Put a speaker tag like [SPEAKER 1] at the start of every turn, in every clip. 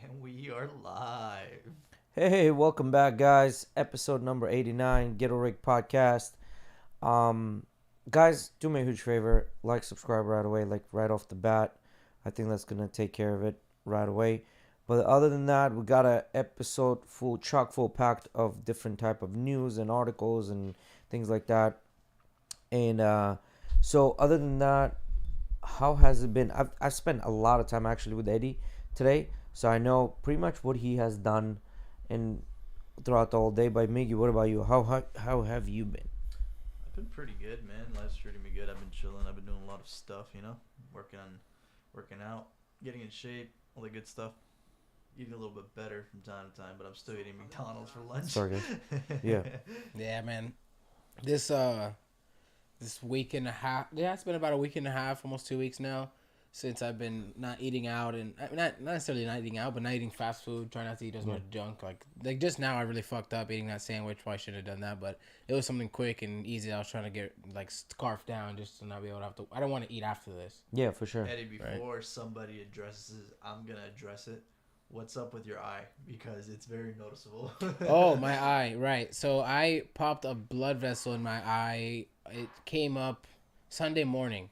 [SPEAKER 1] And we are live.
[SPEAKER 2] Hey, welcome back, guys. Episode number 89, GhettoRig podcast. Um, Guys, do me a huge favor. Like, subscribe right away, like right off the bat. I think that's gonna take care of it right away. But other than that, we got a episode chock full packed of different type of news and articles and things like that. And so, other than that, how has it been? I've spent a lot of time actually with Eddie today, so I know pretty much what he has done and throughout the whole day. By Miggy, what about you? How have you been?
[SPEAKER 1] I've been pretty good, man. Life's treating me good. I've been chilling. I've been doing a lot of stuff, working out, getting in shape, all the good stuff. Eating a little bit better from time to time, but I'm still eating McDonald's for lunch.
[SPEAKER 2] Sorry, guys. Yeah.
[SPEAKER 3] Yeah, man. This this week and a half. Yeah, it's been about a week and a half, almost 2 weeks now. since I've been not eating out and not necessarily not eating out, but not eating fast food. Trying not to eat as much junk. Like just now, I really fucked up eating that sandwich. Probably should have done that, but it was something quick and easy. I was trying to get like scarf down just to not be able to have to. I don't want to eat after this.
[SPEAKER 2] Yeah, for sure.
[SPEAKER 1] Eddie, before somebody addresses, I'm gonna address it. What's up with your eye? Because it's very noticeable.
[SPEAKER 3] Oh, my eye, right. So I popped a blood vessel in my eye. It came up Sunday morning.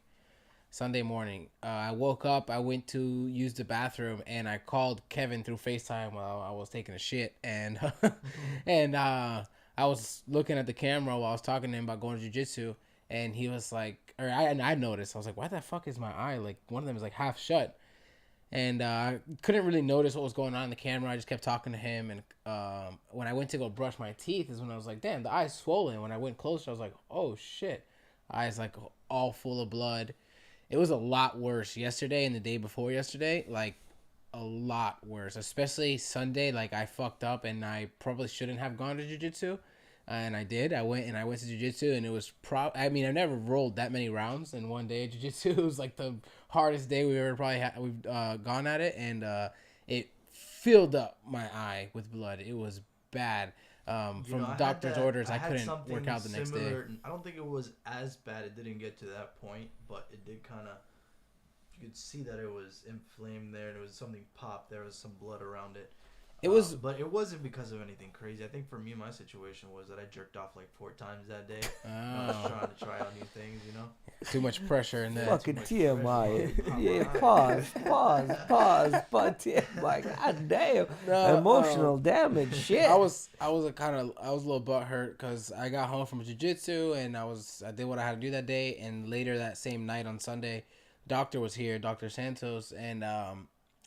[SPEAKER 3] I woke up, I went to use the bathroom, and I called Kevin through FaceTime while I was taking a shit. And I was looking at the camera while I was talking to him about going to jiu-jitsu. And he was like, I noticed. I was like, why the fuck is my eye, like, one of them is like half shut. And I couldn't really notice what was going on in the camera. I just kept talking to him. And when I went to go brush my teeth is when I was like, damn, the eye's swollen. When I went closer, I was like, oh, shit. Eyes like all full of blood. It was a lot worse yesterday and the day before yesterday. Like, a lot worse. Especially Sunday. Like, I fucked up and I probably shouldn't have gone to jiu-jitsu. And I did. I went to jiu-jitsu and it was I mean, I've never rolled that many rounds in one day of jiu-jitsu. It was like the hardest day we've ever we've gone at it, and it filled up my eye with blood. It was bad. From doctor's orders, I couldn't work out the next day.
[SPEAKER 1] I don't think it was as bad. It didn't get to that point, but it did kind of. You could see that it was inflamed there, and it was something popped. There was some blood around it.
[SPEAKER 3] It was,
[SPEAKER 1] but it wasn't because of anything crazy. I think for me, my situation was that I jerked off like 4 times that day. I was trying to try out new things, you know.
[SPEAKER 3] Too much pressure in there.
[SPEAKER 2] Fucking TMI. Yeah, pause. But TMI. God damn. Emotional damage. Shit.
[SPEAKER 3] I was a little butthurt because I got home from jiu-jitsu and I did what I had to do that day. And later that same night on Sunday, doctor was here, Dr. Santos, and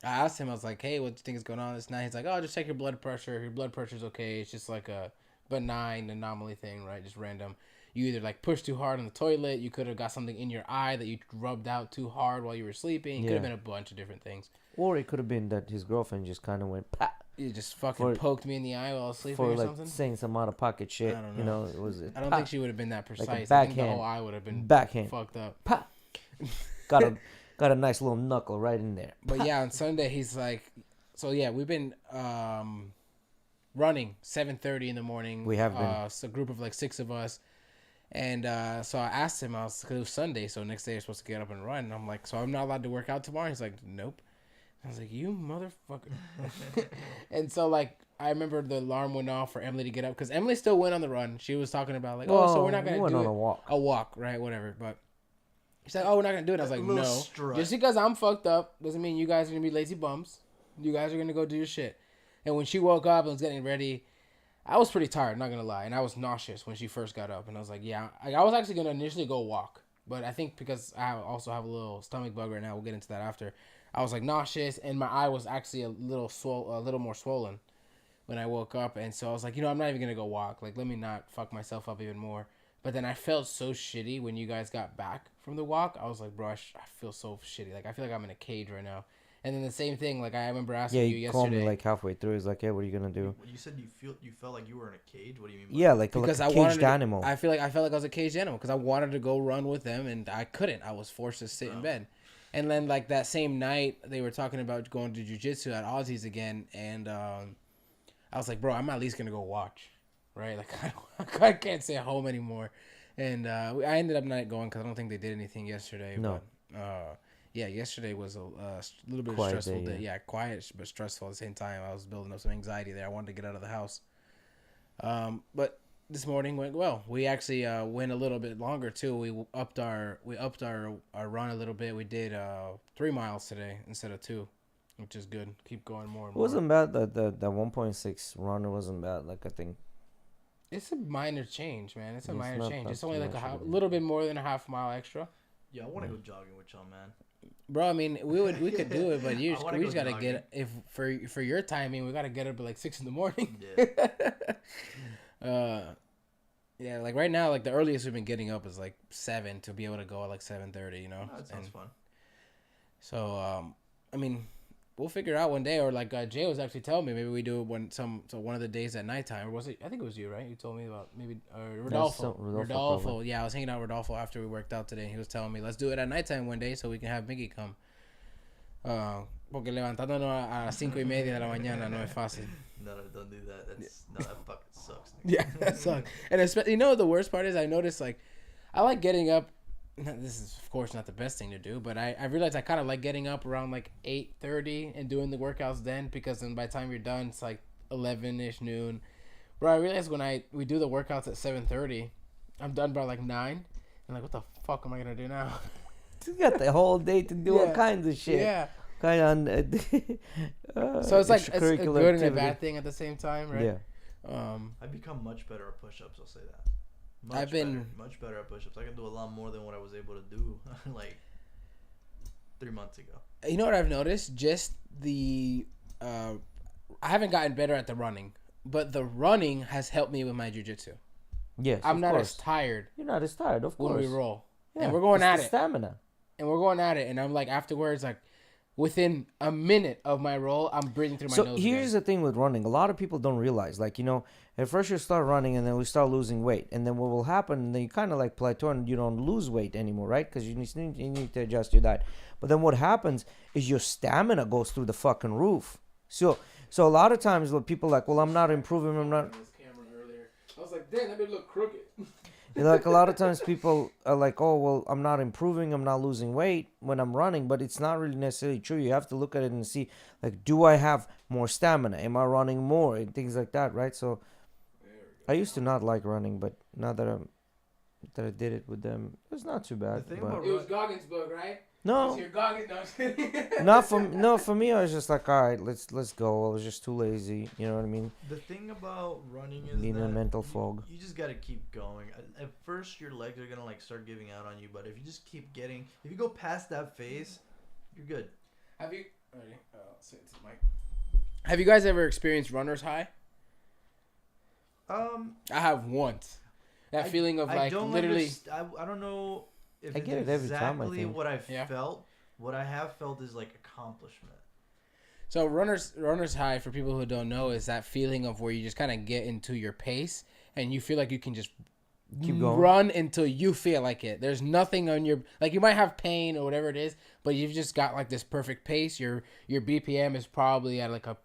[SPEAKER 3] I asked him, I was like, hey, what do you think is going on this night? He's like, oh, just check your blood pressure. Your blood pressure's okay. It's just like a benign anomaly thing, right? Just random. You either like pushed too hard on the toilet. You could have got something in your eye that you rubbed out too hard while you were sleeping. It could have been a bunch of different things.
[SPEAKER 2] Or it could have been that his girlfriend just kind of went, pop.
[SPEAKER 3] You just fucking poked me in the eye while I was sleeping or something?
[SPEAKER 2] Saying some out-of-pocket shit.
[SPEAKER 3] I don't know.
[SPEAKER 2] You know, it was
[SPEAKER 3] I don't think she would have been that precise.
[SPEAKER 2] Like a
[SPEAKER 3] I think
[SPEAKER 2] backhand.
[SPEAKER 3] the whole eye would have been fucked up.
[SPEAKER 2] Pop. Got a nice little knuckle right in there.
[SPEAKER 3] But yeah, on Sunday he's like, so yeah, we've been running 7:30 in the morning.
[SPEAKER 2] We have been.
[SPEAKER 3] It's a group of like 6 of us, and so I asked him, cause it was Sunday, so next day you're supposed to get up and run. And I'm like, so I'm not allowed to work out tomorrow? He's like, nope. I was like, you motherfucker. And so like I remember the alarm went off for Emily to get up because Emily still went on the run. She was talking about like, so we're not gonna do it. A walk, right? Whatever, but. She's like, oh, we're not going to do it. I was like, no. Strut. Just because I'm fucked up doesn't mean you guys are going to be lazy bums. You guys are going to go do your shit. And when she woke up and was getting ready, I was pretty tired, not going to lie. And I was nauseous when she first got up. And I was like, yeah. I was actually going to initially go walk. But I think because I also have a little stomach bug right now, we'll get into that after. I was like nauseous, and my eye was actually a little more swollen when I woke up. And so I was like, I'm not even going to go walk. Like, let me not fuck myself up even more. But then I felt so shitty when you guys got back from the walk. I was like, bro, I feel so shitty. Like, I feel like I'm in a cage right now. And then the same thing, like, I remember asking you yesterday. Yeah, you called me,
[SPEAKER 2] like, halfway through. He's like, hey, what are you going to do?
[SPEAKER 1] You said you felt like you were in a cage? What do you mean?
[SPEAKER 2] Yeah, like a caged animal.
[SPEAKER 3] I felt like I was a caged animal because I wanted to go run with them, and I couldn't. I was forced to sit in bed. And then, like, that same night, they were talking about going to jiu-jitsu at Aussie's again. And I was like, bro, I'm at least going to go watch. Right? Like, I can't stay at home anymore. And I ended up not going because I don't think they did anything yesterday.
[SPEAKER 2] No.
[SPEAKER 3] But, yeah, yesterday was a little bit
[SPEAKER 2] quiet
[SPEAKER 3] stressful
[SPEAKER 2] day.
[SPEAKER 3] Yeah, quiet but stressful at the same time. I was building up some anxiety there. I wanted to get out of the house. But this morning went well. We actually went a little bit longer too. We upped our run a little bit. We did 3 miles today instead of 2, which is good. Keep going more and more.
[SPEAKER 2] It wasn't bad. The 1.6 run, it wasn't bad. Like, I think.
[SPEAKER 3] It's a minor change, man. It's a minor change. It's only like a little bit more than a half mile extra.
[SPEAKER 1] Yeah, I want to go jogging with y'all, man.
[SPEAKER 3] Bro, I mean, we could do it, but we just gotta get for your timing. We gotta get up at like 6 a.m.
[SPEAKER 1] Yeah.
[SPEAKER 3] Yeah, like right now, like the earliest we've been getting up is like 7 to be able to go at like 7:30.
[SPEAKER 1] Oh, that sounds fun.
[SPEAKER 3] So, I mean. We'll figure it out one day, or like Jay was actually telling me, maybe we do it one of the days at nighttime, or was it? I think it was you, right? You told me about maybe Rodolfo. Rodolfo. Yeah, I was hanging out with Rodolfo after we worked out today, and he was telling me let's do it at nighttime one day so we can have Miggy come. Porque levantándonos a las 5:30 de la mañana no es fácil.
[SPEAKER 1] No, don't do that. That fucking sucks. Nigga.
[SPEAKER 3] Yeah, that sucks. And especially, you know, the worst part is I noticed, like, I like getting up. This is, of course, not the best thing to do, but I realized I kind of like getting up around, like, 8:30 and doing the workouts then, because then by the time you're done, it's, like, 11-ish, noon. But I realized when we do the workouts at 7:30, I'm done by, like, 9. And, like, what the fuck am I going to do now?
[SPEAKER 2] You got the whole day to do all kinds of shit.
[SPEAKER 3] Yeah.
[SPEAKER 2] Kind of.
[SPEAKER 3] So it's like it's a good and a
[SPEAKER 2] activity.
[SPEAKER 3] bad thing at the same time, right?
[SPEAKER 2] Yeah.
[SPEAKER 1] I've become much better at push-ups. I'll say that.
[SPEAKER 3] I've been
[SPEAKER 1] much better at push-ups. I can do a lot more than what I was able to do like 3 months ago.
[SPEAKER 3] You know what I've noticed? Just the I haven't gotten better at the running, but the running has helped me with my jiu-jitsu.
[SPEAKER 2] Yes.
[SPEAKER 3] I'm not
[SPEAKER 2] course.
[SPEAKER 3] as tired.
[SPEAKER 2] You're not as tired, of course.
[SPEAKER 3] When we roll.
[SPEAKER 2] Yeah,
[SPEAKER 3] and we're going at
[SPEAKER 2] the
[SPEAKER 3] it.
[SPEAKER 2] Stamina.
[SPEAKER 3] And we're going at it, and I'm like afterwards, like within a minute of my roll, I'm breathing through my nose.
[SPEAKER 2] So here's the thing with running. A lot of people don't realize, like, you know, at first you start running and then we start losing weight. And then what will happen, then you kind of like plateau and you don't lose weight anymore, right? Because you need to adjust your diet. But then what happens is your stamina goes through the fucking roof. So a lot of times people are like, well, I'm not improving. I'm not.
[SPEAKER 3] This camera earlier. I was like, damn, that would look crooked.
[SPEAKER 2] Like a lot of times people are like, oh, well, I'm not improving, I'm not losing weight when I'm running, but it's not really necessarily true. You have to look at it and see, like, do I have more stamina? Am I running more? And things like that, right? So I used to not like running, but now that I did it with them, it's not too bad.
[SPEAKER 1] The thing
[SPEAKER 2] But
[SPEAKER 1] about
[SPEAKER 3] It was Goggins' book, right?
[SPEAKER 2] no,
[SPEAKER 3] Your Goggins. No, I'm just kidding.
[SPEAKER 2] for me, I was just like, all right, let's go. I was just too lazy. You know what I mean?
[SPEAKER 1] the thing about running is
[SPEAKER 2] Being in
[SPEAKER 1] that
[SPEAKER 2] a mental fog.
[SPEAKER 1] You just gotta keep going. At first, your legs are gonna like start giving out on you, but if you just keep getting, if you go past that phase, you're good.
[SPEAKER 3] Have you? Say it to the mic. Have you guys ever experienced runner's high? I have once. That feeling of like literally.
[SPEAKER 1] I don't know if
[SPEAKER 2] I
[SPEAKER 1] it's
[SPEAKER 2] get it every time, I
[SPEAKER 1] exactly
[SPEAKER 2] think.
[SPEAKER 1] what I've
[SPEAKER 3] Yeah.
[SPEAKER 1] felt. What I have felt is like accomplishment.
[SPEAKER 3] So runner's high, for people who don't know, is that feeling of where you just kind of get into your pace and you feel like you can just
[SPEAKER 2] Keep going.
[SPEAKER 3] run until you feel like it. There's nothing on your, like, you might have pain or whatever it is, but you've just got like this perfect pace. Your BPM is probably at like a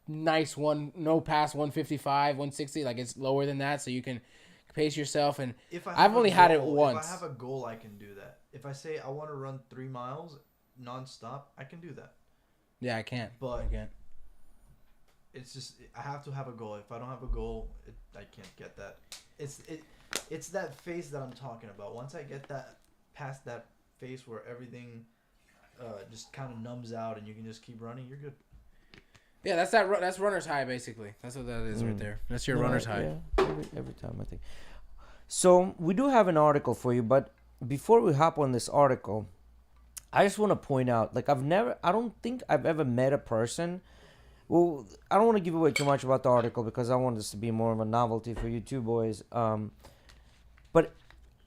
[SPEAKER 3] nice one, no past 155, 160. Like, it's lower than that, so you can pace yourself. And I've only had it once.
[SPEAKER 1] If I have a goal, I can do that. If I say I want to run 3 miles nonstop, I can do that.
[SPEAKER 3] Yeah, I can't.
[SPEAKER 1] But
[SPEAKER 3] I can't.
[SPEAKER 1] It's just I have to have a goal. If I don't have a goal, I can't get that. It's that phase that I'm talking about. Once I get that past that phase where everything just kind of numbs out and you can just keep running, you're good.
[SPEAKER 3] Yeah, that's runner's high basically. That's what that is right there. That's your runner's high.
[SPEAKER 2] Yeah, every time I think. So we do have an article for you, but before we hop on this article, I just want to point out, like, I don't think I've ever met a person. Well, I don't want to give away too much about the article because I want this to be more of a novelty for you two boys. But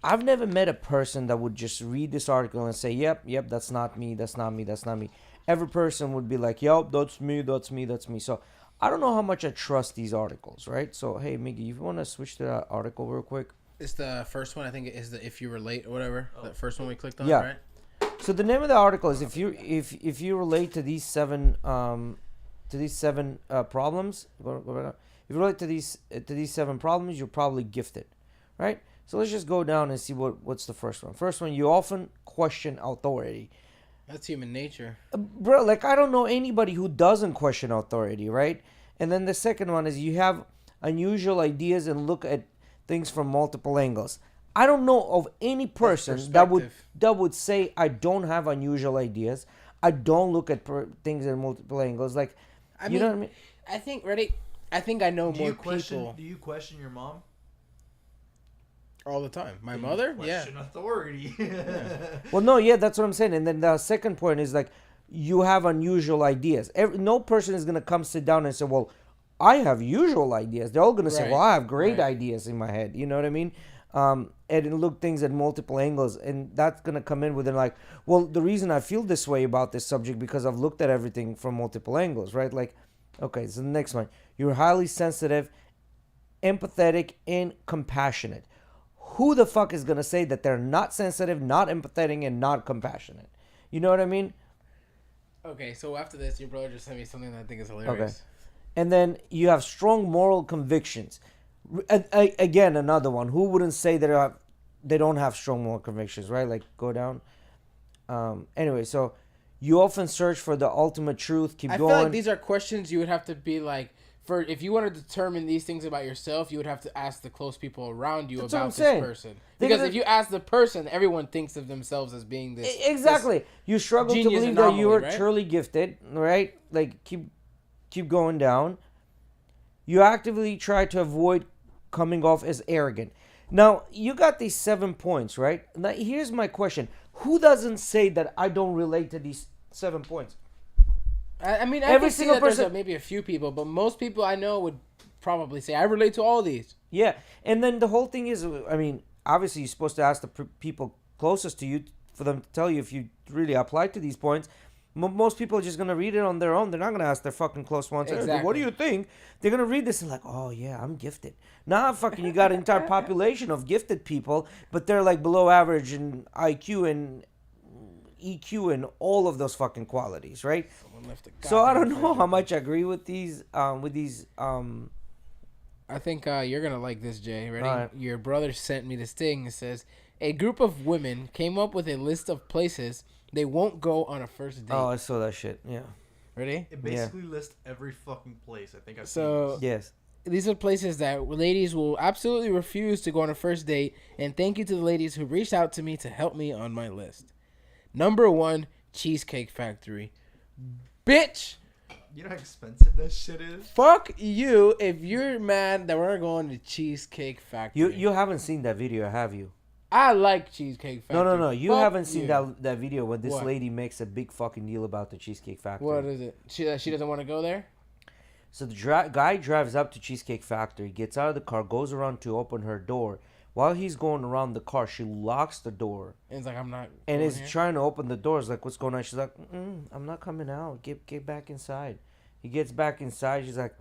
[SPEAKER 2] I've never met a person that would just read this article and say, yep, that's not me, that's not me, that's not me. Every person would be like, yep, that's me, that's me, that's me. So I don't know how much I trust these articles, right? So, hey, Miggy, if you want to switch to that article real quick.
[SPEAKER 3] It's the first one. I think it is the if you relate or whatever.
[SPEAKER 1] Oh.
[SPEAKER 3] That first one we clicked on,
[SPEAKER 2] Yeah.
[SPEAKER 3] right?
[SPEAKER 2] So the name of the article is if you relate to these seven problems, if you relate to these 7 problems, you're probably gifted, right? So let's just go down and see what's the first one. First one, you often question authority.
[SPEAKER 3] That's human nature.
[SPEAKER 2] Bro, like, I don't know anybody who doesn't question authority, right? And then the second one is you have unusual ideas and look at things from multiple angles. I don't know of any person that would say I don't have unusual ideas. I don't look at things in multiple angles. Like, you know what I mean?
[SPEAKER 3] I think I know more people
[SPEAKER 1] Do you question your mom?
[SPEAKER 3] all the time. My mother,
[SPEAKER 1] Question authority.
[SPEAKER 2] Well, no, yeah, that's what I'm saying. And then the second point is, like, you have unusual ideas. No person is gonna come sit down and say, well, I have usual ideas. They're all gonna say,
[SPEAKER 3] Right.
[SPEAKER 2] well, I have great
[SPEAKER 3] Right.
[SPEAKER 2] ideas in my head. You know what I mean? And look things at multiple angles, and that's gonna come in within, like, well, the reason I feel this way about this subject because I've looked at everything from multiple angles, right? Like, okay, so the next one, you're highly sensitive, empathetic, and compassionate. Who the fuck is gonna say that they're not sensitive, not empathetic, and not compassionate? You know what I mean?
[SPEAKER 3] Okay, so after this, your brother just sent me something that I think is hilarious.
[SPEAKER 2] Okay. And then you have strong moral convictions. Again, another one. Who wouldn't say that they don't have strong moral convictions, right? Like, go down. Anyway, so you often search for the ultimate truth. Keep
[SPEAKER 3] I
[SPEAKER 2] going.
[SPEAKER 3] feel like these are questions you would have to be like, for if you want to determine these things about yourself, you would have to ask the close people around you
[SPEAKER 2] That's what I'm
[SPEAKER 3] about
[SPEAKER 2] saying.
[SPEAKER 3] this person. Because if you ask the person, everyone thinks of themselves as being this.
[SPEAKER 2] Exactly.
[SPEAKER 3] This
[SPEAKER 2] you struggle to
[SPEAKER 3] genius
[SPEAKER 2] believe that you
[SPEAKER 3] anomaly,
[SPEAKER 2] are
[SPEAKER 3] right?
[SPEAKER 2] truly gifted, right? Like, keep going down. You actively try to avoid coming off as arrogant. Now, you got these 7 points, right? Now, here's my question. Who doesn't say that I don't relate to these 7 points?
[SPEAKER 3] I mean,
[SPEAKER 2] Every
[SPEAKER 3] I can see
[SPEAKER 2] single
[SPEAKER 3] that there's
[SPEAKER 2] person-
[SPEAKER 3] maybe a few people, but most people I know would probably say, I relate to all these.
[SPEAKER 2] Yeah. And then the whole thing is, I mean, obviously you're supposed to ask the people closest to you for them to tell you if you really apply to these points. Most people are just going to read it on their own. They're not going to ask their fucking close ones, "Hey,
[SPEAKER 3] Exactly.
[SPEAKER 2] what do you think?" They're going to read this and like, "Oh, yeah, I'm gifted." Nah, fucking, you got an entire population of gifted people, but they're like below average in IQ and EQ and all of those fucking qualities, right? So I don't know how much I agree with these,
[SPEAKER 3] I think you're going to like this, Jay. Ready?
[SPEAKER 2] All right.
[SPEAKER 3] Your brother sent me this thing. It says, a group of women came up with a list of places they won't go on a first date.
[SPEAKER 2] Oh, I saw that shit. Yeah.
[SPEAKER 3] Ready?
[SPEAKER 1] It basically lists every fucking place. I think I've
[SPEAKER 3] So-
[SPEAKER 1] seen this.
[SPEAKER 2] Yes.
[SPEAKER 3] These are places that ladies will absolutely refuse to go on a first date. And thank you to the ladies who reached out to me to help me on my list. Number 1, Cheesecake Factory. Bitch,
[SPEAKER 1] You know how expensive that shit is?
[SPEAKER 3] fuck you if you're mad that we're going to Cheesecake Factory.
[SPEAKER 2] You haven't seen that video, have you?
[SPEAKER 3] I like Cheesecake Factory.
[SPEAKER 2] No. You
[SPEAKER 3] Fuck
[SPEAKER 2] haven't seen
[SPEAKER 3] you.
[SPEAKER 2] that video where this
[SPEAKER 3] What?
[SPEAKER 2] lady makes a big fucking deal about the Cheesecake Factory.
[SPEAKER 3] What is it? She doesn't want to go there?
[SPEAKER 2] So the guy drives up to Cheesecake Factory, gets out of the car, goes around to open her door. While he's going around the car, she locks the door
[SPEAKER 3] And it's like, I'm not
[SPEAKER 2] and
[SPEAKER 3] going
[SPEAKER 2] is
[SPEAKER 3] here.
[SPEAKER 2] trying to open the door. It's like, "What's going on?" She's like, "I'm not coming out. Get back inside." He gets back inside. She's like,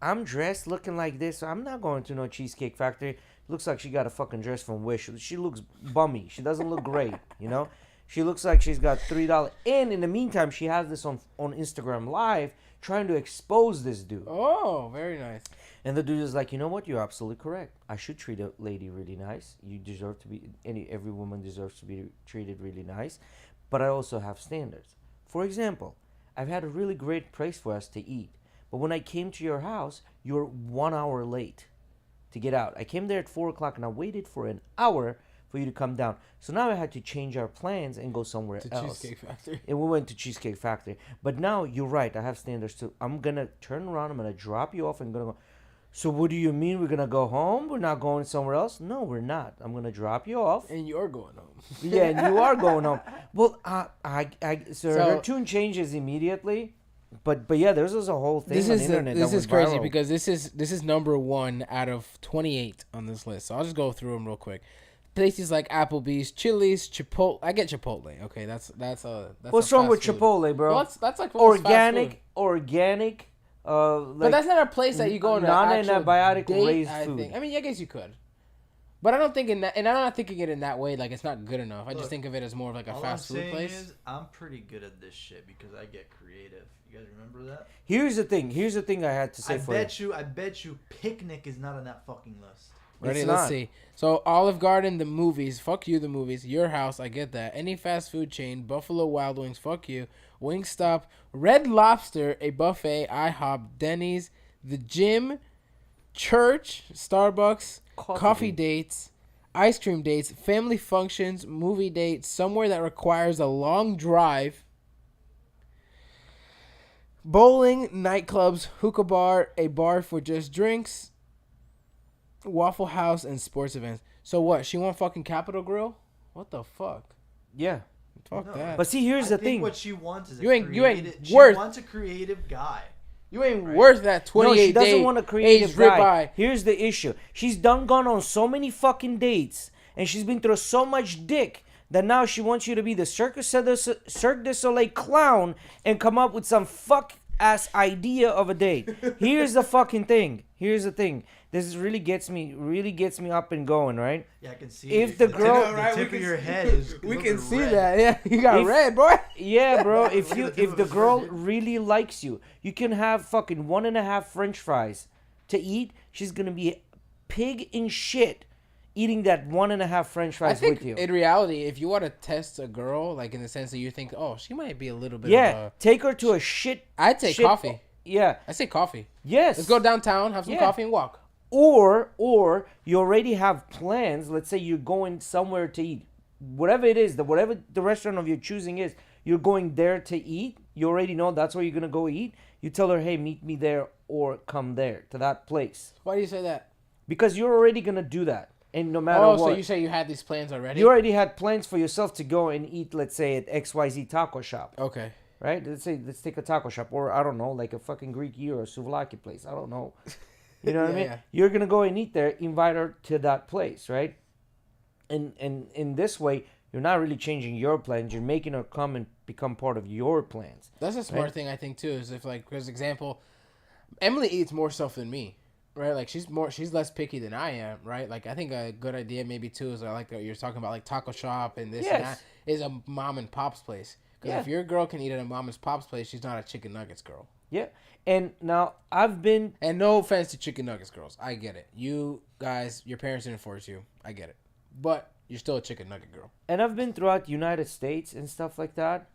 [SPEAKER 2] "I'm dressed looking like this. So I'm not going to no Cheesecake Factory." Looks like she got a fucking dress from Wish. She looks bummy. She doesn't look great, you know? She looks like she's got $3. And in the meantime, she has this on Instagram Live trying to expose this dude.
[SPEAKER 3] Oh, very nice.
[SPEAKER 2] And the dude is like, "You know what? You're absolutely correct. I should treat a lady really nice. You deserve to be, every woman deserves to be treated really nice. But I also have standards. For example, I've had a really great place for us to eat. But when I came to your house, you were 1 hour late to get out. I came there at 4 o'clock and I waited for an hour for you to come down. So now I had to change our plans and go somewhere
[SPEAKER 3] To
[SPEAKER 2] else."
[SPEAKER 3] Cheesecake Factory.
[SPEAKER 2] And we went to Cheesecake Factory. But now you're right. I have standards too. I'm going to turn around. I'm going to drop you off and going to go. "So what do you mean we're going to go home? We're not going somewhere else?" "No, we're not. I'm going to drop you off."
[SPEAKER 3] And you're going home.
[SPEAKER 2] Yeah, and you are going home. Well, so her
[SPEAKER 3] So-
[SPEAKER 2] tune changes immediately. But yeah, there's a whole thing
[SPEAKER 3] This
[SPEAKER 2] on
[SPEAKER 3] is
[SPEAKER 2] the internet
[SPEAKER 3] this
[SPEAKER 2] that
[SPEAKER 3] is
[SPEAKER 2] went
[SPEAKER 3] crazy
[SPEAKER 2] viral.
[SPEAKER 3] because this is number 1 out of 28 on this list. So I'll just go through them real quick. Places like Applebee's, Chili's, Chipotle. I get Chipotle. Okay, that's
[SPEAKER 2] What's
[SPEAKER 3] a
[SPEAKER 2] wrong
[SPEAKER 3] fast
[SPEAKER 2] with
[SPEAKER 3] food.
[SPEAKER 2] Chipotle, bro?
[SPEAKER 3] Well, that's like almost fast food.
[SPEAKER 2] Organic.
[SPEAKER 3] But that's not a place that you go on an actual
[SPEAKER 2] non-antibiotic
[SPEAKER 3] date,
[SPEAKER 2] raised
[SPEAKER 3] I
[SPEAKER 2] food.
[SPEAKER 3] think. I mean, I guess you could. But I don't think in that, and I'm not thinking it in that way. Like it's not good enough. I just
[SPEAKER 1] Look,
[SPEAKER 3] think of it as more of like a
[SPEAKER 1] All
[SPEAKER 3] fast
[SPEAKER 1] I'm
[SPEAKER 3] food
[SPEAKER 1] saying
[SPEAKER 3] place.
[SPEAKER 1] is, I'm pretty good at this shit because I get creative. You guys remember that?
[SPEAKER 2] Here's the thing I had to say
[SPEAKER 1] I
[SPEAKER 2] for
[SPEAKER 1] bet you Picnic is not on that fucking list.
[SPEAKER 3] Ready?
[SPEAKER 2] It's
[SPEAKER 3] Let's
[SPEAKER 2] not.
[SPEAKER 3] see. So Olive Garden, the movies. Fuck you, the movies. Your House, I get that. Any fast food chain, Buffalo Wild Wings. Fuck you. Wingstop, Red Lobster, a buffet, IHOP, Denny's, the gym, church, Starbucks, coffee dates, ice cream dates, family functions, movie dates, somewhere that requires a long drive, bowling, nightclubs, hookah bar, a bar for just drinks, Waffle House, and sports events. So what? She want fucking Capitol Grill? What the fuck?
[SPEAKER 2] Yeah.
[SPEAKER 3] Fuck
[SPEAKER 1] No,
[SPEAKER 3] that.
[SPEAKER 2] But see, here's
[SPEAKER 1] I
[SPEAKER 2] the
[SPEAKER 1] think
[SPEAKER 2] thing.
[SPEAKER 1] what she wants is
[SPEAKER 3] You ain't
[SPEAKER 1] she
[SPEAKER 3] worth-
[SPEAKER 1] wants a creative guy.
[SPEAKER 3] You ain't
[SPEAKER 1] Right.
[SPEAKER 3] worth that 28
[SPEAKER 2] No, she doesn't
[SPEAKER 3] day
[SPEAKER 2] want a creative
[SPEAKER 3] aged
[SPEAKER 2] guy.
[SPEAKER 3] ribeye.
[SPEAKER 2] Here's the issue. She's gone on so many fucking dates, and she's been through so much dick that now she wants you to be the Cirque du Soleil clown and come up with some ass idea of a date. Here's the fucking thing. Here's the thing. This really gets me up and going, right?
[SPEAKER 1] Yeah, I can see.
[SPEAKER 2] If the girl-
[SPEAKER 1] the tip of your head is.
[SPEAKER 3] We
[SPEAKER 1] a
[SPEAKER 3] can
[SPEAKER 1] little
[SPEAKER 3] see
[SPEAKER 1] red.
[SPEAKER 3] that. Yeah, you got
[SPEAKER 2] If-
[SPEAKER 3] red, boy.
[SPEAKER 2] Yeah, bro. If
[SPEAKER 1] Look
[SPEAKER 2] you
[SPEAKER 1] at the tip
[SPEAKER 2] if
[SPEAKER 1] of
[SPEAKER 2] the
[SPEAKER 1] his
[SPEAKER 2] girl
[SPEAKER 1] red.
[SPEAKER 2] really likes you, you can have fucking 1.5 French fries to eat. She's gonna be pig in shit eating that 1.5 French
[SPEAKER 3] I
[SPEAKER 2] fries
[SPEAKER 3] think
[SPEAKER 2] with you.
[SPEAKER 3] in reality, if you want to test a girl, like in the sense that you think, oh, she might be a little bit.
[SPEAKER 2] Yeah,
[SPEAKER 3] Of a...
[SPEAKER 2] take her to a shit.
[SPEAKER 3] I'd say
[SPEAKER 2] shit-
[SPEAKER 3] coffee.
[SPEAKER 2] Yeah.
[SPEAKER 3] I say coffee.
[SPEAKER 2] Yes.
[SPEAKER 3] Let's go downtown, have some
[SPEAKER 2] Yeah.
[SPEAKER 3] coffee, and walk.
[SPEAKER 2] Or you already have plans. Let's say you're going somewhere to eat, whatever it is, whatever the restaurant of your choosing is, you're going there to eat. You already know that's where you're gonna go eat. You tell her, hey, meet me there or come there to that place,
[SPEAKER 3] Why do you say that?
[SPEAKER 2] because you're already gonna do that, and no matter
[SPEAKER 3] Oh,
[SPEAKER 2] what,
[SPEAKER 3] so you say you had these plans already?
[SPEAKER 2] you already had plans for yourself to go and eat. Let's say at XYZ taco shop,
[SPEAKER 3] Okay.
[SPEAKER 2] right? Let's take a taco shop, or I don't know, like a fucking Greek or souvlaki place. I don't know. You know what I
[SPEAKER 3] Yeah,
[SPEAKER 2] mean?
[SPEAKER 3] yeah.
[SPEAKER 2] You're gonna go and eat there. Invite her to that place, right? And in this way, you're not really changing your plans. You're making her come and become part of your plans.
[SPEAKER 3] That's a smart
[SPEAKER 2] Right.
[SPEAKER 3] thing, I think, too. Is if, like, for example, Emily eats more stuff than me, right? Like, she's less picky than I am, right? Like, I think a good idea maybe too is like you're talking about, like taco shop and this and
[SPEAKER 2] Yes.
[SPEAKER 3] that is a mom and pop's place. Because
[SPEAKER 2] Yeah.
[SPEAKER 3] if your girl can eat at a mom and pop's place, she's not a chicken nuggets girl.
[SPEAKER 2] Yeah. And now I've been
[SPEAKER 3] And no offense to chicken nuggets girls, I get it. You guys, your parents didn't force you, I get it. But you're still a chicken nugget girl.
[SPEAKER 2] throughout United States and stuff like that.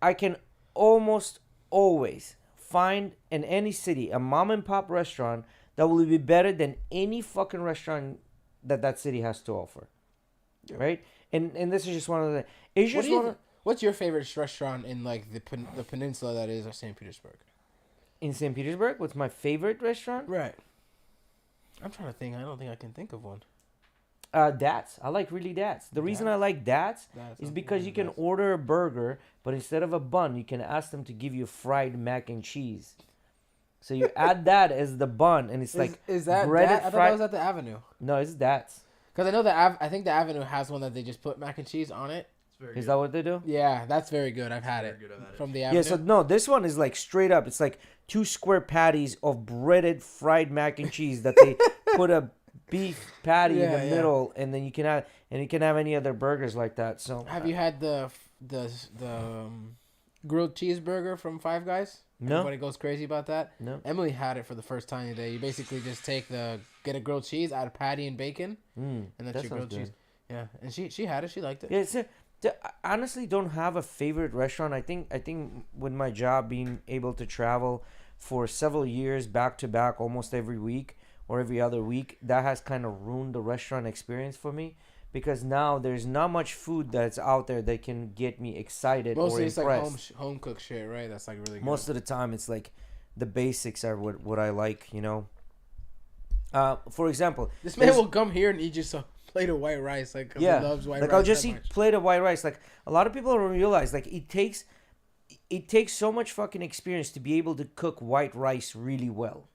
[SPEAKER 2] I can almost always find in any city a mom and pop restaurant that will be better than any fucking restaurant that city has to offer.
[SPEAKER 3] Yeah.
[SPEAKER 2] Right? And this is just one of the. It's just one of,
[SPEAKER 3] What's your favorite restaurant in like the peninsula that is St. Petersburg?
[SPEAKER 2] in St. Petersburg. What's my favorite restaurant?
[SPEAKER 3] Right. I'm trying to think. I don't think I can think of one.
[SPEAKER 2] Dats. I like really Dats. The reason I like Dats is because you can order a burger, but instead of a bun, you can ask them to give you fried mac and cheese. So you add that as the bun, and it's like
[SPEAKER 3] is that
[SPEAKER 2] breaded
[SPEAKER 3] I thought that
[SPEAKER 2] fried.
[SPEAKER 3] was at the Avenue.
[SPEAKER 2] No, it's Dats.
[SPEAKER 3] Because I know I think the Avenue has one that they just put mac and cheese on it.
[SPEAKER 1] It's very
[SPEAKER 2] Is
[SPEAKER 1] good.
[SPEAKER 2] that what they do?
[SPEAKER 3] Yeah, that's very good. I've had
[SPEAKER 1] Very
[SPEAKER 3] it
[SPEAKER 1] good, I've had it.
[SPEAKER 3] from the Avenue.
[SPEAKER 2] Yeah. So no, this one is like straight up. It's like 2 square patties of breaded fried mac and cheese that they put a beef patty in
[SPEAKER 3] Yeah,
[SPEAKER 2] the
[SPEAKER 3] yeah.
[SPEAKER 2] middle, and then you can have any other burgers like that. So
[SPEAKER 3] Have you had the grilled cheeseburger from Five Guys?
[SPEAKER 2] No.
[SPEAKER 3] Everybody goes crazy about that.
[SPEAKER 2] No.
[SPEAKER 3] Emily had it for the first time today. You basically just get a grilled cheese, add a patty and bacon, and that's
[SPEAKER 2] that
[SPEAKER 3] your
[SPEAKER 2] sounds
[SPEAKER 3] grilled cheese. Yeah, and she had it. She liked it.
[SPEAKER 2] Yeah, I honestly don't have a favorite restaurant. I think with my job being able to travel for several years back to back almost every week or every other week, that has kind of ruined the restaurant experience for me, because now there's not much food that's out there that can get me excited
[SPEAKER 3] Mostly
[SPEAKER 2] or
[SPEAKER 3] it's
[SPEAKER 2] impressed.
[SPEAKER 3] like home cooked shit, right? That's like really good.
[SPEAKER 2] Most of the time it's like the basics are what I like, you know. For example,
[SPEAKER 3] This man
[SPEAKER 2] there's-
[SPEAKER 3] will come here and eat just a plate of white rice, like 'cause
[SPEAKER 2] yeah,
[SPEAKER 3] he loves white
[SPEAKER 2] like
[SPEAKER 3] rice.
[SPEAKER 2] I'll just
[SPEAKER 3] that
[SPEAKER 2] eat
[SPEAKER 3] much.
[SPEAKER 2] plate of white rice. Like a lot of people don't realize, like it takes so much fucking experience to be able to cook white rice really well.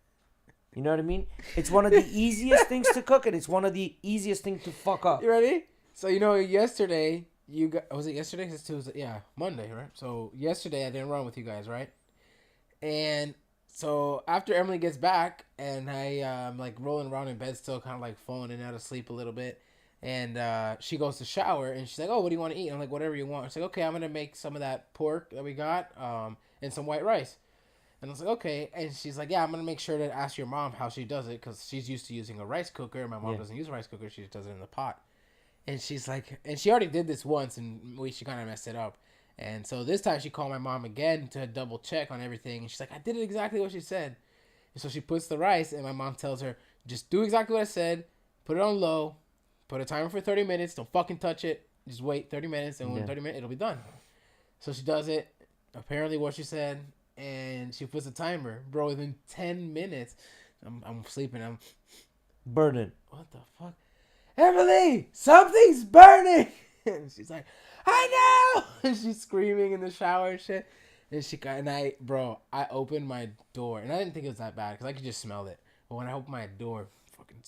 [SPEAKER 2] You know what I mean? It's one of the easiest things to cook, and it's one of the easiest things to fuck up.
[SPEAKER 3] You ready? So yesterday was it yesterday? It's Tuesday. Yeah, Monday, right? So yesterday I didn't run with you guys, right? And so after Emily gets back, and I'm like rolling around in bed still, kind of like falling in and out of sleep a little bit, and she goes to shower, and she's like, "Oh, what do you want to eat?" I'm like, "Whatever you want." She's like, "Okay, I'm gonna make some of that pork that we got, and some white rice." And I was like, "Okay," and she's like, "Yeah, I'm gonna make sure to ask your mom how she does it, because she's used to using a rice cooker. My mom
[SPEAKER 2] Yeah.
[SPEAKER 3] doesn't use a rice cooker; she just does it in the pot." And she's like, and she already did this once, and she kind of messed it up. And so this time she called my mom again to double check on everything. And she's like, I did it exactly what she said. And so she puts the rice, and my mom tells her, just do exactly what I said. Put it on low. Put a timer for 30 minutes. Don't fucking touch it. Just wait 30 minutes, and when 30 minutes, it'll be done. So she does it. Apparently what she said, and she puts a timer. Bro, within 10 minutes, I'm sleeping. I'm,
[SPEAKER 2] Burning.
[SPEAKER 3] what the fuck? Emily, something's burning. And she's like, I know. And she's screaming in the shower and shit. And I opened my door, and I didn't think it was that bad because I could just smell it. But when I opened my door, fucking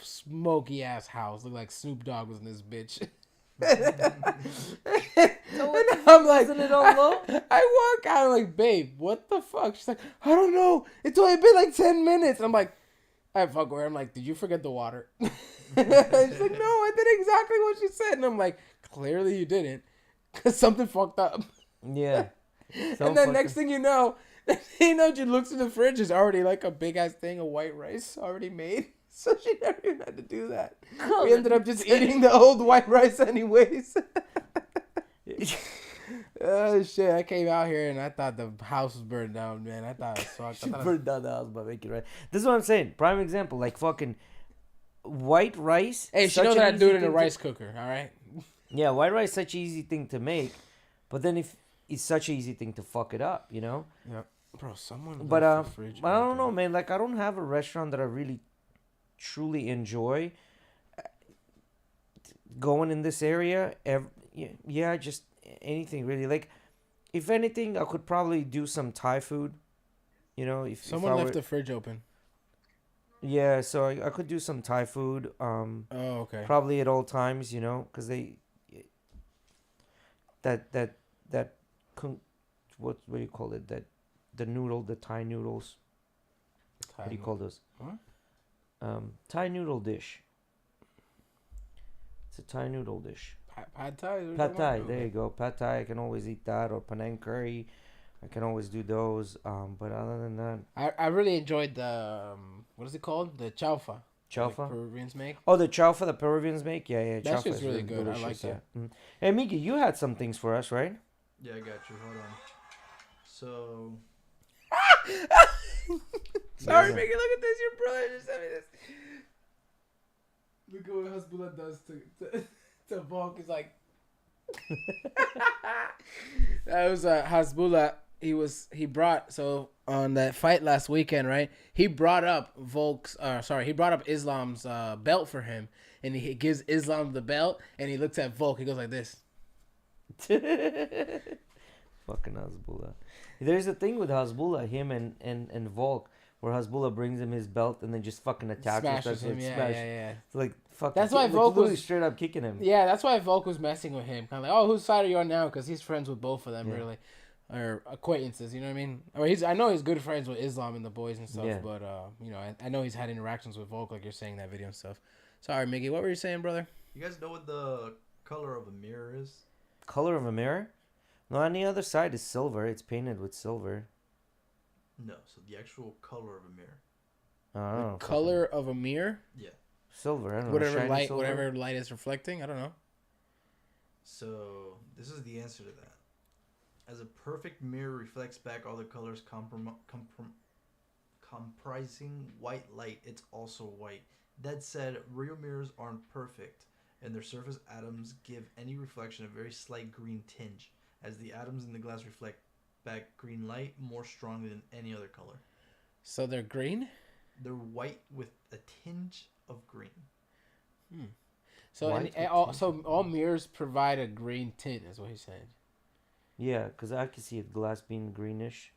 [SPEAKER 3] smoky ass house, looked like Snoop Dogg was in this bitch. And I'm like,
[SPEAKER 2] Isn't it all low?
[SPEAKER 3] I walk out, I'm like, babe, what the fuck? She's like, I don't know. It's only been like 10 minutes. I'm like, I fuck with her. I'm like, did you forget the water? She's like, no, I did exactly what she said. And I'm like, clearly you didn't. Because something fucked up.
[SPEAKER 2] Yeah.
[SPEAKER 3] And then next thing you know, she looks in the fridge. There's already like a big ass thing of white rice already made. So she never even had to do that. We ended up just eating the old white rice anyways. Oh shit! I came out here and I thought the house was burned down, man. I thought it sucked.
[SPEAKER 2] She burned down the house by making rice. This is what I'm saying. Prime example, like fucking white rice.
[SPEAKER 3] Hey, she knows that I do it in a rice cooker. All right.
[SPEAKER 2] Yeah, white rice is such an easy thing to make, but then if it's such an easy thing to fuck it up, you know.
[SPEAKER 3] Yep. Bro, someone.
[SPEAKER 2] But
[SPEAKER 3] left the fridge
[SPEAKER 2] I don't
[SPEAKER 3] open.
[SPEAKER 2] know, man. Like I don't have a restaurant that I really, truly enjoy. Going in this area, yeah, just anything really. Like, if anything, I could probably do some Thai food. You know, if
[SPEAKER 3] Someone
[SPEAKER 2] I
[SPEAKER 3] left
[SPEAKER 2] were,
[SPEAKER 3] the fridge open.
[SPEAKER 2] yeah, so I could do some Thai food.
[SPEAKER 3] Oh, okay.
[SPEAKER 2] Probably at all times, you know, because that what do you call it? That the noodle, the Thai noodles. What do you call those?
[SPEAKER 3] What?
[SPEAKER 2] Thai noodle dish. It's a Thai noodle dish.
[SPEAKER 3] Pad Thai.
[SPEAKER 2] Pad Thai, there you go. Pad Thai, I can always eat that, or Penang curry. I can always do those. But other than that,
[SPEAKER 3] I really enjoyed the what is it called? The chaufa.
[SPEAKER 2] chaufa.
[SPEAKER 3] Like Peruvians make.
[SPEAKER 2] Oh, the chaufa the Peruvians make. Yeah.
[SPEAKER 3] That
[SPEAKER 2] Chaufa
[SPEAKER 3] shit's
[SPEAKER 2] is
[SPEAKER 3] really good. I like
[SPEAKER 2] delicious, yeah.
[SPEAKER 3] that.
[SPEAKER 2] Mm. Hey, Miki, you had some things for us, right?
[SPEAKER 1] Yeah, I got you. Hold on. So.
[SPEAKER 3] Sorry,
[SPEAKER 2] Yeah.
[SPEAKER 3] Mickey. Look at this. Your brother just sent me this. Look at what Hasbullah does to Volk. He's like. That was Hasbullah. He brought, so on that fight last weekend, right? He brought up Islam's belt for him, and he gives Islam the belt, and he looks at Volk. He goes like this.
[SPEAKER 2] Fucking Hasbullah. There's a thing with Hasbullah, him and Volk, where Hasbullah brings him his belt and then just fucking attacks
[SPEAKER 3] Smashes him.
[SPEAKER 2] Like,
[SPEAKER 3] Yeah.
[SPEAKER 2] It's like fucking.
[SPEAKER 3] That's why
[SPEAKER 2] like,
[SPEAKER 3] Volk
[SPEAKER 2] literally
[SPEAKER 3] was
[SPEAKER 2] straight up kicking him.
[SPEAKER 3] Yeah, that's why Volk was messing with him. Kind of like, oh, whose side are you on now? Because he's friends with both of them,
[SPEAKER 2] Yeah.
[SPEAKER 3] really, or acquaintances. You know what I mean? Or I know he's good friends with Islam and the boys and stuff.
[SPEAKER 2] Yeah.
[SPEAKER 3] But I know he's had interactions with Volk, like you're saying in that video and stuff. Sorry, Miggy, what were you saying, brother?
[SPEAKER 1] You guys know what the color of a mirror is?
[SPEAKER 2] Color of a mirror? No, on the other side is silver. It's painted with silver.
[SPEAKER 1] No, so the actual color of a mirror.
[SPEAKER 2] I don't know.
[SPEAKER 3] Color of a mirror?
[SPEAKER 1] Yeah.
[SPEAKER 2] Silver. I don't know.
[SPEAKER 3] Whatever
[SPEAKER 2] Shiny
[SPEAKER 3] light,
[SPEAKER 2] silver?
[SPEAKER 3] whatever light is reflecting. I don't know.
[SPEAKER 1] So this is the answer to that. As a perfect mirror reflects back all the colors comprising white light, it's also white. That said, real mirrors aren't perfect, and their surface atoms give any reflection a very slight green tinge, as the atoms in the glass reflect back green light more strongly than any other color.
[SPEAKER 3] So they're green?
[SPEAKER 1] They're white with a tinge of green.
[SPEAKER 3] So all mirrors provide a green tint, is what he's saying.
[SPEAKER 2] Yeah, because I can see it glass being greenish.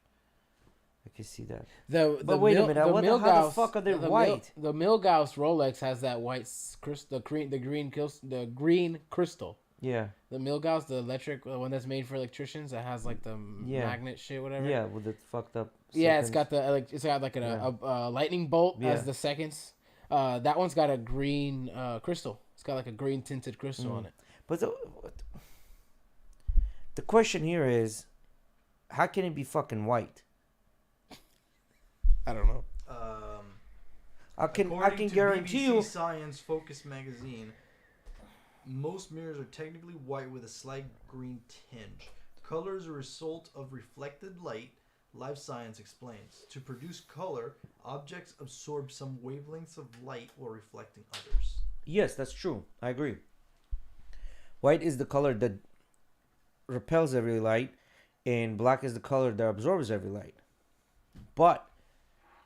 [SPEAKER 2] I can see that.
[SPEAKER 3] But
[SPEAKER 2] wait a minute, how the fuck are they white?
[SPEAKER 3] The Milgauss Rolex has that white crystal, the green crystal.
[SPEAKER 2] Yeah.
[SPEAKER 3] The Milgauss, the electric one that's made for electricians, that has like the magnet shit, whatever.
[SPEAKER 2] Yeah, with the fucked up.
[SPEAKER 3] Yeah,
[SPEAKER 2] seconds.
[SPEAKER 3] it's got like a lightning bolt as the seconds. That one's got a green crystal. It's got like a green tinted crystal on it.
[SPEAKER 2] But the question here is, how can it be fucking white?
[SPEAKER 3] I don't know.
[SPEAKER 2] I can
[SPEAKER 1] According to
[SPEAKER 2] guarantee
[SPEAKER 1] BBC
[SPEAKER 2] you.
[SPEAKER 1] Science Focus magazine, most mirrors are technically white with a slight green tinge. Color is a result of reflected light. Life Science explains. To produce color, objects absorb some wavelengths of light while reflecting others.
[SPEAKER 2] Yes, that's true. I agree. White is the color that repels every light, and black is the color that absorbs every light. But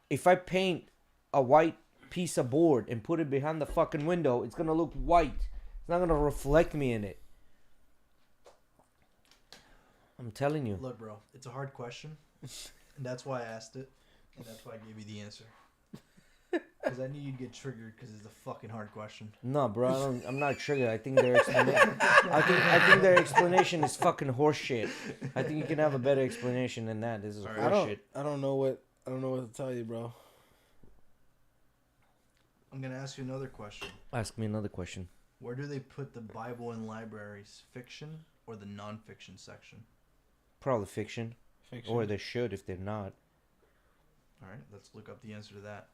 [SPEAKER 2] if I paint a white piece of board and put it behind the fucking window, it's gonna look white. It's not gonna reflect me in it. I'm telling you.
[SPEAKER 1] Look, bro, it's a hard question, and that's why I asked it, and that's why I gave you the answer. Because I knew you'd get triggered because it's a fucking hard question.
[SPEAKER 2] No, bro, I'm not triggered. I think their explanation. I think their explanation is fucking horseshit. I think you can have a better explanation than that. This is
[SPEAKER 1] All right.
[SPEAKER 2] horseshit.
[SPEAKER 3] I don't know what to tell you, bro.
[SPEAKER 1] I'm gonna ask you another question.
[SPEAKER 2] Ask me another question.
[SPEAKER 1] Where do they put the Bible in libraries? Fiction or the non-fiction section?
[SPEAKER 2] Probably fiction. Or they should if they're not.
[SPEAKER 1] All right, let's look up the answer to that.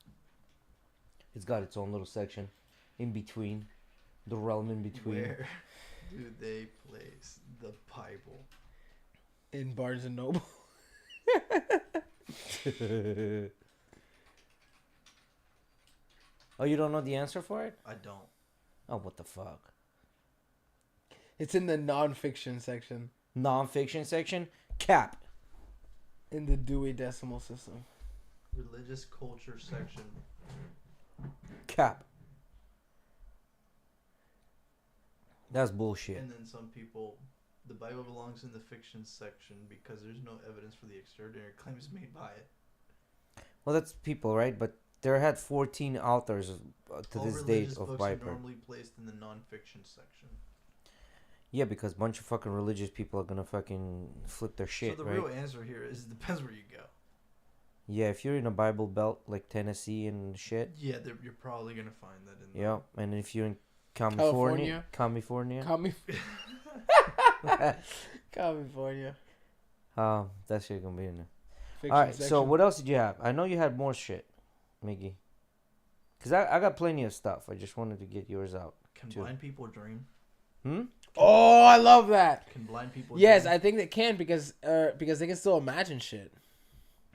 [SPEAKER 2] It's got its own little section in between, the realm in between.
[SPEAKER 1] Where do they place the Bible?
[SPEAKER 3] In Barnes and Noble.
[SPEAKER 2] Oh, you don't know the answer for it?
[SPEAKER 1] I don't.
[SPEAKER 2] Oh, what the fuck?
[SPEAKER 3] It's in the non-fiction section.
[SPEAKER 2] Non-fiction section? Cap.
[SPEAKER 3] In the Dewey Decimal System.
[SPEAKER 1] Religious culture section.
[SPEAKER 2] Cap. That's bullshit.
[SPEAKER 1] And then some people, the Bible belongs in the fiction section because there's no evidence for the extraordinary claims made by it.
[SPEAKER 2] Well, that's people, right? But there had 14 authors to
[SPEAKER 1] All
[SPEAKER 2] this
[SPEAKER 1] religious
[SPEAKER 2] date of
[SPEAKER 1] books
[SPEAKER 2] Bible.
[SPEAKER 1] are normally placed in the non-fiction section.
[SPEAKER 2] Yeah, because a bunch of fucking religious people are gonna fucking flip their shit,
[SPEAKER 1] So the
[SPEAKER 2] right?
[SPEAKER 1] real answer here is it depends where you go.
[SPEAKER 2] Yeah, if you're in a Bible belt like Tennessee and shit.
[SPEAKER 1] Yeah, you're probably gonna find that in.
[SPEAKER 2] Yeah, and if you're in California.
[SPEAKER 3] California.
[SPEAKER 2] That shit gonna be in there.
[SPEAKER 3] Fiction
[SPEAKER 2] All right,
[SPEAKER 3] section.
[SPEAKER 2] so what else did you have? I know you had more shit, Miggy. Cause I got plenty of stuff. I just wanted to get yours out.
[SPEAKER 1] Can
[SPEAKER 2] too.
[SPEAKER 1] blind people dream?
[SPEAKER 3] Oh, I love that.
[SPEAKER 1] Can blind people?
[SPEAKER 3] Yes,
[SPEAKER 1] dream?
[SPEAKER 3] I think they can because they can still imagine shit.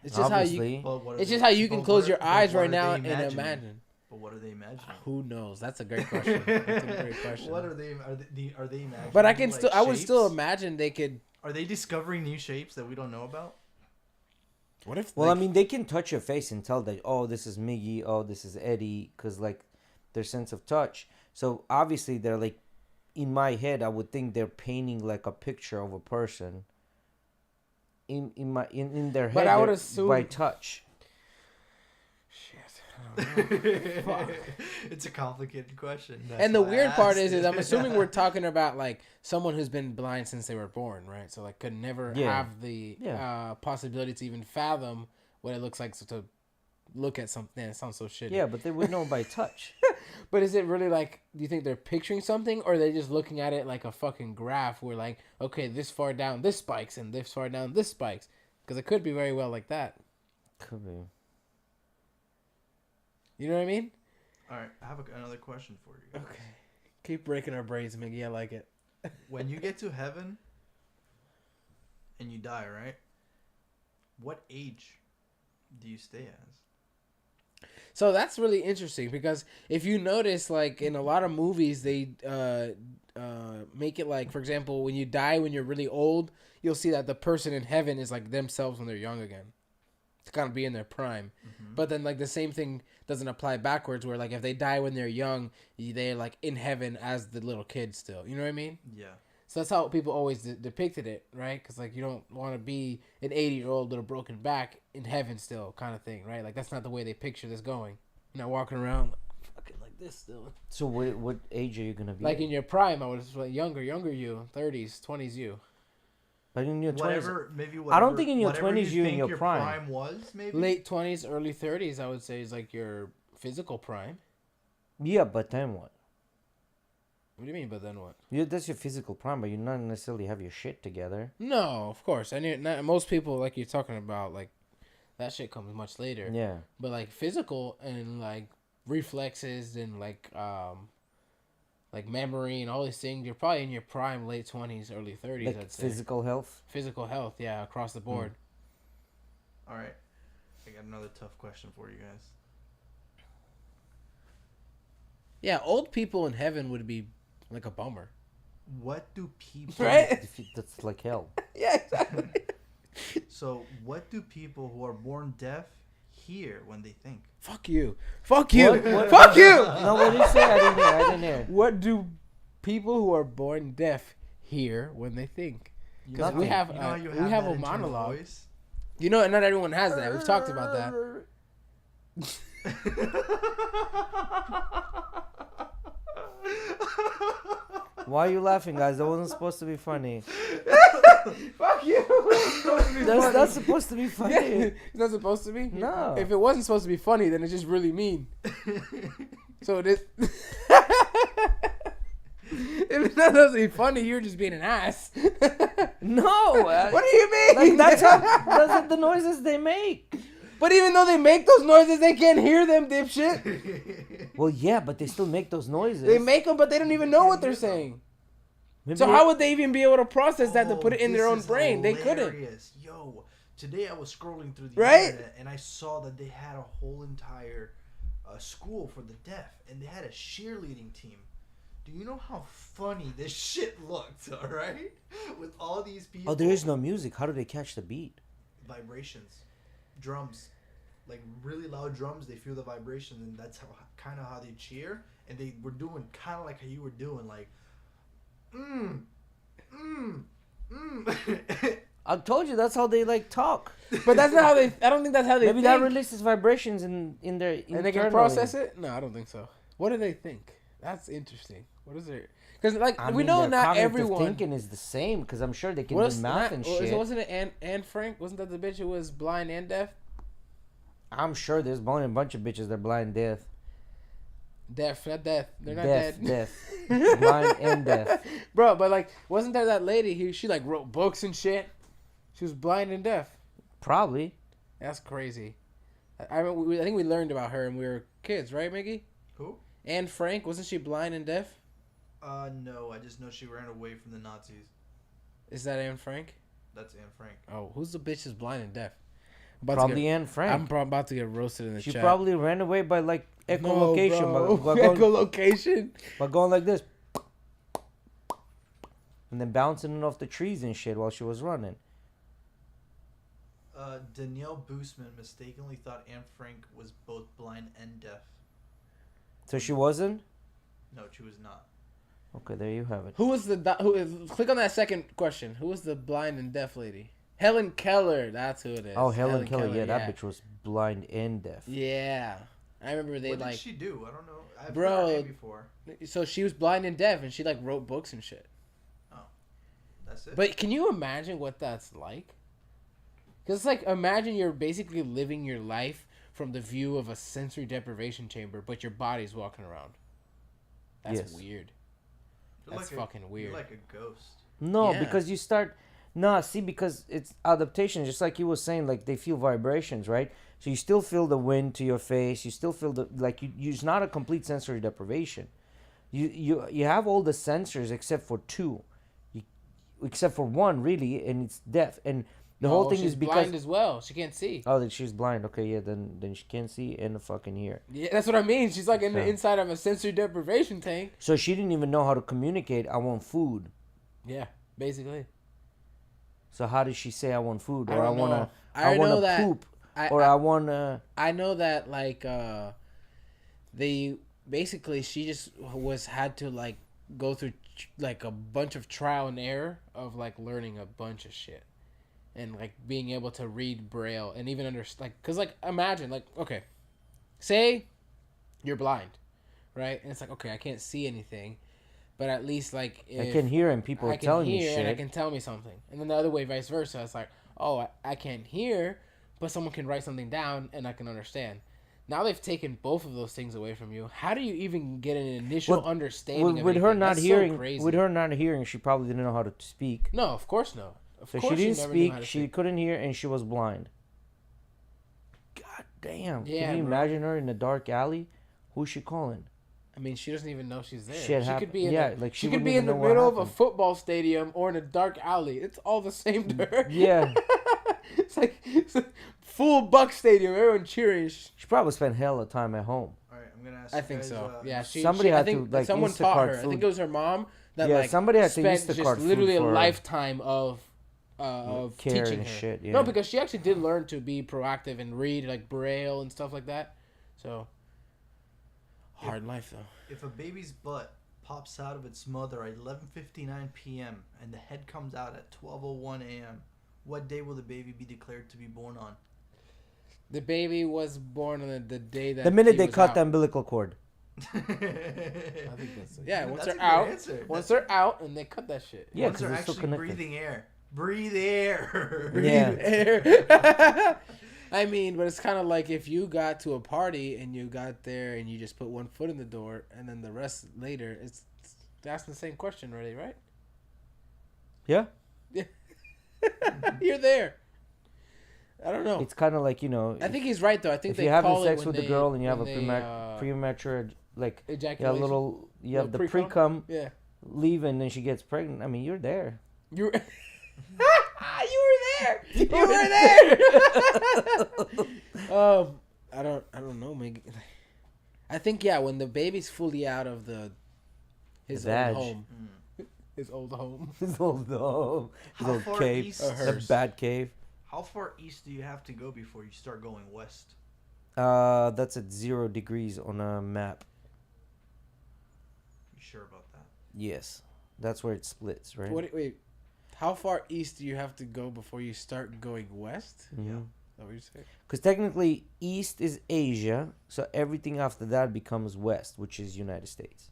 [SPEAKER 3] It's just
[SPEAKER 2] Obviously.
[SPEAKER 3] how you.
[SPEAKER 1] Well, what are
[SPEAKER 3] It's
[SPEAKER 1] they-
[SPEAKER 3] just how you can
[SPEAKER 1] but
[SPEAKER 3] close
[SPEAKER 1] what
[SPEAKER 3] your
[SPEAKER 1] are-
[SPEAKER 3] eyes
[SPEAKER 1] but what
[SPEAKER 3] right
[SPEAKER 1] are
[SPEAKER 3] now
[SPEAKER 1] they
[SPEAKER 3] and
[SPEAKER 1] imagining?
[SPEAKER 3] imagine.
[SPEAKER 1] But what are they imagining?
[SPEAKER 3] Who knows? That's a great question. That's a great question.
[SPEAKER 1] What are they? Are they imagining?
[SPEAKER 3] But I can
[SPEAKER 1] like,
[SPEAKER 3] still. I would still
[SPEAKER 1] shapes?
[SPEAKER 3] imagine they could.
[SPEAKER 1] Are they discovering new shapes that we don't know about?
[SPEAKER 3] What if?
[SPEAKER 2] Well, I mean, they can touch your face and tell that, oh, this is Miggy, oh, this is Eddie, because, like, their sense of touch. So, obviously, they're, like, in my head, I would think they're painting, like, a picture of a person in their head.
[SPEAKER 3] But I would
[SPEAKER 2] they're-
[SPEAKER 3] assume-
[SPEAKER 2] by touch.
[SPEAKER 3] Shit. I don't know. Fuck.
[SPEAKER 1] It's a complicated question.
[SPEAKER 3] And the
[SPEAKER 1] That's why I
[SPEAKER 3] weird part
[SPEAKER 1] asked
[SPEAKER 3] is
[SPEAKER 1] it.
[SPEAKER 3] I'm assuming we're talking about like someone who's been blind since they were born, right? So like could never
[SPEAKER 2] Yeah.
[SPEAKER 3] have the possibility to even fathom what it looks like to look at something. It sounds so shitty.
[SPEAKER 2] Yeah, but they would know by touch.
[SPEAKER 3] But is it really like? Do you think they're picturing something, or are they just looking at it like a fucking graph? Where like, okay, this far down this spikes, and this far down this spikes, because it could be very well like that.
[SPEAKER 2] Could be.
[SPEAKER 3] You know what I mean?
[SPEAKER 1] All right, I have another question for you. Guys.
[SPEAKER 3] Okay. Keep breaking our brains, Miggy. I like it.
[SPEAKER 1] When you get to heaven and you die, right? What age do you stay as?
[SPEAKER 3] So that's really interesting because if you notice, like in a lot of movies, they make it like, for example, when you die when you're really old, you'll see that the person in heaven is like themselves when they're young again. To kind of be in their prime.
[SPEAKER 1] Mm-hmm.
[SPEAKER 3] But then like the same thing doesn't apply backwards where like if they die when they're young, they're like in heaven as the little kid still. You know what I mean?
[SPEAKER 1] Yeah.
[SPEAKER 3] So that's how people always depicted it, right? Because like you don't want to be an 80-year-old with a broken back in heaven still, kind of thing, right? Like that's not the way they picture this going. You're not walking around fucking like this still.
[SPEAKER 2] So what age are you going to be?
[SPEAKER 3] Like in your prime, I would say younger you, 30s, 20s you.
[SPEAKER 2] Like in your 20s.
[SPEAKER 1] Whatever, maybe whatever.
[SPEAKER 2] I don't think in your
[SPEAKER 1] whatever
[SPEAKER 2] 20s you in
[SPEAKER 1] think
[SPEAKER 2] your prime.
[SPEAKER 1] was maybe.
[SPEAKER 3] Late 20s, early 30s, I would say is like your physical prime.
[SPEAKER 2] Yeah, but then what?
[SPEAKER 3] What do you mean? But then what?
[SPEAKER 2] That's your physical prime, but you not necessarily have your shit together.
[SPEAKER 3] No, of course. I knew not, most people like you're talking about like that shit comes much later.
[SPEAKER 2] Yeah.
[SPEAKER 3] But like physical and like reflexes and like memory and all these things, you're probably in your prime, late 20s, early 30s.
[SPEAKER 2] Like
[SPEAKER 3] I'd say
[SPEAKER 2] physical health.
[SPEAKER 3] physical health, yeah, across the board.
[SPEAKER 1] All right, I got another tough question for you guys.
[SPEAKER 3] Yeah, old people in heaven would be like a bummer.
[SPEAKER 1] What do people?
[SPEAKER 3] Right?
[SPEAKER 2] That's like hell.
[SPEAKER 3] Yeah, exactly.
[SPEAKER 1] So, what do people who are born deaf hear when they think?
[SPEAKER 3] Fuck you. Fuck you.
[SPEAKER 2] What-
[SPEAKER 3] Fuck you.
[SPEAKER 2] No, what did you say? I didn't hear.
[SPEAKER 3] What do people who are born deaf hear when they think? Because we
[SPEAKER 2] Nothing.
[SPEAKER 3] have
[SPEAKER 1] You know how you
[SPEAKER 3] we have
[SPEAKER 1] that
[SPEAKER 3] a
[SPEAKER 1] internal
[SPEAKER 3] monologue.
[SPEAKER 1] voice?
[SPEAKER 3] You know, not everyone has that. We've talked about that.
[SPEAKER 2] Why are you laughing, guys? That wasn't supposed to be funny.
[SPEAKER 3] Fuck you.
[SPEAKER 2] That's supposed to be funny.
[SPEAKER 3] Yeah, it's not supposed to be?
[SPEAKER 2] No.
[SPEAKER 3] If it wasn't supposed to be funny, then it's just really mean. So this. If it's not supposed to be funny, you're just being an ass.
[SPEAKER 2] No.
[SPEAKER 3] What do you mean?
[SPEAKER 2] Like that's the noises they make.
[SPEAKER 3] But even though they make those noises, they can't hear them, dipshit.
[SPEAKER 2] Well, yeah, but they still make those noises.
[SPEAKER 3] They make them, but they don't even know what they're saying.
[SPEAKER 2] Maybe
[SPEAKER 3] So how would they even be able to process that to put it in their
[SPEAKER 1] this
[SPEAKER 3] own
[SPEAKER 1] is
[SPEAKER 3] brain? They couldn't.
[SPEAKER 1] hilarious. Yo, today I was scrolling through the
[SPEAKER 3] Right?
[SPEAKER 1] internet and I saw that they had a whole entire school for the deaf, and they had a cheerleading team. Do you know how funny this shit looked? All right, with all these people.
[SPEAKER 2] Oh, there is no music. How do they catch the beat?
[SPEAKER 1] Vibrations, drums, like really loud drums. They feel the vibrations, and that's how they cheer. And they were doing kind of like how you were doing, like,
[SPEAKER 2] I told you that's how they like talk.
[SPEAKER 3] But that's not how they. I don't think that's how they.
[SPEAKER 2] Maybe
[SPEAKER 3] think.
[SPEAKER 2] that releases vibrations in their.
[SPEAKER 3] And they can process it. No, I don't think so. What do they think? That's interesting. What is it? Because we know
[SPEAKER 2] their
[SPEAKER 3] not
[SPEAKER 2] cognitive
[SPEAKER 3] everyone.
[SPEAKER 2] thinking is the same. Because I'm sure they can
[SPEAKER 3] Was
[SPEAKER 2] do math and shit.
[SPEAKER 3] Wasn't it Anne Frank? Wasn't that the bitch who was blind and deaf?
[SPEAKER 2] I'm sure there's a bunch of bitches that are blind, deaf.
[SPEAKER 3] Deaf, not deaf. They're not
[SPEAKER 2] deaf,
[SPEAKER 3] dead.
[SPEAKER 2] deaf, blind and deaf.
[SPEAKER 3] Bro, but like, wasn't there that lady who she like wrote books and shit? She was blind and deaf.
[SPEAKER 2] Probably.
[SPEAKER 3] That's crazy. I think we learned about her when we were kids, right, Mickey?
[SPEAKER 1] Who?
[SPEAKER 3] Anne Frank, wasn't she blind and deaf?
[SPEAKER 1] No, I just know she ran away from the Nazis.
[SPEAKER 3] Is that Anne Frank?
[SPEAKER 1] That's Anne Frank.
[SPEAKER 3] Oh, who's the bitch that's blind and deaf?
[SPEAKER 2] Probably Anne Frank.
[SPEAKER 3] I'm about to get roasted in the
[SPEAKER 2] She
[SPEAKER 3] chat.
[SPEAKER 2] probably ran away by like echolocation. By
[SPEAKER 3] Echolocation?
[SPEAKER 2] by going like this. And then bouncing it off the trees and shit while she was running.
[SPEAKER 1] Danielle Boosman mistakenly thought Anne Frank was both blind and deaf.
[SPEAKER 2] So she wasn't?
[SPEAKER 1] No, she was not.
[SPEAKER 2] Okay, there you have it.
[SPEAKER 3] Who was click on that second question. Who was the blind and deaf lady? Helen Keller. That's who it is.
[SPEAKER 2] Oh, Helen Keller. Yeah, that bitch was blind and deaf.
[SPEAKER 3] Yeah. I remember they
[SPEAKER 1] What
[SPEAKER 3] like...
[SPEAKER 1] did she do? I don't know. I've
[SPEAKER 3] Bro,
[SPEAKER 1] heard her name before.
[SPEAKER 3] So she was blind and deaf, and she like wrote books and shit.
[SPEAKER 1] Oh, that's it.
[SPEAKER 3] But can you imagine what that's like? Because it's like, imagine you're basically living your life from the view of a sensory deprivation chamber, but your body's walking around. That's
[SPEAKER 2] Yes.
[SPEAKER 3] weird.
[SPEAKER 1] You're
[SPEAKER 3] That's fucking weird.
[SPEAKER 1] You're like a ghost.
[SPEAKER 2] No,
[SPEAKER 3] Yeah.
[SPEAKER 2] because you start... Nah, see, because it's adaptation. Just like you were saying, like, they feel vibrations, right? So you still feel the wind to your face. You still feel the... Like, it's not a complete sensory deprivation. You have all the sensors except for two. Except for one, really, and it's deaf. And the whole thing
[SPEAKER 3] she's
[SPEAKER 2] is because...
[SPEAKER 3] blind as well. She can't see.
[SPEAKER 2] Oh, then she's blind. Okay, yeah, then she can't see and fucking hear.
[SPEAKER 3] Yeah, that's what I mean. She's like in the
[SPEAKER 2] Yeah.
[SPEAKER 3] inside of a sensory deprivation tank.
[SPEAKER 2] So she didn't even know how to communicate, I want food.
[SPEAKER 3] Yeah, basically.
[SPEAKER 2] So how did she say I want food?
[SPEAKER 3] I
[SPEAKER 2] Or I
[SPEAKER 3] don't
[SPEAKER 2] want
[SPEAKER 3] know.
[SPEAKER 2] to
[SPEAKER 3] I
[SPEAKER 2] I want
[SPEAKER 3] know
[SPEAKER 2] to
[SPEAKER 3] that-
[SPEAKER 2] poop. Or I want to...
[SPEAKER 3] I know that like they basically she just had to like go through like a bunch of trial and error of like learning a bunch of shit and like being able to read braille and even understand like cuz like imagine like okay say you're blind, right? And it's like okay, I can't see anything, but at least like if
[SPEAKER 2] I can hear and people
[SPEAKER 3] I
[SPEAKER 2] are
[SPEAKER 3] can
[SPEAKER 2] telling me
[SPEAKER 3] hear and I
[SPEAKER 2] shit.
[SPEAKER 3] can tell me something. And then the other way, vice versa. It's like, oh, I can't hear, but someone can write something down and I can understand. Now they've taken both of those things away from you. How do you even get an initial understanding of
[SPEAKER 2] With her
[SPEAKER 3] anything?
[SPEAKER 2] not
[SPEAKER 3] That's so
[SPEAKER 2] hearing,
[SPEAKER 3] crazy.
[SPEAKER 2] with her not hearing, she probably didn't know how to speak.
[SPEAKER 3] No, of course not. Of
[SPEAKER 2] So
[SPEAKER 3] course
[SPEAKER 2] she didn't
[SPEAKER 3] never knew how
[SPEAKER 2] speak.
[SPEAKER 3] to
[SPEAKER 2] She couldn't hear, and she was blind. God damn!
[SPEAKER 3] Yeah,
[SPEAKER 2] Can you
[SPEAKER 3] bro.
[SPEAKER 2] imagine her in a dark alley? Who's she calling?
[SPEAKER 3] I mean, she doesn't even know she's there.
[SPEAKER 2] Shit
[SPEAKER 3] she
[SPEAKER 2] hap-
[SPEAKER 3] could be in
[SPEAKER 2] yeah,
[SPEAKER 3] the,
[SPEAKER 2] like,
[SPEAKER 3] she
[SPEAKER 2] she
[SPEAKER 3] could
[SPEAKER 2] wouldn't
[SPEAKER 3] be in
[SPEAKER 2] even
[SPEAKER 3] the
[SPEAKER 2] know what
[SPEAKER 3] middle of a
[SPEAKER 2] happened.
[SPEAKER 3] football stadium or in a dark alley. It's all the same to her.
[SPEAKER 2] Yeah.
[SPEAKER 3] it's like full Buck Stadium, everyone cheering.
[SPEAKER 2] She probably spent hell of time at home.
[SPEAKER 1] All right, I'm gonna ask.
[SPEAKER 3] I
[SPEAKER 1] you
[SPEAKER 3] think
[SPEAKER 1] guys,
[SPEAKER 3] so. Yeah,
[SPEAKER 2] Somebody
[SPEAKER 3] I
[SPEAKER 2] had
[SPEAKER 3] think
[SPEAKER 2] to, like,
[SPEAKER 3] someone taught
[SPEAKER 2] Instacart
[SPEAKER 3] her. I
[SPEAKER 2] food.
[SPEAKER 3] think it was her mom that
[SPEAKER 2] Yeah,
[SPEAKER 3] like
[SPEAKER 2] somebody had to
[SPEAKER 3] spent
[SPEAKER 2] Instacart
[SPEAKER 3] just
[SPEAKER 2] food
[SPEAKER 3] literally a
[SPEAKER 2] for her.
[SPEAKER 3] lifetime of
[SPEAKER 2] Care
[SPEAKER 3] teaching
[SPEAKER 2] and
[SPEAKER 3] her.
[SPEAKER 2] shit, yeah.
[SPEAKER 3] No, because she actually did learn to be proactive and read like braille and stuff like that. So hard life though.
[SPEAKER 1] If a baby's butt pops out of its mother at 11:59 p.m. and the head comes out at 12:01 a.m., what day will the baby be declared to be born on?
[SPEAKER 3] The baby was born on the day that
[SPEAKER 2] The minute
[SPEAKER 3] he
[SPEAKER 2] they
[SPEAKER 3] was
[SPEAKER 2] cut
[SPEAKER 3] out.
[SPEAKER 2] the umbilical cord.
[SPEAKER 3] I think that's yeah. Once
[SPEAKER 1] That's a
[SPEAKER 3] they're
[SPEAKER 1] good
[SPEAKER 3] out,
[SPEAKER 1] answer.
[SPEAKER 3] once they're out, and they cut that shit.
[SPEAKER 2] Yeah,
[SPEAKER 1] Once
[SPEAKER 2] 'cause
[SPEAKER 1] they're
[SPEAKER 2] they're still
[SPEAKER 1] actually
[SPEAKER 2] connected.
[SPEAKER 1] breathing air. Breathe air.
[SPEAKER 2] Yeah.
[SPEAKER 3] I mean, but it's kind of like if you got to a party and you got there and you just put one foot in the door and then the rest later, it's asking the same question, really, right?
[SPEAKER 2] Yeah.
[SPEAKER 3] You're there. I don't know.
[SPEAKER 2] It's kind of like,
[SPEAKER 3] I think he's right though. I think
[SPEAKER 2] if
[SPEAKER 3] they
[SPEAKER 2] you're having
[SPEAKER 3] call
[SPEAKER 2] sex
[SPEAKER 3] it
[SPEAKER 2] with
[SPEAKER 3] when
[SPEAKER 2] a girl and you have a
[SPEAKER 3] they,
[SPEAKER 2] premature, like,
[SPEAKER 3] ejaculation.
[SPEAKER 2] you have the
[SPEAKER 3] pre-cum?
[SPEAKER 2] pre-cum
[SPEAKER 3] Yeah.
[SPEAKER 2] leave and then she gets pregnant. I mean, you're there.
[SPEAKER 3] You were there. You were there. I don't know, Meg. I think when the baby's fully out of his
[SPEAKER 2] The vag.
[SPEAKER 3] old home. His old home.
[SPEAKER 2] His old home. His
[SPEAKER 1] How
[SPEAKER 2] old
[SPEAKER 1] far
[SPEAKER 2] cave.
[SPEAKER 1] east?
[SPEAKER 3] Or
[SPEAKER 2] The
[SPEAKER 3] hers.
[SPEAKER 2] bad cave.
[SPEAKER 1] How far east do you have to go before you start going west?
[SPEAKER 2] That's at 0 degrees on a map.
[SPEAKER 1] You sure about that?
[SPEAKER 2] Yes. That's where it splits, right?
[SPEAKER 3] Wait. How far east do you have to go before you start going west?
[SPEAKER 2] Yeah.
[SPEAKER 3] Is that what you're saying?
[SPEAKER 2] Because technically, east is Asia, so everything after that becomes west, which is United States.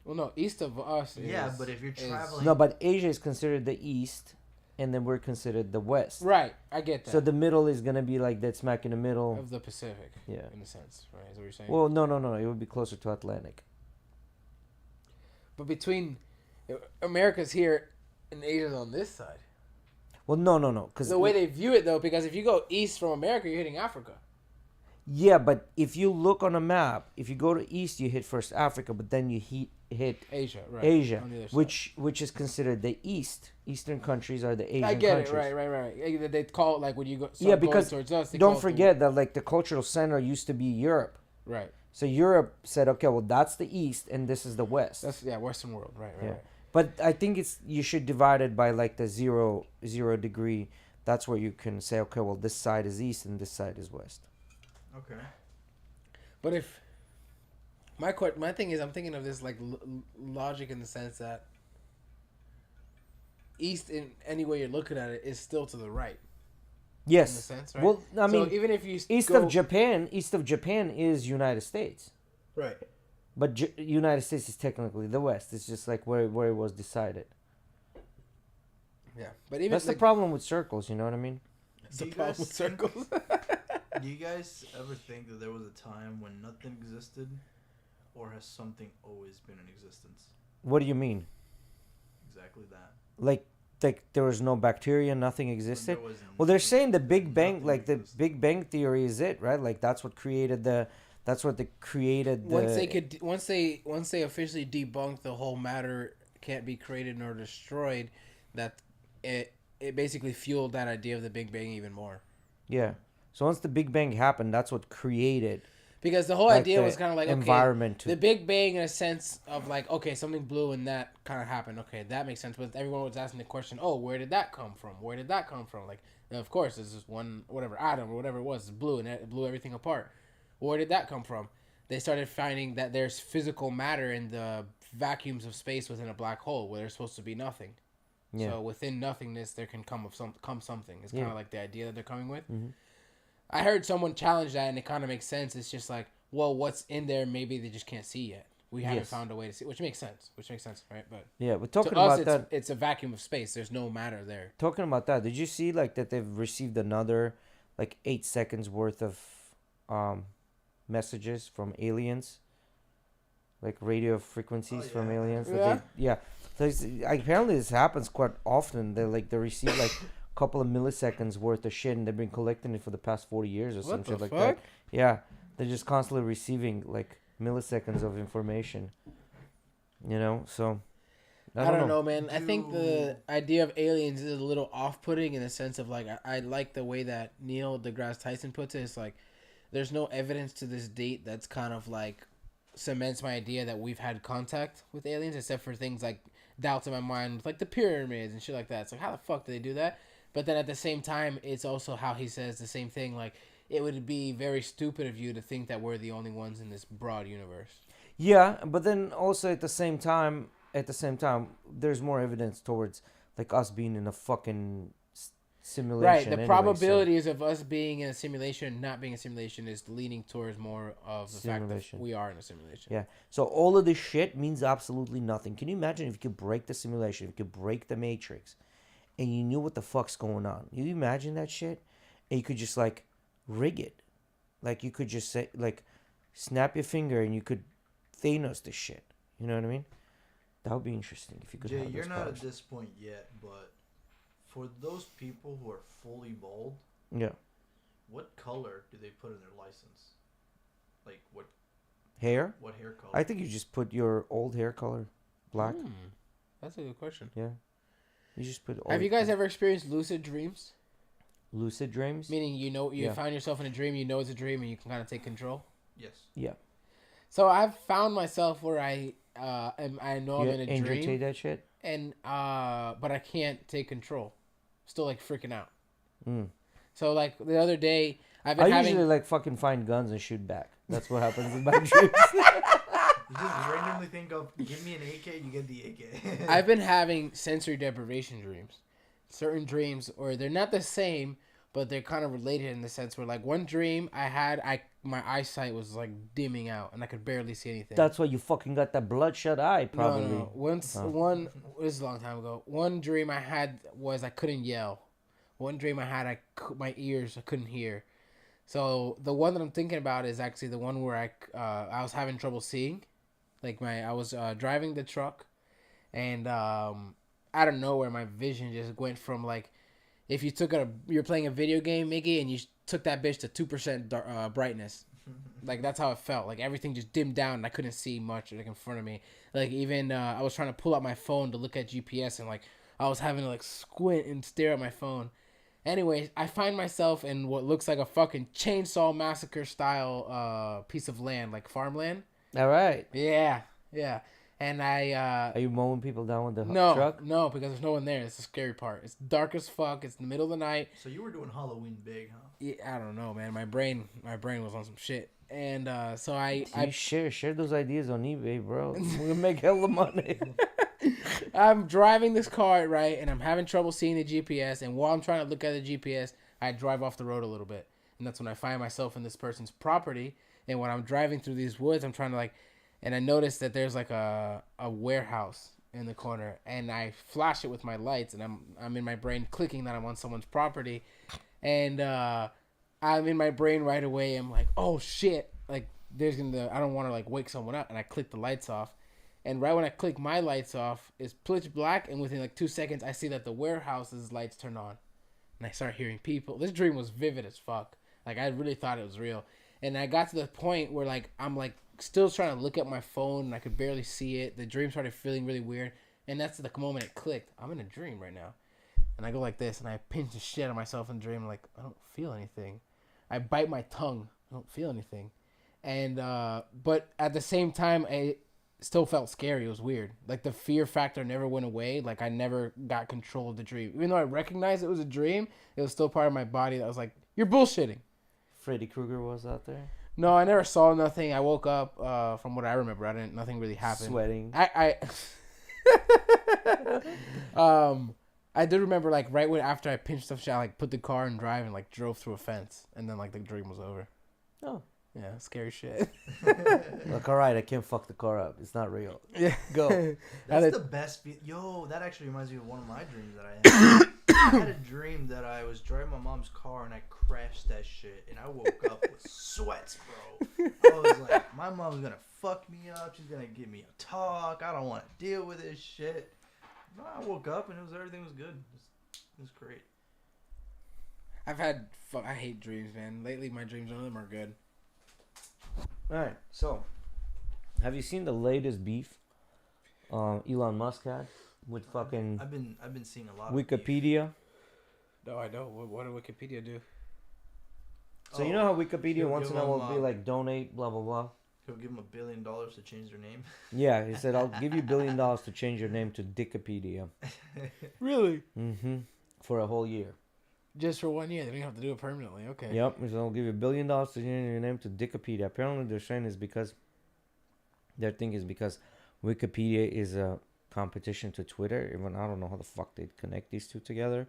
[SPEAKER 3] Well, no, east of us.
[SPEAKER 1] Yeah, but if you're traveling,
[SPEAKER 2] No, but Asia is considered the east, and then we're considered the west.
[SPEAKER 3] Right, I get that.
[SPEAKER 2] So the middle is gonna be like that smack in the middle.
[SPEAKER 3] of the Pacific.
[SPEAKER 2] Yeah.
[SPEAKER 3] In a sense, right? Is that what you're saying?
[SPEAKER 2] Well, no. It would be closer to Atlantic.
[SPEAKER 3] but between America's here and Asia's on this side.
[SPEAKER 2] Well, no. Because
[SPEAKER 3] The way they view it, though, because if you go east from America, you're hitting Africa.
[SPEAKER 2] yeah, but if you look on a map, if you go to east, you hit first Africa, but then you hit
[SPEAKER 3] Asia, right?
[SPEAKER 2] Asia,
[SPEAKER 3] on the other side.
[SPEAKER 2] which is considered the east. Eastern countries are the Asian
[SPEAKER 3] I get
[SPEAKER 2] countries.
[SPEAKER 3] it, right. They call it like when you go.
[SPEAKER 2] Yeah,
[SPEAKER 3] Going
[SPEAKER 2] because
[SPEAKER 3] towards us, they
[SPEAKER 2] don't
[SPEAKER 3] call it
[SPEAKER 2] forget that like the cultural center used to be Europe.
[SPEAKER 3] right.
[SPEAKER 2] So Europe said, okay, well that's the east and this is the west.
[SPEAKER 3] That's Western world, right.
[SPEAKER 2] Yeah.
[SPEAKER 3] Right.
[SPEAKER 2] But I think you should divide it by like the zero degree. That's where you can say, okay, well this side is east and this side is west.
[SPEAKER 1] okay.
[SPEAKER 3] But if my thing is, I'm thinking of this like logic in the sense that east, in any way you're looking at it, is still to the right.
[SPEAKER 2] Yes.
[SPEAKER 3] In a sense, right?
[SPEAKER 2] Well, I mean,
[SPEAKER 3] so even if you
[SPEAKER 2] east of Japan is United States.
[SPEAKER 3] right?
[SPEAKER 2] But United States is technically the west. It's just like where it was decided.
[SPEAKER 3] Yeah, but even
[SPEAKER 2] That's the problem with circles. You know what I mean?
[SPEAKER 3] That's the
[SPEAKER 1] Do you
[SPEAKER 3] problem
[SPEAKER 1] guys
[SPEAKER 3] with
[SPEAKER 1] think-
[SPEAKER 3] circles.
[SPEAKER 1] Do you guys ever think that there was a time when nothing existed, or has something always been in existence?
[SPEAKER 2] What do you mean?
[SPEAKER 1] Exactly that.
[SPEAKER 2] Like there was no bacteria, nothing
[SPEAKER 1] When
[SPEAKER 2] existed.
[SPEAKER 1] there was
[SPEAKER 2] Well, they're saying the Big Bang,
[SPEAKER 1] nothing
[SPEAKER 2] like the
[SPEAKER 1] existed.
[SPEAKER 2] Big Bang theory is it, right? Like that's what created the.
[SPEAKER 3] once they officially debunk the whole matter can't be created nor destroyed, that it basically fueled that idea of the Big Bang even more.
[SPEAKER 2] Yeah. So once the Big Bang happened, that's what created
[SPEAKER 3] Because the whole
[SPEAKER 2] like,
[SPEAKER 3] idea
[SPEAKER 2] the
[SPEAKER 3] was kind of like, okay,
[SPEAKER 2] environment.
[SPEAKER 3] the Big Bang in a sense of like, okay, something blew and that kind of happened. Okay, that makes sense. But everyone was asking the question, oh, where did that come from? Where did that come from? Like, of course, this is one, whatever, atom or whatever it was, blew and it blew everything apart. Where did that come from? They started finding that there's physical matter in the vacuums of space within a black hole where there's supposed to be nothing.
[SPEAKER 2] Yeah.
[SPEAKER 3] So within nothingness, there can come something. It's kind of like the idea that they're coming with.
[SPEAKER 2] Mm-hmm.
[SPEAKER 3] I heard someone challenge that, and it kind of makes sense. It's just like, well, what's in there? Maybe they just can't see yet. We haven't found a way to see, which makes sense. Right? But
[SPEAKER 2] Yeah, we're talking
[SPEAKER 3] to us,
[SPEAKER 2] about that.
[SPEAKER 3] it's a vacuum of space. There's no matter there.
[SPEAKER 2] Talking about that, did you see like that they've received another like 8 seconds worth of messages from aliens, like radio frequencies from aliens? So apparently this happens quite often. They receive like a couple of milliseconds worth of shit, and they've been collecting it for the past 40 years or some shit like that. Yeah, they're just constantly receiving like milliseconds of information. You know, so
[SPEAKER 3] I don't know, man. I think the idea of aliens is a little off-putting in the sense of like I like the way that Neil deGrasse Tyson puts it. It's like there's no evidence to this date that's kind of like cements my idea that we've had contact with aliens, except for things like doubts in my mind, like the pyramids and shit like that. It's like, how the fuck did they do that? But then at the same time, it's also how he says the same thing. Like, it would be very stupid of you to think that we're the only ones in this broad universe.
[SPEAKER 2] Yeah, but then also at the same time, there's more evidence towards like us being in a fucking simulation.
[SPEAKER 3] Right. The
[SPEAKER 2] anyway,
[SPEAKER 3] probabilities of us being in a simulation, not being a simulation, is leaning towards more of the fact that
[SPEAKER 2] Simulation.
[SPEAKER 3] we are in a simulation.
[SPEAKER 2] Yeah. So all of this shit means absolutely nothing. Can you imagine if you could break the simulation, if you could break the matrix, and you knew what the fuck's going on? You imagine that shit, and you could just like rig it, like you could just say like, snap your finger and you could Thanos this shit. You know what I mean? That would be interesting if you could.
[SPEAKER 1] Jay,
[SPEAKER 2] have
[SPEAKER 1] you're
[SPEAKER 2] those
[SPEAKER 1] not
[SPEAKER 2] powers.
[SPEAKER 1] at this point yet, but for those people who are fully bald,
[SPEAKER 2] Yeah.
[SPEAKER 1] what color do they put in their license? Like what
[SPEAKER 2] Hair?
[SPEAKER 1] hair color?
[SPEAKER 2] I think you just put your old hair color, black.
[SPEAKER 3] That's a good question.
[SPEAKER 2] Yeah. You just put.
[SPEAKER 3] Have you guys ever experienced lucid dreams?
[SPEAKER 2] lucid dreams?
[SPEAKER 3] Meaning, you
[SPEAKER 2] Yeah.
[SPEAKER 3] found yourself in a dream, you know it's a dream, and you can kind of take control.
[SPEAKER 1] Yes.
[SPEAKER 2] Yeah.
[SPEAKER 3] So I've found myself where I know I'm in a
[SPEAKER 2] Andrew
[SPEAKER 3] dream,
[SPEAKER 2] Tate that shit.
[SPEAKER 3] and but I can't take control. Still like freaking out.
[SPEAKER 2] Mm.
[SPEAKER 3] So like the other day, I've
[SPEAKER 2] I
[SPEAKER 3] been having.
[SPEAKER 2] usually like fucking find guns and shoot back. That's what happens in my dreams.
[SPEAKER 1] You just randomly think of, give me an AK, you get the AK.
[SPEAKER 3] I've been having sensory deprivation dreams. Certain dreams, or they're not the same, but they're kind of related in the sense where, like, one dream I had, my eyesight was like dimming out, and I could barely see anything.
[SPEAKER 2] That's why you fucking got that bloodshot eye, probably.
[SPEAKER 3] No. One, this is a long time ago. One dream I had was I couldn't yell. One dream I had, my ears I couldn't hear. So the one that I'm thinking about is actually the one where I was having trouble seeing. Like I was driving the truck, and out of nowhere my vision just went from like, if you you're playing a video game, Mickey, and you took that bitch to 2% brightness. Like that's how it felt. Like everything just dimmed down and I couldn't see much like in front of me. Like even I was trying to pull out my phone to look at GPS, and like I was having to like squint and stare at my phone. Anyways, I find myself in what looks like a fucking Chainsaw Massacre style piece of land, like farmland.
[SPEAKER 2] All right.
[SPEAKER 3] Yeah. And
[SPEAKER 2] Are you mowing people down with the truck?
[SPEAKER 3] No, because there's no one there. It's the scary part. It's dark as fuck. It's in the middle of the night.
[SPEAKER 1] So you were doing Halloween big, huh?
[SPEAKER 3] Yeah, I don't know, man. My brain was on some shit. And so I
[SPEAKER 2] share those ideas on eBay, bro. We're gonna make hella money.
[SPEAKER 3] I'm driving this car, right, and I'm having trouble seeing the GPS, and while I'm trying to look at the GPS, I drive off the road a little bit. And that's when I find myself in this person's property, and when I'm driving through these woods, I'm trying to and I notice that there's like a warehouse in the corner, and I flash it with my lights, and I'm in my brain clicking that I'm on someone's property, and I'm in my brain right away. I'm like, oh shit, like I don't want to like wake someone up, and I click the lights off, and right when I click my lights off, it's pitch black, and within like 2 seconds, I see that the warehouse's lights turn on, and I start hearing people. This dream was vivid as fuck. Like I really thought it was real, and I got to the point where like I'm like still trying to look at my phone, and I could barely see it. The dream started feeling really weird, and that's the moment it clicked. I'm in a dream right now, and I go like this, and I pinch the shit out of myself in the dream. I'm like, I don't feel anything. I bite my tongue. I don't feel anything, and but at the same time, I still felt scary. It was weird. Like the fear factor never went away. Like I never got control of the dream, even though I recognized it was a dream. It was still part of my body that was like, you're bullshitting.
[SPEAKER 2] Freddy Krueger was out there.
[SPEAKER 3] No, I never saw nothing. I woke up. From what I remember, nothing really happened.
[SPEAKER 2] Sweating.
[SPEAKER 3] I did remember like right when after I pinched stuff, I like put the car in drive and like drove through a fence, and then like the dream was over.
[SPEAKER 2] Oh.
[SPEAKER 3] Yeah, scary shit.
[SPEAKER 2] Like, all right, I can't fuck the car up. It's not real.
[SPEAKER 3] Yeah,
[SPEAKER 2] go.
[SPEAKER 1] That's the best. Yo, that actually reminds me of one of my dreams that I had. I had a dream that I was driving my mom's car and I crashed that shit, and I woke up with sweats, bro. I was like, my mom's gonna fuck me up. She's gonna give me a talk. I don't want to deal with this shit. No, I woke up and everything was good. It was great.
[SPEAKER 3] I hate dreams, man. Lately, my dreams, none of them are good.
[SPEAKER 2] All right, so have you seen the latest beef Elon Musk had with fucking
[SPEAKER 1] I've been seeing a lot of
[SPEAKER 2] Wikipedia?
[SPEAKER 3] No, I know. What did Wikipedia do?
[SPEAKER 2] So you know how Wikipedia
[SPEAKER 1] he'll
[SPEAKER 2] once in
[SPEAKER 1] give
[SPEAKER 2] a while
[SPEAKER 1] them,
[SPEAKER 2] will be like donate, blah blah blah.
[SPEAKER 1] He'll give them $1 billion to change their name.
[SPEAKER 2] Yeah, he said I'll give you $1 billion to change your name to Dickopedia.
[SPEAKER 3] Really?
[SPEAKER 2] Mm-hmm. For a whole year.
[SPEAKER 3] Just for 1 year? They don't have to do it permanently. Okay.
[SPEAKER 2] Yep. He said I'll give you $1 billion to change your name to Dickopedia. Apparently, they're saying is because their thing is because Wikipedia is a competition to Twitter. Even I don't know how the fuck they'd connect these two together.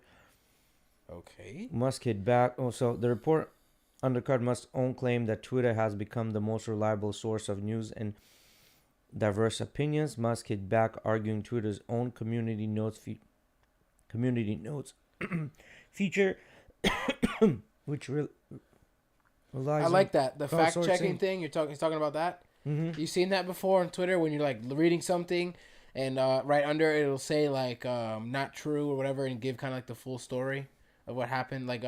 [SPEAKER 3] Okay.
[SPEAKER 2] Musk hit back. Oh, so the report undercut Musk's own claim that Twitter has become the most reliable source of news and diverse opinions. Musk hit back, arguing Twitter's own community notes feature, which relies
[SPEAKER 3] I
[SPEAKER 2] on
[SPEAKER 3] like that. The fact checking
[SPEAKER 2] crowdsourcing.
[SPEAKER 3] thing. He's talking about that.
[SPEAKER 2] Mm-hmm.
[SPEAKER 3] You seen that before on Twitter when you're like reading something and right under it, it'll say like not true or whatever and give kind of like the full story of what happened. Like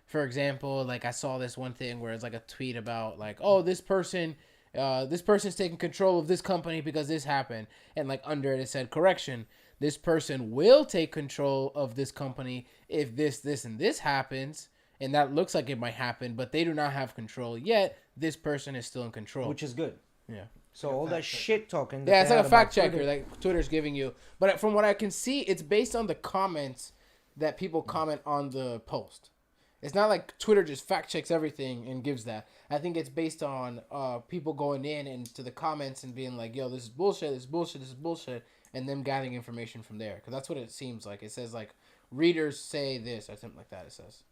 [SPEAKER 3] for example, like I saw this one thing where it's like a tweet about like, oh, this person's taking control of this company because this happened, and like under it said, correction, this person will take control of this company if this and this happens, and that looks like it might happen, but they do not have control yet. This person is still in control,
[SPEAKER 2] Which is good.
[SPEAKER 3] yeah.
[SPEAKER 2] So all that shit talking.
[SPEAKER 3] Yeah, it's like a fact checker,
[SPEAKER 2] Twitter,
[SPEAKER 3] like Twitter's giving you. But from what I can see, it's based on the comments that people comment on the post. It's not like Twitter just fact checks everything and gives that. I think it's based on people going in and to the comments and being like, "Yo, this is bullshit. This is bullshit. This is bullshit," and them gathering information from there. Because that's what it seems like. It says like readers say this or something like that. It says.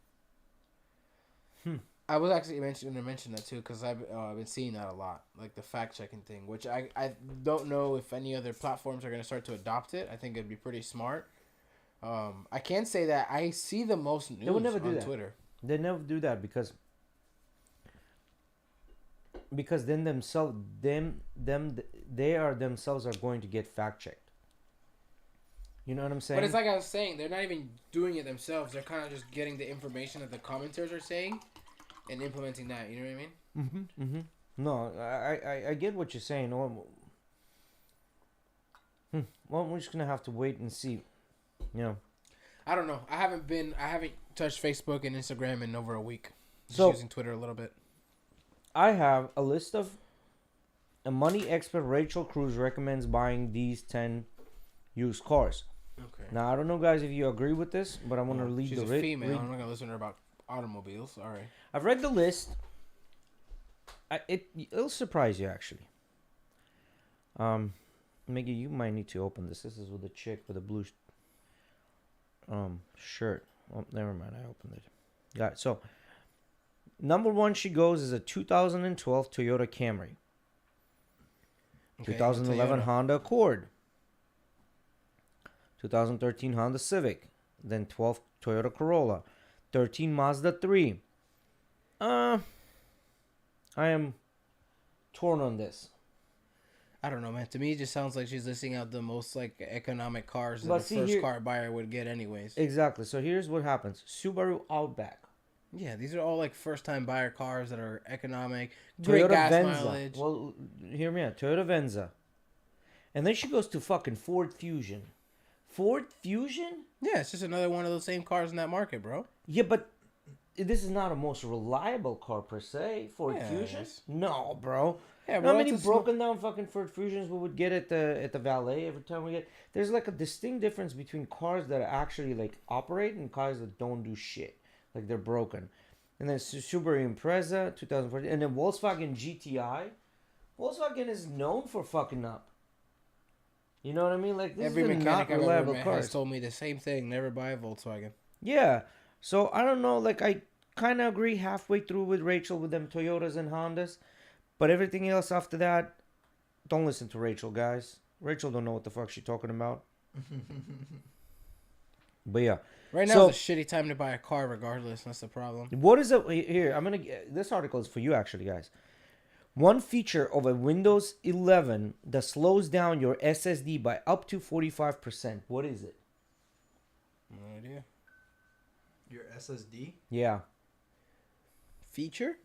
[SPEAKER 3] I was actually going to mention that too because I've been seeing that a lot, like the fact checking thing, which I don't know if any other platforms are going to start to adopt it. I think it'd be pretty smart. I can say that I see the most news
[SPEAKER 2] would never do
[SPEAKER 3] on
[SPEAKER 2] that.
[SPEAKER 3] Twitter.
[SPEAKER 2] They never do that because then they are themselves are going to get fact checked. You know what I'm saying?
[SPEAKER 3] But it's like I was saying, they're not even doing it themselves. They're kind of just getting the information that the commenters are saying and implementing that. You know what I mean?
[SPEAKER 2] Mm-hmm. Mm-hmm. No, I get what you're saying. Well, we're just gonna have to wait and see. You know.
[SPEAKER 3] I don't know. I haven't touched Facebook and Instagram in over a week. Just
[SPEAKER 2] So
[SPEAKER 3] using Twitter a little bit.
[SPEAKER 2] I have a list of a money expert Rachel Cruz recommends buying these 10 used cars.
[SPEAKER 3] Okay.
[SPEAKER 2] Now I don't know, guys, if you agree with this, but I want to read
[SPEAKER 3] She's
[SPEAKER 2] the
[SPEAKER 3] a female. I'm not gonna listen to her about automobiles. All right.
[SPEAKER 2] I've read the list. It'll surprise you actually. Maggie, you might need to open this. This is with a chick with a blue shirt. Oh, never mind. I opened it. Got it. So, number one she goes is a 2012 Toyota Camry.
[SPEAKER 3] Okay,
[SPEAKER 2] 2011
[SPEAKER 3] Toyota.
[SPEAKER 2] Honda Accord. 2013 Honda Civic. Then 12 Toyota Corolla. 13 Mazda 3. I am torn on this.
[SPEAKER 3] I don't know, man. To me, it just sounds like she's listing out the most like economic cars that
[SPEAKER 2] But
[SPEAKER 3] a
[SPEAKER 2] see,
[SPEAKER 3] first
[SPEAKER 2] here-
[SPEAKER 3] car buyer would get, anyways.
[SPEAKER 2] Exactly. So here's what happens. Subaru Outback.
[SPEAKER 3] Yeah, these are all like first-time buyer cars that are economic, great
[SPEAKER 2] Toyota
[SPEAKER 3] gas
[SPEAKER 2] Venza.
[SPEAKER 3] mileage.
[SPEAKER 2] Well, hear me out. Toyota Venza. And then she goes to fucking Ford Fusion. Ford Fusion?
[SPEAKER 3] Yeah, it's just another one of those same cars in that market, bro.
[SPEAKER 2] Yeah, but this is not a most reliable car per se. Ford
[SPEAKER 3] Yeah, it
[SPEAKER 2] Fusion?
[SPEAKER 3] is.
[SPEAKER 2] No, bro.
[SPEAKER 3] Yeah,
[SPEAKER 2] You know
[SPEAKER 3] bro.
[SPEAKER 2] how many
[SPEAKER 3] it's a
[SPEAKER 2] broken down fucking Ford Fusions we would get at the valet every time we get? There's like a distinct difference between cars that actually like operate and cars that don't do shit. Like they're broken. And then Subaru Impreza 2014, and then Volkswagen GTI. Volkswagen is known for fucking up. You know what I mean? Like this
[SPEAKER 3] Every
[SPEAKER 2] is a
[SPEAKER 3] mechanic
[SPEAKER 2] not
[SPEAKER 3] I've ever
[SPEAKER 2] reliable
[SPEAKER 3] met
[SPEAKER 2] car.
[SPEAKER 3] has told me the same thing. Never buy a Volkswagen.
[SPEAKER 2] Yeah. So I don't know. Like I kind of agree halfway through with Rachel with them Toyotas and Hondas, but everything else after that, don't listen to Rachel, guys. Rachel don't know what the fuck she's talking about. But yeah.
[SPEAKER 3] Right now
[SPEAKER 2] So-
[SPEAKER 3] is a shitty time to buy a car, regardless. That's the problem.
[SPEAKER 2] What is it here? This article is for you actually, guys. One feature of a Windows 11 that slows down your SSD by up to 45%. What is it?
[SPEAKER 3] No idea.
[SPEAKER 1] Your SSD?
[SPEAKER 2] Yeah.
[SPEAKER 3] Feature?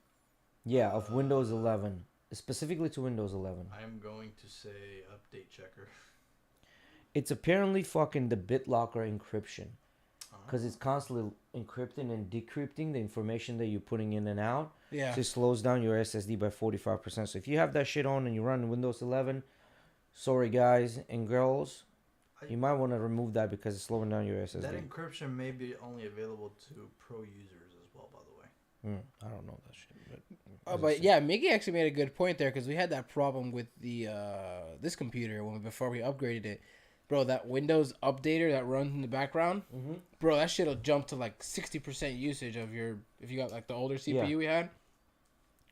[SPEAKER 2] Yeah, of Windows 11. Specifically to Windows 11.
[SPEAKER 1] I'm going to say update checker.
[SPEAKER 2] It's apparently fucking the BitLocker encryption. Because it's constantly encrypting and decrypting the information that you're putting in and out.
[SPEAKER 3] Yeah.
[SPEAKER 2] So it slows down your SSD by 45%. So if you have that shit on and you run Windows 11, sorry guys and girls, you might want to remove that because it's slowing down your SSD.
[SPEAKER 1] That encryption may be only available to pro users as well, by the way.
[SPEAKER 2] I don't know that shit.
[SPEAKER 3] But yeah, Miggy actually made a good point there because we had that problem with the this computer before we upgraded it. bro, that Windows updater that runs in the background,
[SPEAKER 2] Mm-hmm.
[SPEAKER 3] bro, that shit'll jump to like 60% usage of your if you got like the older CPU we had,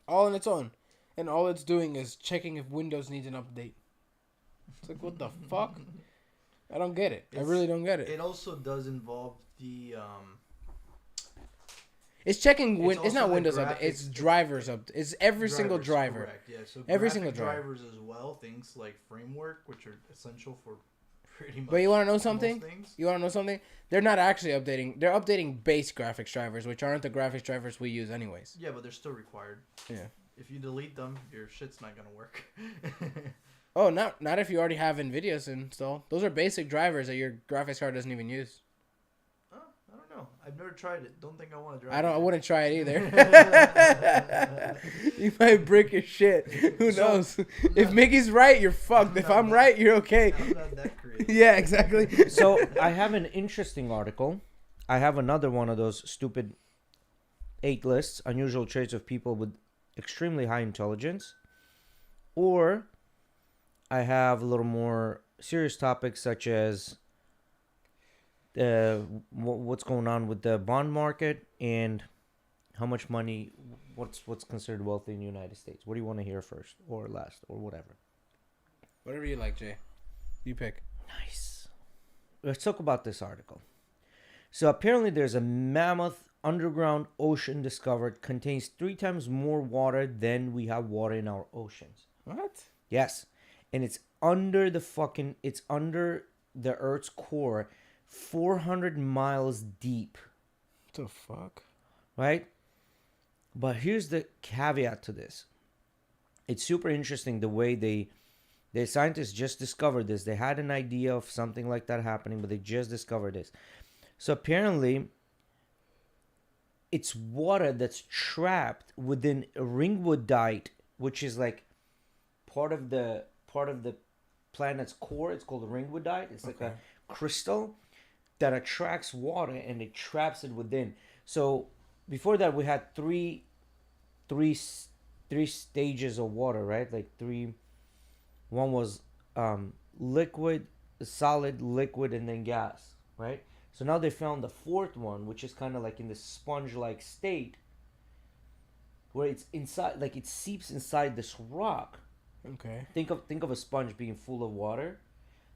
[SPEAKER 3] all on its own, and all it's doing is checking if Windows needs an update. It's like, what the fuck? I don't get it. I really don't get it.
[SPEAKER 1] It also does involve the
[SPEAKER 3] It's checking
[SPEAKER 1] It's
[SPEAKER 3] it's not
[SPEAKER 1] also the
[SPEAKER 3] Windows update. It's drivers update. It's every single driver.
[SPEAKER 1] Correct. Yeah, so
[SPEAKER 3] Every single driver.
[SPEAKER 1] drivers as well. Things like framework, which are essential for pretty much.
[SPEAKER 3] But you want to know
[SPEAKER 1] most
[SPEAKER 3] something?
[SPEAKER 1] things.
[SPEAKER 3] You want to know something? They're not actually updating. They're updating base graphics drivers, which aren't the graphics drivers we use anyways.
[SPEAKER 1] Yeah, but they're still required.
[SPEAKER 3] Yeah.
[SPEAKER 1] If you delete them, your shit's not gonna work.
[SPEAKER 3] Oh, not if you already have NVIDIA's installed. Those are basic drivers that your graphics card doesn't even use.
[SPEAKER 1] Oh, I don't know. I've never tried it. Don't think I want to try.
[SPEAKER 3] I wouldn't try it either. You might break your shit. Who knows? If Mickey's right, you're fucked. If I'm right, you're okay.
[SPEAKER 1] I'm not that creative.
[SPEAKER 3] Yeah, exactly.
[SPEAKER 2] So I have an interesting article. I have another one of those stupid 8 lists, unusual traits of people with extremely high intelligence. Or I have a little more serious topics such as what's going on with the bond market and how much money, what's considered wealthy in the United States. What do you want to hear first or last or whatever?
[SPEAKER 3] Whatever you like, Jay. You pick.
[SPEAKER 2] Nice. Let's talk about this article. So apparently there's a mammoth underground ocean discovered, contains 3 times more water than we have water in our oceans.
[SPEAKER 3] What?
[SPEAKER 2] Yes. And it's under the Earth's core, 400 miles deep.
[SPEAKER 3] What the fuck?
[SPEAKER 2] Right? But here's the caveat to this. It's super interesting the way the scientists just discovered this. They had an idea of something like that happening, but they just discovered this. So apparently, it's water that's trapped within ringwoodite, which is like part of the planet's core. It's called ringwoodite. It's like a crystal that attracts water and it traps it within. So before that, we had three stages of water, right? Like one was liquid, solid, liquid, and then gas, right? So now they found the 4th one, which is kind of like in the sponge-like state, where it's inside, like it seeps inside this rock.
[SPEAKER 3] Okay.
[SPEAKER 2] Think of a sponge being full of water,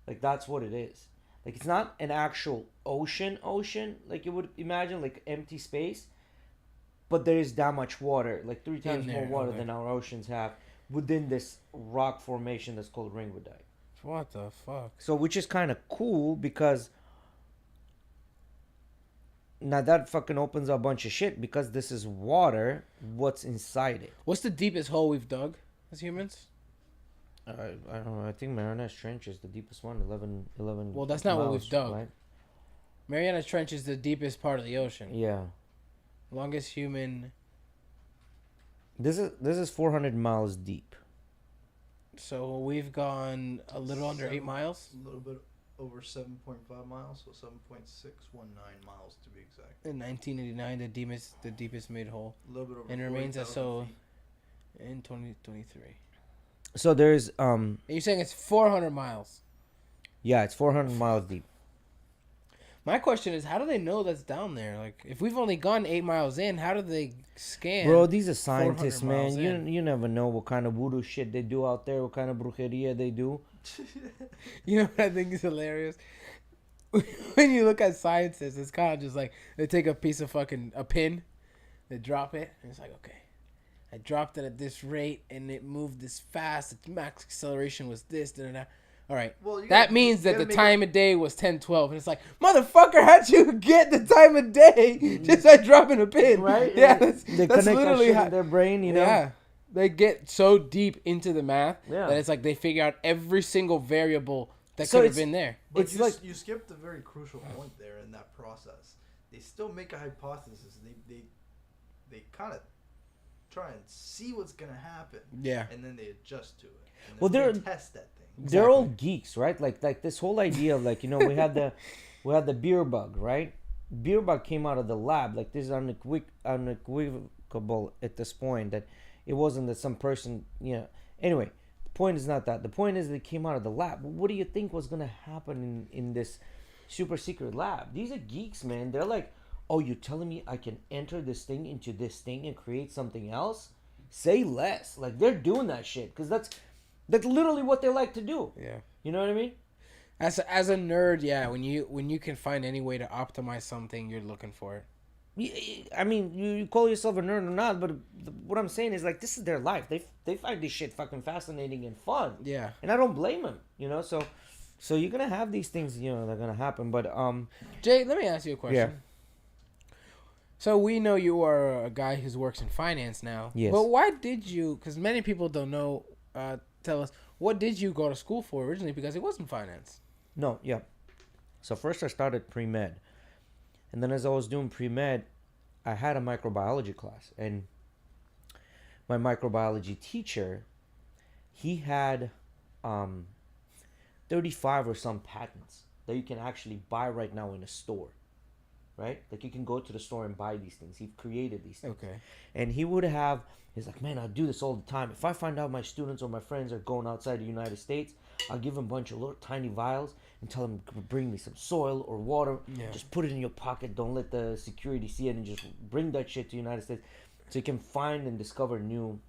[SPEAKER 2] like that's what it is. Like it's not an actual ocean, like you would imagine, like empty space, but there is that much water, like 3 times more water than our oceans have within this rock formation that's called ringwoodite.
[SPEAKER 3] What the fuck?
[SPEAKER 2] So, which is kind of cool because now that fucking opens up a bunch of shit because this is water. What's inside it?
[SPEAKER 3] What's the deepest hole we've dug as humans?
[SPEAKER 2] I don't know. I think Marianas Trench is the deepest one, 11
[SPEAKER 3] Well, that's not what
[SPEAKER 2] miles,
[SPEAKER 3] we've dug.
[SPEAKER 2] right?
[SPEAKER 3] Mariana Trench is the deepest part of the ocean.
[SPEAKER 2] Yeah.
[SPEAKER 3] Longest human.
[SPEAKER 2] This is 400 miles deep.
[SPEAKER 3] So we've gone a little under 8 miles.
[SPEAKER 1] A little bit over 7.5 miles, so 7.619 miles to be exact.
[SPEAKER 3] In 1989, the deepest made hole,
[SPEAKER 1] A little bit over.
[SPEAKER 3] and it remains as
[SPEAKER 1] 40,000
[SPEAKER 3] so
[SPEAKER 1] feet.
[SPEAKER 3] in 2023.
[SPEAKER 2] So there's
[SPEAKER 3] And you're saying it's 400 miles.
[SPEAKER 2] yeah, it's 400 miles deep.
[SPEAKER 3] My question is, how do they know that's down there? Like, if we've only gone 8 miles in, how do they scan?
[SPEAKER 2] Bro, these are scientists,
[SPEAKER 3] 400 miles
[SPEAKER 2] man.
[SPEAKER 3] in?
[SPEAKER 2] You never know what kind of voodoo shit they do out there, what kind of brujeria they do.
[SPEAKER 3] You know what I think is hilarious? When you look at scientists, it's kind of just like they take a piece of a pin, they drop it, and it's like, okay, I dropped it at this rate, and it moved this fast. Its max acceleration was this, da. All right.
[SPEAKER 1] Well,
[SPEAKER 3] that means that the time of day was 10:12, and it's like, motherfucker, how'd you get the time of day just by dropping a pin?
[SPEAKER 2] Right?
[SPEAKER 3] Yeah,
[SPEAKER 2] They
[SPEAKER 3] that's
[SPEAKER 2] connect
[SPEAKER 3] literally
[SPEAKER 2] that shit
[SPEAKER 3] how
[SPEAKER 2] in their brain, you know?
[SPEAKER 3] Yeah, they get so deep into the math
[SPEAKER 2] Yeah.
[SPEAKER 3] that it's like they figure out every single variable that
[SPEAKER 2] So
[SPEAKER 3] could have
[SPEAKER 2] it's-
[SPEAKER 3] been there.
[SPEAKER 1] But
[SPEAKER 2] It's
[SPEAKER 1] you,
[SPEAKER 2] like-
[SPEAKER 1] you skipped a very crucial point there in that process. They still make a hypothesis. They kind of try and see what's gonna happen.
[SPEAKER 3] Yeah.
[SPEAKER 1] And then they adjust to it. And
[SPEAKER 2] Well,
[SPEAKER 1] then
[SPEAKER 2] they're-
[SPEAKER 1] they test that thing.
[SPEAKER 2] They're all geeks, right? Like this whole idea of like, you know, we had the beer bug, right? Beer bug came out of the lab. Like this is unequivocal at this point that it wasn't that some person, you know. Anyway, point is not that. The point is they came out of the lab. What do you think was gonna happen in this super secret lab? These are geeks, man. They're like, oh, you're telling me I can enter this thing into this thing and create something else? Say less. Like, they're doing that shit because that's literally what they like to do.
[SPEAKER 3] Yeah.
[SPEAKER 2] You know what I mean?
[SPEAKER 3] As a nerd, yeah. When you can find any way to optimize something, you're looking for it.
[SPEAKER 2] I mean, you call yourself a nerd or not, but what I'm saying is, like, this is their life. They find this shit fucking fascinating and fun.
[SPEAKER 3] Yeah.
[SPEAKER 2] And I don't blame them, you know? So you're going to have these things, you know, that are going to happen. But,
[SPEAKER 3] Jay, let me ask you a question.
[SPEAKER 2] Yeah.
[SPEAKER 3] So we know you are a guy who works in finance now.
[SPEAKER 2] Yes.
[SPEAKER 3] But why did you, because many people don't know, tell us, what did you go to school for originally? Because it wasn't finance.
[SPEAKER 2] no, yeah. So first I started pre-med. And then as I was doing pre-med, I had a microbiology class. And my microbiology teacher, he had 35 or some patents that you can actually buy right now in a store. Right? Like, you can go to the store and buy these things. He created these things.
[SPEAKER 3] Okay.
[SPEAKER 2] And he's like, man, I do this all the time. If I find out my students or my friends are going outside the United States, I'll give them a bunch of little tiny vials and tell them, bring me some soil or water.
[SPEAKER 3] Yeah.
[SPEAKER 2] Just put it in your pocket. Don't let the security see it, and just bring that shit to the United States so you can find and discover new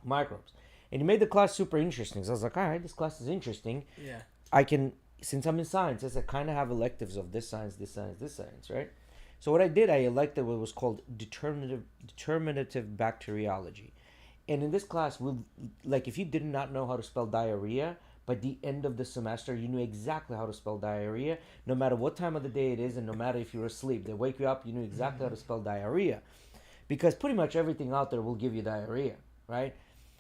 [SPEAKER 2] microbes. And he made the class super interesting. So I was like, all right, this class is interesting.
[SPEAKER 3] Yeah.
[SPEAKER 2] I can, since I'm in science, I kind of have electives of this science, right? So what I did, I elected what was called determinative bacteriology. And in this class, like, if you did not know how to spell diarrhea, by the end of the semester, you knew exactly how to spell diarrhea, no matter what time of the day it is, and no matter if you're asleep. They wake you up, you knew exactly how to spell diarrhea. Because pretty much everything out there will give you diarrhea, right?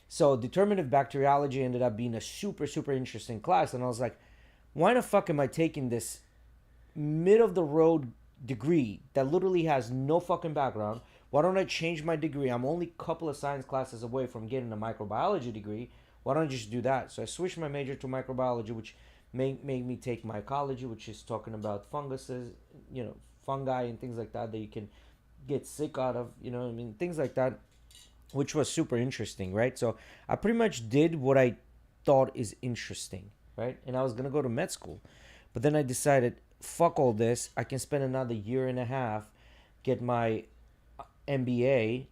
[SPEAKER 2] So determinative bacteriology ended up being a super, super interesting class. And I was like, why the fuck am I taking this mid-of-the-road degree that literally has no fucking background? Why don't I change my degree? I'm only a couple of science classes away from getting a microbiology degree. Why don't I just do that? So I switched my major to microbiology, which made me take mycology, which is talking about funguses, you know, fungi and things like that you can get sick out of, you know what I mean? Things like that, which was super interesting, right? So I pretty much did what I thought is interesting, right? And I was going to go to med school. But then I decided, fuck all this. I can spend another year and a half, get my MBA,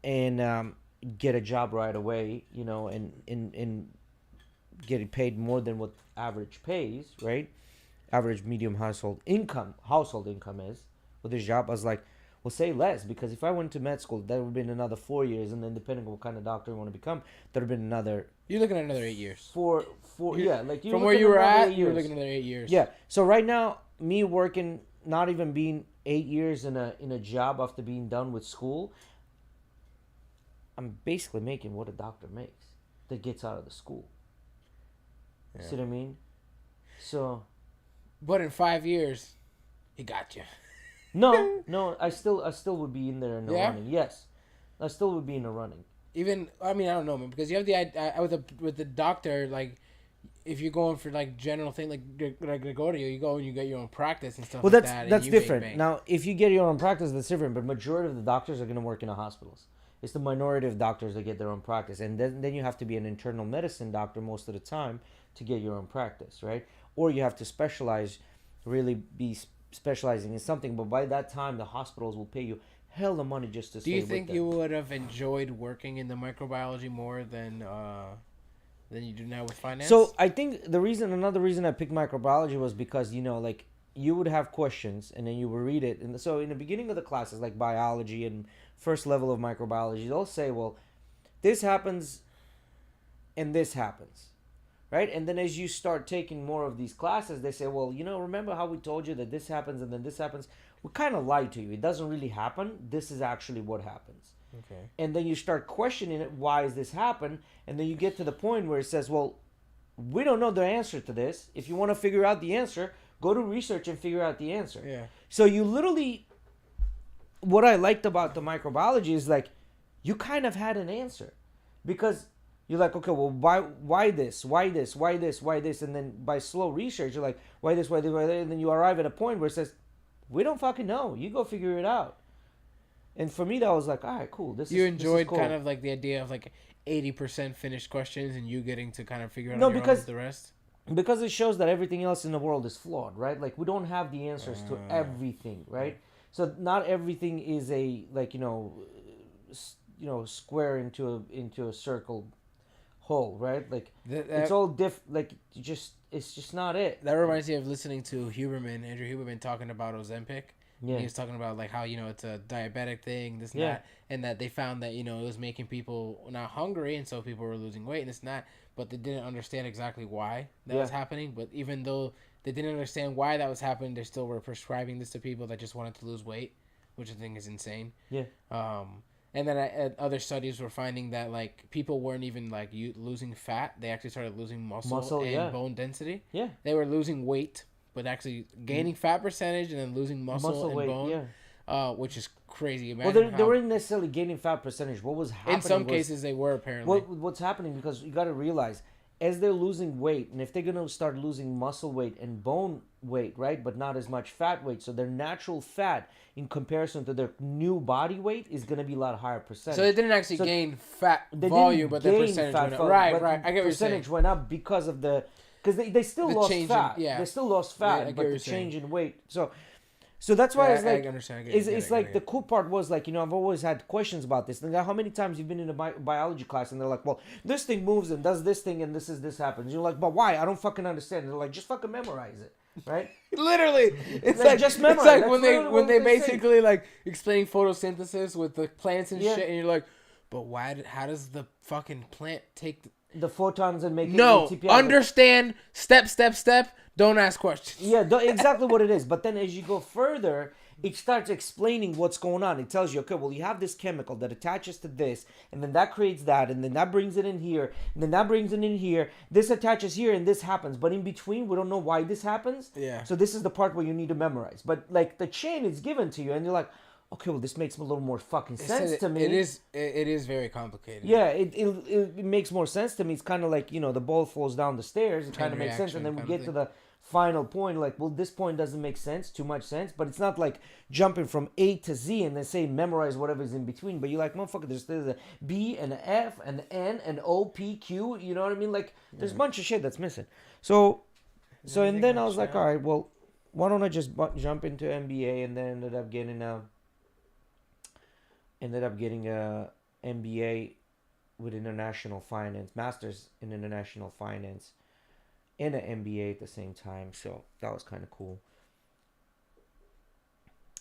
[SPEAKER 2] and get a job right away, you know, and getting paid more than what average pays, right? Average medium household income is with this job. I was like, well, say less, because if I went to med school, that would have been another 4 years, and then depending on what kind of doctor you want to become, that would have been another.
[SPEAKER 3] You're looking at another 8 years.
[SPEAKER 2] Yeah, like
[SPEAKER 3] from where you were at, you were looking at another 8 years.
[SPEAKER 2] Yeah. So right now, me working, not even being 8 years in a job after being done with school, I'm basically making what a doctor makes that gets out of the school.
[SPEAKER 3] Yeah.
[SPEAKER 2] See what I mean? So.
[SPEAKER 3] But in 5 years, he got you.
[SPEAKER 2] No, I still would be in there in the running. Yes, I still would be in the running.
[SPEAKER 3] Even, I mean, I don't know, man, because you have the with the doctor, like, if you're going for like general thing like Gregorio, you go and you get your own practice and stuff.
[SPEAKER 2] Well,
[SPEAKER 3] like that.
[SPEAKER 2] That's different. Now, if you get your own practice, that's different. But majority of the doctors are going to work in the hospitals. It's the minority of doctors that get their own practice, and then you have to be an internal medicine doctor most of the time to get your own practice, right? Or you have to specialize, really be specializing in something. But by that time, the hospitals will pay you hell of money just to.
[SPEAKER 3] Do you think you would have enjoyed working in the microbiology more than you do now with finance?
[SPEAKER 2] So I think another reason I picked microbiology was because, you know, like, you would have questions and then you would read it. And so in the beginning of the classes, like biology and first level of microbiology, they'll say, well, this happens and this happens, right? And then as you start taking more of these classes, they say, well, you know, remember how we told you that this happens and then this happens? We kind of lied to you. It doesn't really happen. This is actually what happens.
[SPEAKER 3] Okay.
[SPEAKER 2] And then you start questioning it. Why does this happen? And then you get to the point where it says, well, we don't know the answer to this. If you want to figure out the answer, go to research and figure out the answer.
[SPEAKER 3] Yeah.
[SPEAKER 2] So you literally, what I liked about the microbiology is, like, you kind of had an answer, because you're like, okay, well, why this? And then by slow research, you're like, why this? And then you arrive at a point where it says, we don't fucking know. You go figure it out. And for me, that was like, all right, cool. This
[SPEAKER 3] You
[SPEAKER 2] is
[SPEAKER 3] enjoyed
[SPEAKER 2] cool.
[SPEAKER 3] kind of like the idea of like 80% finished questions and you getting to kind of figure out
[SPEAKER 2] No,
[SPEAKER 3] on your own
[SPEAKER 2] because
[SPEAKER 3] with the rest.
[SPEAKER 2] because it shows that everything else in the world is flawed, right? Like we don't have the answers to
[SPEAKER 3] Uh,
[SPEAKER 2] everything, right? So not everything is a like square into a circle hole, right? Like
[SPEAKER 3] that,
[SPEAKER 2] it's
[SPEAKER 3] that
[SPEAKER 2] all like it's just not it.
[SPEAKER 3] that reminds me of listening to Andrew Huberman talking about Ozempic.
[SPEAKER 2] Yeah,
[SPEAKER 3] He was talking about like how it's a diabetic thing, this and
[SPEAKER 2] yeah,
[SPEAKER 3] that, and that they found that it was making people not hungry, and so people were losing weight and this and that, but they didn't understand exactly why that was happening. But even though they didn't understand why that was happening, they still were prescribing this to people that just wanted to lose weight, which I think is insane.
[SPEAKER 2] yeah.
[SPEAKER 3] And then other studies were finding that like people weren't even like losing fat; they actually started losing muscle and
[SPEAKER 2] yeah.
[SPEAKER 3] bone density.
[SPEAKER 2] Yeah.
[SPEAKER 3] They were losing weight, but actually gaining fat percentage and then losing muscle and
[SPEAKER 2] weight,
[SPEAKER 3] bone,
[SPEAKER 2] yeah.
[SPEAKER 3] Which is crazy.
[SPEAKER 2] Well,
[SPEAKER 3] Imagine
[SPEAKER 2] they weren't necessarily gaining fat percentage. What was happening
[SPEAKER 3] in some cases they were apparently.
[SPEAKER 2] what's happening, because you got to realize, as they're losing weight, and if they're going to start losing muscle weight and bone weight, right, but not as much fat weight, so their natural fat in comparison to their new body weight is going to be a lot higher percentage.
[SPEAKER 3] So they didn't actually gain fat
[SPEAKER 2] They
[SPEAKER 3] volume,
[SPEAKER 2] didn't
[SPEAKER 3] but their
[SPEAKER 2] gain
[SPEAKER 3] percentage
[SPEAKER 2] fat
[SPEAKER 3] went up.
[SPEAKER 2] volume,
[SPEAKER 3] Right,
[SPEAKER 2] but
[SPEAKER 3] right. I get what you're saying.
[SPEAKER 2] percentage went up because of because they still
[SPEAKER 3] The
[SPEAKER 2] lost
[SPEAKER 3] change in-
[SPEAKER 2] fat.
[SPEAKER 3] yeah.
[SPEAKER 2] They still lost
[SPEAKER 3] Yeah, I
[SPEAKER 2] fat,
[SPEAKER 3] get
[SPEAKER 2] but
[SPEAKER 3] what
[SPEAKER 2] the
[SPEAKER 3] you're saying.
[SPEAKER 2] change in weight. So that's why
[SPEAKER 3] Yeah,
[SPEAKER 2] it's like
[SPEAKER 3] I understand. I get
[SPEAKER 2] it's
[SPEAKER 3] it,
[SPEAKER 2] like
[SPEAKER 3] I
[SPEAKER 2] the
[SPEAKER 3] get it.
[SPEAKER 2] cool part was like, I've always had questions about this. Like, how many times you've been in a biology class and they're like, well, this thing moves and does this thing and this happens. You're like, but why? I don't fucking understand. And they're like, just fucking memorize it, right?
[SPEAKER 3] Literally, it's
[SPEAKER 2] Like,
[SPEAKER 3] like
[SPEAKER 2] just
[SPEAKER 3] it's
[SPEAKER 2] memorize.
[SPEAKER 3] like
[SPEAKER 2] That's
[SPEAKER 3] when
[SPEAKER 2] literally what
[SPEAKER 3] they
[SPEAKER 2] they say.
[SPEAKER 3] basically like explaining photosynthesis with the plants and
[SPEAKER 2] Yeah.
[SPEAKER 3] shit, and you're like, but why? How does the fucking plant take?
[SPEAKER 2] The photons and make it
[SPEAKER 3] No,
[SPEAKER 2] ATP.
[SPEAKER 3] understand. Step. Don't ask questions.
[SPEAKER 2] Yeah, exactly what it is. But then as you go further, it starts explaining what's going on. It tells you, okay, well, you have this chemical that attaches to this, and then that creates that, and then that brings it in here, and then that brings it in here. This attaches here, and this happens. But in between, we don't know why this happens.
[SPEAKER 3] Yeah.
[SPEAKER 2] So this is the part where you need to memorize. But like the chain is given to you, and you're like, okay, well, this makes a little more fucking sense to me.
[SPEAKER 3] It is very complicated.
[SPEAKER 2] Yeah, it makes more sense to me. It's kind of like, the ball falls down the stairs. It kind of makes sense. And then we get to the final point. Like, well, this point doesn't make sense, too much sense. But it's not like jumping from A to Z and then say memorize whatever's in between. But you're like, motherfucker, there's a B and an F and an N and O, P, Q. You know what I mean? Like, there's a bunch of shit that's missing. And then I was like, all right, well, why don't I just jump into MBA? And then ended up getting a MBA with international finance, master's in international finance, and an MBA at the same time. So that was kind of cool.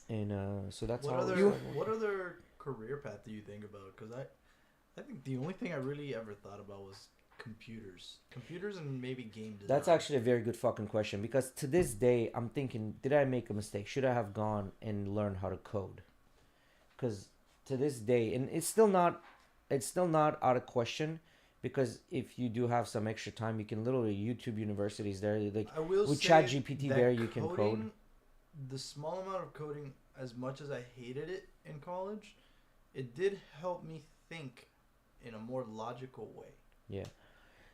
[SPEAKER 2] And so that's
[SPEAKER 1] What
[SPEAKER 2] how.
[SPEAKER 1] What other career path do you think about? Because I think the only thing I really ever thought about was computers and maybe game design.
[SPEAKER 2] That's actually a very good fucking question, because to this day I'm thinking, did I make a mistake? Should I have gone and learned how to code? Because to this day, and it's still not out of question, because if you do have some extra time, you can literally YouTube universities there, like
[SPEAKER 1] I will
[SPEAKER 2] with
[SPEAKER 1] say
[SPEAKER 2] ChatGPT
[SPEAKER 1] that
[SPEAKER 2] there you can code.
[SPEAKER 1] The small amount of coding, as much as I hated it in college, it did help me think in a more logical way.
[SPEAKER 2] Yeah.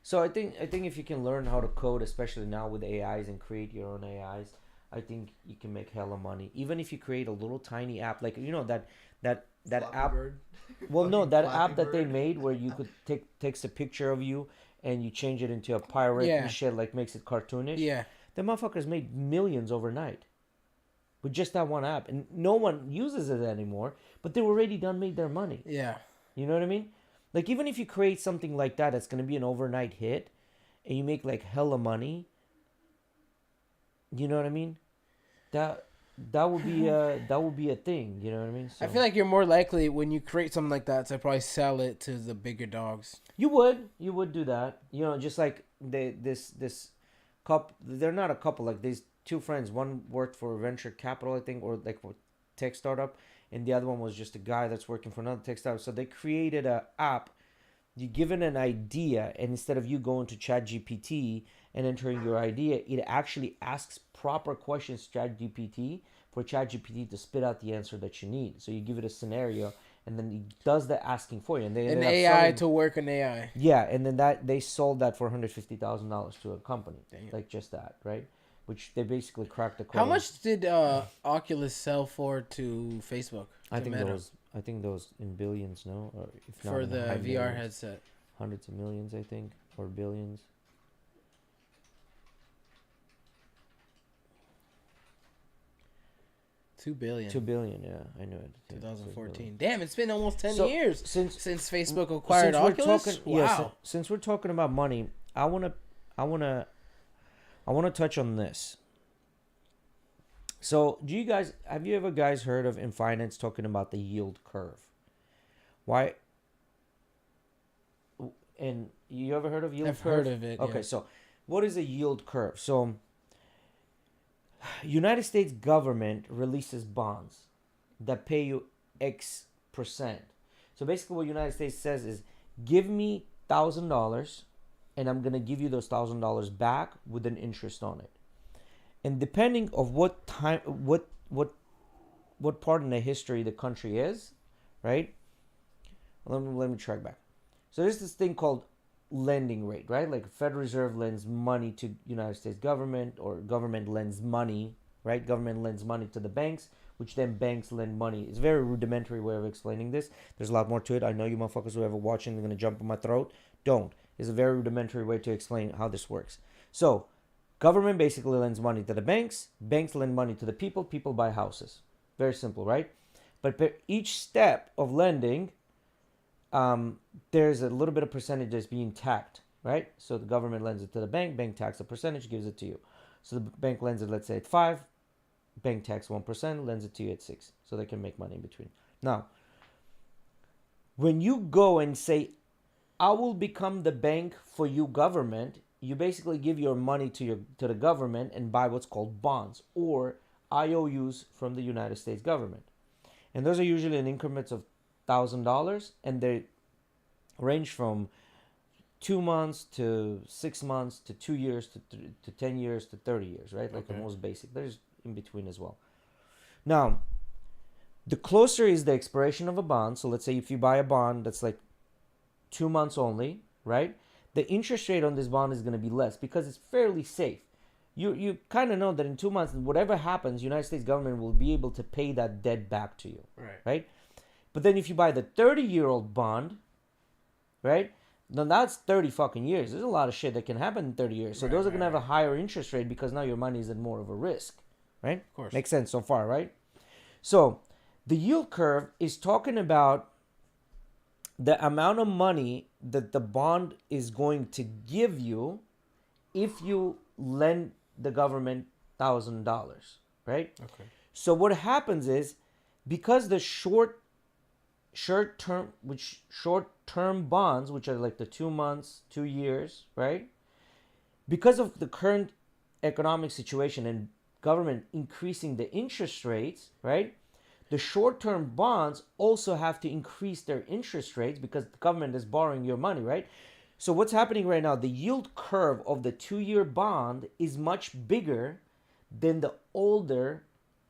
[SPEAKER 2] So I think if you can learn how to code, especially now with AIs, and create your own AIs, I think you can make hella money. Even if you create a little tiny app, like that app.
[SPEAKER 1] Bird.
[SPEAKER 2] Well, no, that app that they
[SPEAKER 1] Bird.
[SPEAKER 2] made where you could takes a picture of you and you change it into a pirate and shit, like makes it cartoonish.
[SPEAKER 3] Yeah.
[SPEAKER 2] The motherfuckers made millions overnight with just that one app, and no one uses it anymore. But they already made their money.
[SPEAKER 3] Yeah.
[SPEAKER 2] You know what I mean? Like, even if you create something like that that's gonna be an overnight hit, and you make like hella money. You know what I mean? That would be a thing. You know what I mean? So,
[SPEAKER 3] I feel like you're more likely when you create something like that to probably sell it to the bigger dogs.
[SPEAKER 2] you would do that. Just like this couple. They're not a couple. Like, these two friends. One worked for venture capital, I think, or like for tech startup, and the other one was just a guy that's working for another tech startup. So they created a app. You give it an idea, and instead of you going to ChatGPT and entering your idea, it actually asks proper questions to ChatGPT for ChatGPT to spit out the answer that you need. So you give it a scenario, and then it does the asking for you. And they
[SPEAKER 3] An
[SPEAKER 2] ended up
[SPEAKER 3] AI to work an AI.
[SPEAKER 2] yeah, and then they sold that for $150,000 to a company.
[SPEAKER 3] Damn.
[SPEAKER 2] Like, just that, right? Which they basically cracked the code.
[SPEAKER 3] How much did Oculus sell for to Facebook?
[SPEAKER 2] I think
[SPEAKER 3] Meta?
[SPEAKER 2] there was I think those in billions, no, or if not
[SPEAKER 3] For
[SPEAKER 2] in
[SPEAKER 3] the
[SPEAKER 2] high
[SPEAKER 3] VR
[SPEAKER 2] millions,
[SPEAKER 3] headset.
[SPEAKER 2] hundreds of millions, I think, or billions.
[SPEAKER 3] 2 billion.
[SPEAKER 2] 2 billion, yeah, I know it. Yeah,
[SPEAKER 3] 2014. Damn, it's been almost 10
[SPEAKER 2] So,
[SPEAKER 3] years
[SPEAKER 2] since
[SPEAKER 3] Facebook acquired Oculus. Wow.
[SPEAKER 2] Since we're talking about money, I wanna touch on this. So, have you ever guys heard of in finance talking about the yield curve? Why? And you ever heard of yield
[SPEAKER 3] I've
[SPEAKER 2] curve?
[SPEAKER 3] heard of it.
[SPEAKER 2] Okay,
[SPEAKER 3] Yeah.
[SPEAKER 2] so what is a yield curve? So, United States government releases bonds that pay you X percent. So basically, what United States says is, give me $1,000, and I'm gonna give you those $1,000 back with an interest on it. And depending of what time, what part in the history the country is, right? Let me track back. So there's this thing called lending rate, right? Like Federal Reserve lends money to United States government, or government lends money, right? Government lends money to the banks, which then banks lend money. It's a very rudimentary way of explaining this. There's a lot more to it. I know you motherfuckers who are ever watching are going to jump on my throat. Don't. It's a very rudimentary way to explain how this works. So, government basically lends money to the banks. Banks lend money to the people. People buy houses. Very simple, right? But per each step of lending, there's a little bit of percentage that's being tacked, right? So the government lends it to the bank tax a percentage, gives it to you. So the bank lends it, let's say, at 5, bank tax 1%, lends it to you at 6, so they can make money in between. Now, when you go and say, I will become the bank for you, government, you basically give your money to the government and buy what's called bonds, or IOUs from the United States government. And those are usually in increments of $1,000, and they range from 2 months to 6 months to 2 years to 10 years to 30 years, right? Like the most basic. There's in between as well. Now, the closer is the expiration of a bond. So let's say if you buy a bond that's like 2 months only, right? The interest rate on this bond is going to be less because it's fairly safe. You kind of know that in 2 months, whatever happens, United States government will be able to pay that debt back to you, right? But then if you buy the 30-year-old bond, right? Then that's 30 fucking years. There's a lot of shit that can happen in 30 years. So those are going to have a higher interest rate because now your money is at more of a risk, right?
[SPEAKER 3] Of course.
[SPEAKER 2] Makes sense so far, right? So the yield curve is talking about the amount of money that the bond is going to give you if you lend the government $1,000, right?
[SPEAKER 3] Okay.
[SPEAKER 2] So what happens is, because the short term bonds, which are like the 2 months, 2 years, right? Because of the current economic situation and government increasing the interest rates, right? The short-term bonds also have to increase their interest rates because the government is borrowing your money, right? So what's happening right now, the yield curve of the 2-year bond is much bigger than the older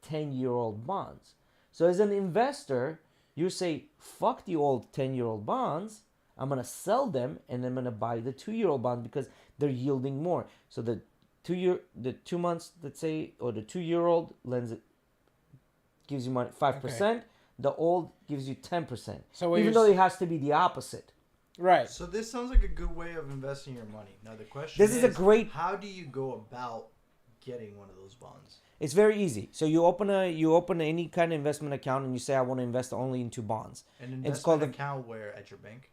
[SPEAKER 2] 10-year-old bonds. So as an investor, you say, fuck the old 10-year-old bonds, I'm going to sell them and I'm going to buy the 2-year-old bond because they're yielding more. So the 2 months, let's say, or the 2-year-old lends it, gives you money 5%. Okay. The old gives you 10%. So even though it has to be the opposite.
[SPEAKER 3] Right.
[SPEAKER 1] So this sounds like a good way of investing your money. Now the question
[SPEAKER 2] is a great.
[SPEAKER 1] How do you go about getting one of those bonds?
[SPEAKER 2] It's very easy. So you open any kind of investment account and you say, I want to invest only into bonds.
[SPEAKER 1] An investment account where? At your bank?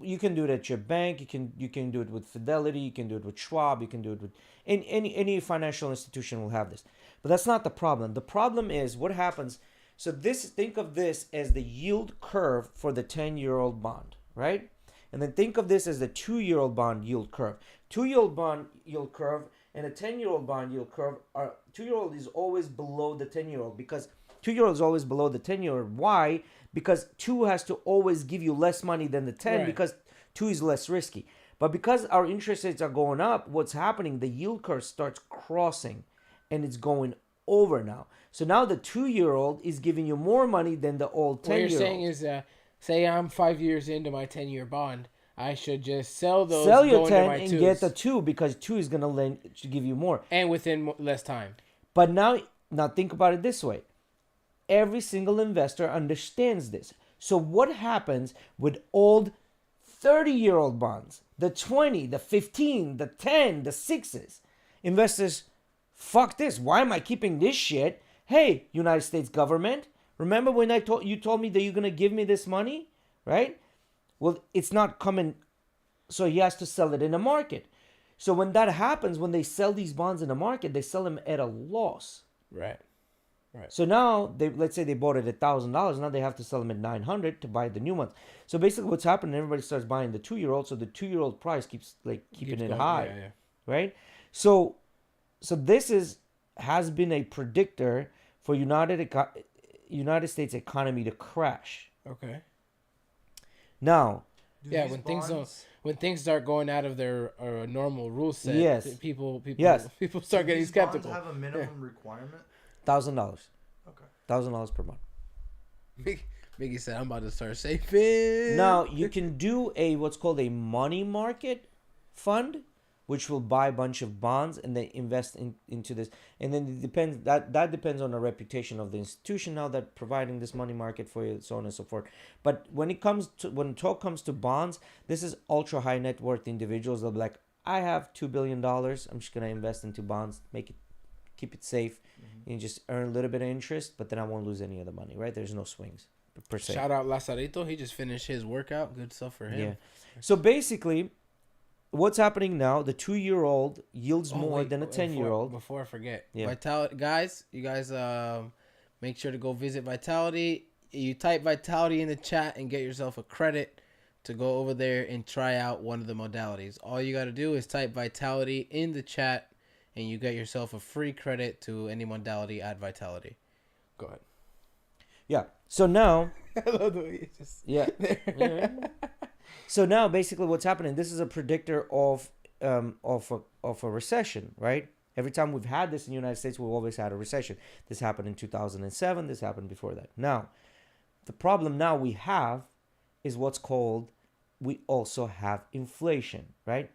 [SPEAKER 2] You can do it at your bank. You can do it with Fidelity. You can do it with Schwab. You can do it with any financial institution will have this. But that's not the problem. The problem is what happens. So think of this as the yield curve for the 10-year-old bond, right? And then think of this as the 2-year-old bond yield curve. 2-year-old bond yield curve and a 10-year-old bond yield curve are 2-year-old is always below the 10-year-old because 2-year-old is always below the 10-year-old. Why? Because 2 has to always give you less money than the 10 because 2 is less risky. But because our interest rates are going up, what's happening? The yield curve starts crossing and it's going over now. So now the 2-year-old is giving you more money than the old 10-year-old.
[SPEAKER 3] What you're saying is, say I'm 5 years into my 10-year bond, I should just sell those.
[SPEAKER 2] Sell your 10 and get the 2 because 2 is going to give you more.
[SPEAKER 3] And within less time.
[SPEAKER 2] But now think about it this way. every single investor understands this. So what happens with old 30-year-old bonds, the 20, the 15, the 10, the 6s? Investors, fuck this. Why am I keeping this shit? Hey, United States government, remember when you told me that you're going to give me this money, right? Well, it's not coming, so he has to sell it in the market. So when that happens, when they sell these bonds in the market, they sell them at a loss.
[SPEAKER 3] Right.
[SPEAKER 2] So now let's say they bought it at $1,000. Now they have to sell them at $900 to buy the new ones. So basically, what's happening? Everybody starts buying the 2-year-old. So the 2-year-old price keeps keeping it high, right? So this has been a predictor for United States economy to crash.
[SPEAKER 3] Okay.
[SPEAKER 2] Now,
[SPEAKER 3] when things start going out of their normal rule set,
[SPEAKER 2] yes,
[SPEAKER 3] people
[SPEAKER 1] Do
[SPEAKER 3] start getting
[SPEAKER 1] these
[SPEAKER 3] skeptical.
[SPEAKER 1] bonds have a minimum requirement?
[SPEAKER 2] $1,000.
[SPEAKER 1] Okay.
[SPEAKER 2] $1,000 per month.
[SPEAKER 3] Mickey said, "I'm about to start saving."
[SPEAKER 2] Now you can do what's called a money market fund, which will buy a bunch of bonds and then invest into this. And then it depends that depends on the reputation of the institution now that providing this money market for you, so on and so forth. But when talk comes to bonds, this is ultra high net worth individuals. They'll be like, I have $2 billion. I'm just gonna invest into bonds, keep it safe, and just earn a little bit of interest, but then I won't lose any of the money, right? There's no swings per se.
[SPEAKER 3] Shout out Lazarito. He just finished his workout. Good stuff for him.
[SPEAKER 2] Yeah. So basically, what's happening now, the 2-year-old yields more than a 10-year-old.
[SPEAKER 3] Before I forget.
[SPEAKER 2] Yeah.
[SPEAKER 3] Vitality, you guys make sure to go visit Vitality. You type Vitality in the chat and get yourself a credit to go over there and try out one of the modalities. All you got to do is type Vitality in the chat and you get yourself a free credit to any modality at Vitality. Go ahead.
[SPEAKER 2] Yeah. So now,
[SPEAKER 3] I love the way you just...
[SPEAKER 2] yeah. So now, basically, what's happening? This is a predictor of a recession, right? Every time we've had this in the United States, we've always had a recession. This happened in 2007. This happened before that. Now, the problem now we have is what's called, we also have inflation, right?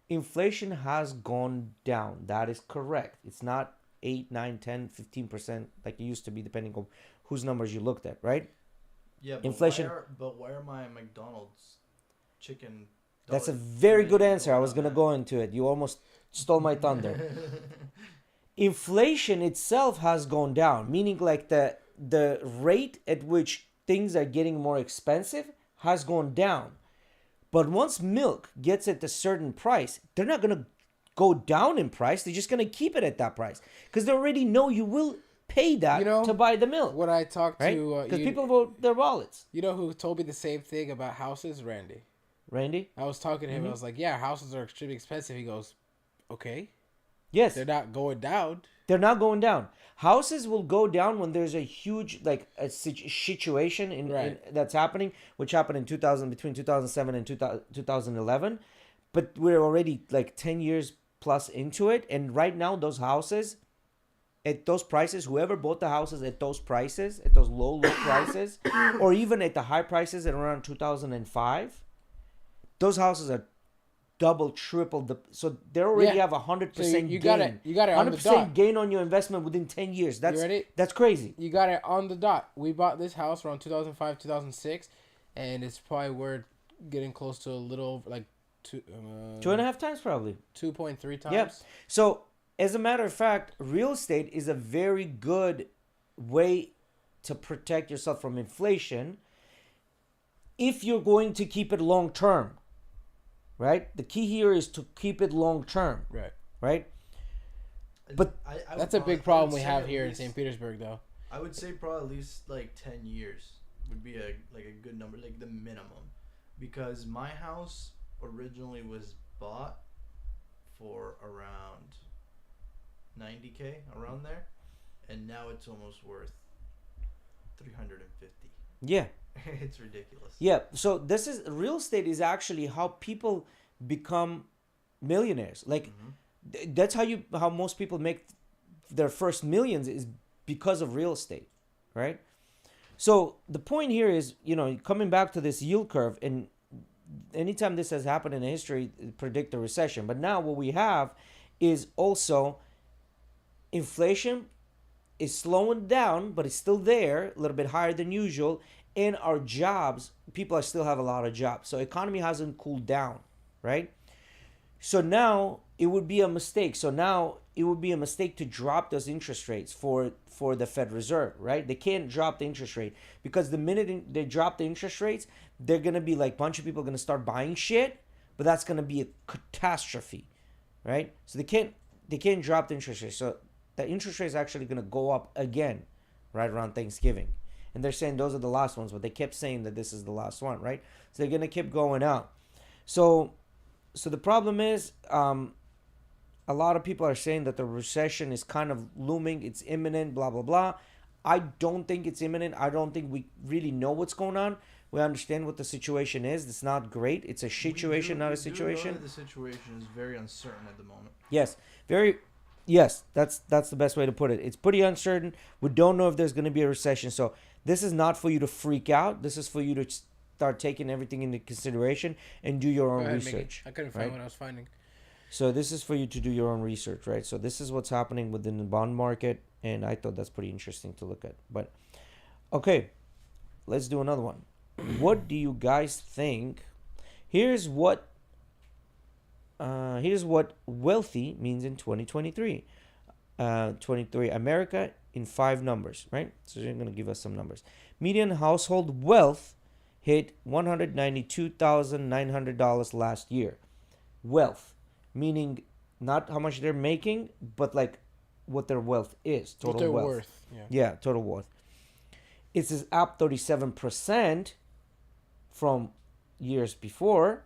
[SPEAKER 2] Inflation has gone down. That is correct. It's not 8, 9, 10, 15% like it used to be, depending on whose numbers you looked at, right?
[SPEAKER 1] Yeah, but
[SPEAKER 2] inflation.
[SPEAKER 1] Why are my McDonald's chicken?
[SPEAKER 2] That's a very good answer. I was going to go into it. You almost stole my thunder. Inflation itself has gone down, meaning like the rate at which things are getting more expensive has gone down. But once milk gets at a certain price, they're not going to go down in price. They're just going to keep it at that price because they already know you will pay that to buy the milk.
[SPEAKER 3] When I talked
[SPEAKER 2] right?
[SPEAKER 3] to...
[SPEAKER 2] Because people vote their wallets.
[SPEAKER 3] You know who told me the same thing about houses? Randy? I was talking to him. I was like, yeah, houses are extremely expensive. He goes, okay.
[SPEAKER 2] Yes.
[SPEAKER 3] They're not going down.
[SPEAKER 2] They're not going down. Houses will go down when there's a huge a situation in that's happening, which happened between 2007 and 2011. But we're already like 10 years plus into it. And right now, those houses, at those prices, whoever bought the houses at those prices, at those low prices, or even at the high prices at around 2005, those houses are double, triple. So they already have 100% gain.
[SPEAKER 3] You got it on the
[SPEAKER 2] 100%
[SPEAKER 3] dot.
[SPEAKER 2] gain on your investment within 10 years. That's,
[SPEAKER 3] you ready?
[SPEAKER 2] That's crazy.
[SPEAKER 3] You got it on the dot. We bought this house around 2005, 2006, and it's probably worth getting close to a little like
[SPEAKER 2] 2.5 times probably.
[SPEAKER 3] 2.3 times.
[SPEAKER 2] Yeah. So as a matter of fact, real estate is a very good way to protect yourself from inflation if you're going to keep it long term. Right? The key here is to keep it long term. Right? But
[SPEAKER 3] that's a big problem we have here in St. Petersburg, though.
[SPEAKER 1] I would say probably at least like 10 years would be a good number, like the minimum, because my house originally was bought for around 90K, around there, and now it's almost worth 350.
[SPEAKER 2] Yeah.
[SPEAKER 1] It's ridiculous.
[SPEAKER 2] Yeah, so real estate is actually how people become millionaires. Like that's how most people make their first millions, is because of real estate, right? So the point here is, coming back to this yield curve, and anytime this has happened in history, predict a recession. But now what we have is also inflation is slowing down, but it's still there, a little bit higher than usual. And our jobs, people still have a lot of jobs. So economy hasn't cooled down, right? So now it would be a mistake. So now it would be a mistake to drop those interest rates for the Fed Reserve, right? They can't drop the interest rate because the minute they drop the interest rates, they're gonna be like, bunch of people are gonna start buying shit, but that's gonna be a catastrophe, right? So they can't drop the interest rate. So the interest rate is actually gonna go up again, right around Thanksgiving. And they're saying those are the last ones, but they kept saying that this is the last one, right? So they're gonna keep going up. So the problem is, a lot of people are saying that the recession is kind of looming. It's imminent, blah, blah, blah. I don't think it's imminent. I don't think we really know what's going on. We understand what the situation is. It's not great. It's a situation, not a situation.
[SPEAKER 1] The situation is very uncertain at the moment.
[SPEAKER 2] Yes, yes, that's the best way to put it. It's pretty uncertain. We don't know if there's going to be a recession. So this is not for you to freak out. This is for you to start taking everything into consideration and do your own research.
[SPEAKER 3] I couldn't find what I was finding.
[SPEAKER 2] So this is for you to do your own research, right? So this is what's happening within the bond market, and I thought that's pretty interesting to look at. But okay, let's do another one. What do you guys think? Here's what wealthy means in 2023. 23 America in 5 numbers, right? So you're going to give us some numbers. Median household wealth hit $192,900 last year. Wealth, meaning not how much they're making, but like what their wealth is, total wealth.
[SPEAKER 3] Worth.
[SPEAKER 2] Yeah, total worth. It is up 37% from years before,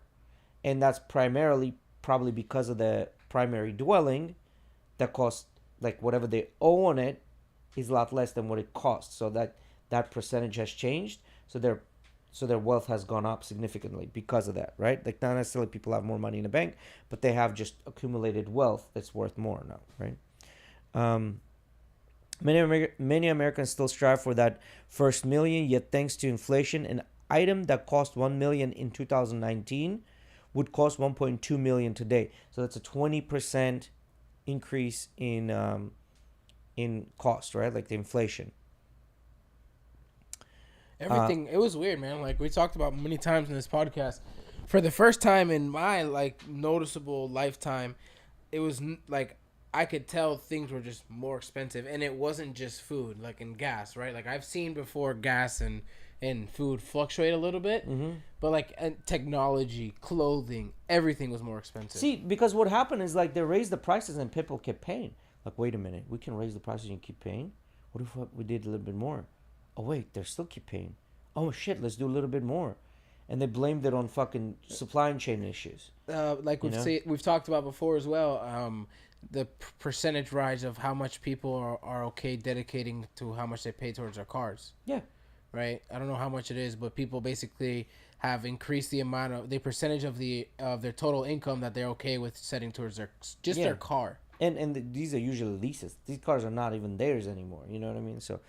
[SPEAKER 2] and that's primarily probably because of the primary dwelling that costs, like whatever they own it is a lot less than what it costs. So that percentage has changed. So their wealth has gone up significantly because of that, right? Like not necessarily people have more money in the bank, but they have just accumulated wealth that's worth more now, right? Many Americans still strive for that first million, yet thanks to inflation, an item that cost $1 million in 2019 would cost $1.2 million today. So that's a 20% increase in cost, right? Like the inflation.
[SPEAKER 3] Everything, it was weird, man. Like we talked about many times in this podcast. For the first time in my like noticeable lifetime, it was like I could tell things were just more expensive, and it wasn't just food, like in gas, right? Like I've seen before gas and food fluctuate a little bit, but like technology, clothing, everything was more expensive.
[SPEAKER 2] See, because what happened is like they raised the prices and people kept paying. Like, wait a minute, we can raise the prices and keep paying? What if we did a little bit more? Oh wait, they still keep paying. Oh shit, let's do a little bit more. And they blamed it on fucking supply chain issues.
[SPEAKER 3] Like we've talked about before as well, the percentage rise of how much people are okay dedicating to how much they pay towards their cars.
[SPEAKER 2] Yeah.
[SPEAKER 3] Right? I don't know how much it is, but people basically have increased the amount of the percentage of their total income that they're okay with setting towards their car.
[SPEAKER 2] And these are usually leases. These cars are not even theirs anymore. You know what I mean? So,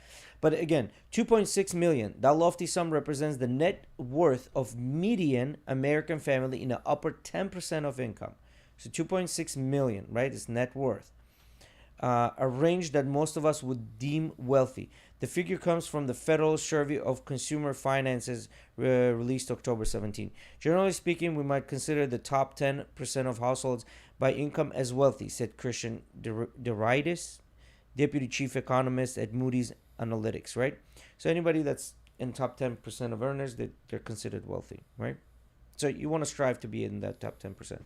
[SPEAKER 2] but again, 2.6 million. That lofty sum represents the net worth of median American family in the upper 10% of income. So 2.6 million, right? Is net worth. A range that most of us would deem wealthy. The figure comes from the Federal Survey of Consumer Finances released October 17. Generally speaking, we might consider the top 10% of households by income as wealthy, said Christian DeRidis, Deputy Chief Economist at Moody's Analytics, right? So anybody that's in top 10% of earners, they're considered wealthy, right? So you want to strive to be in that top 10%.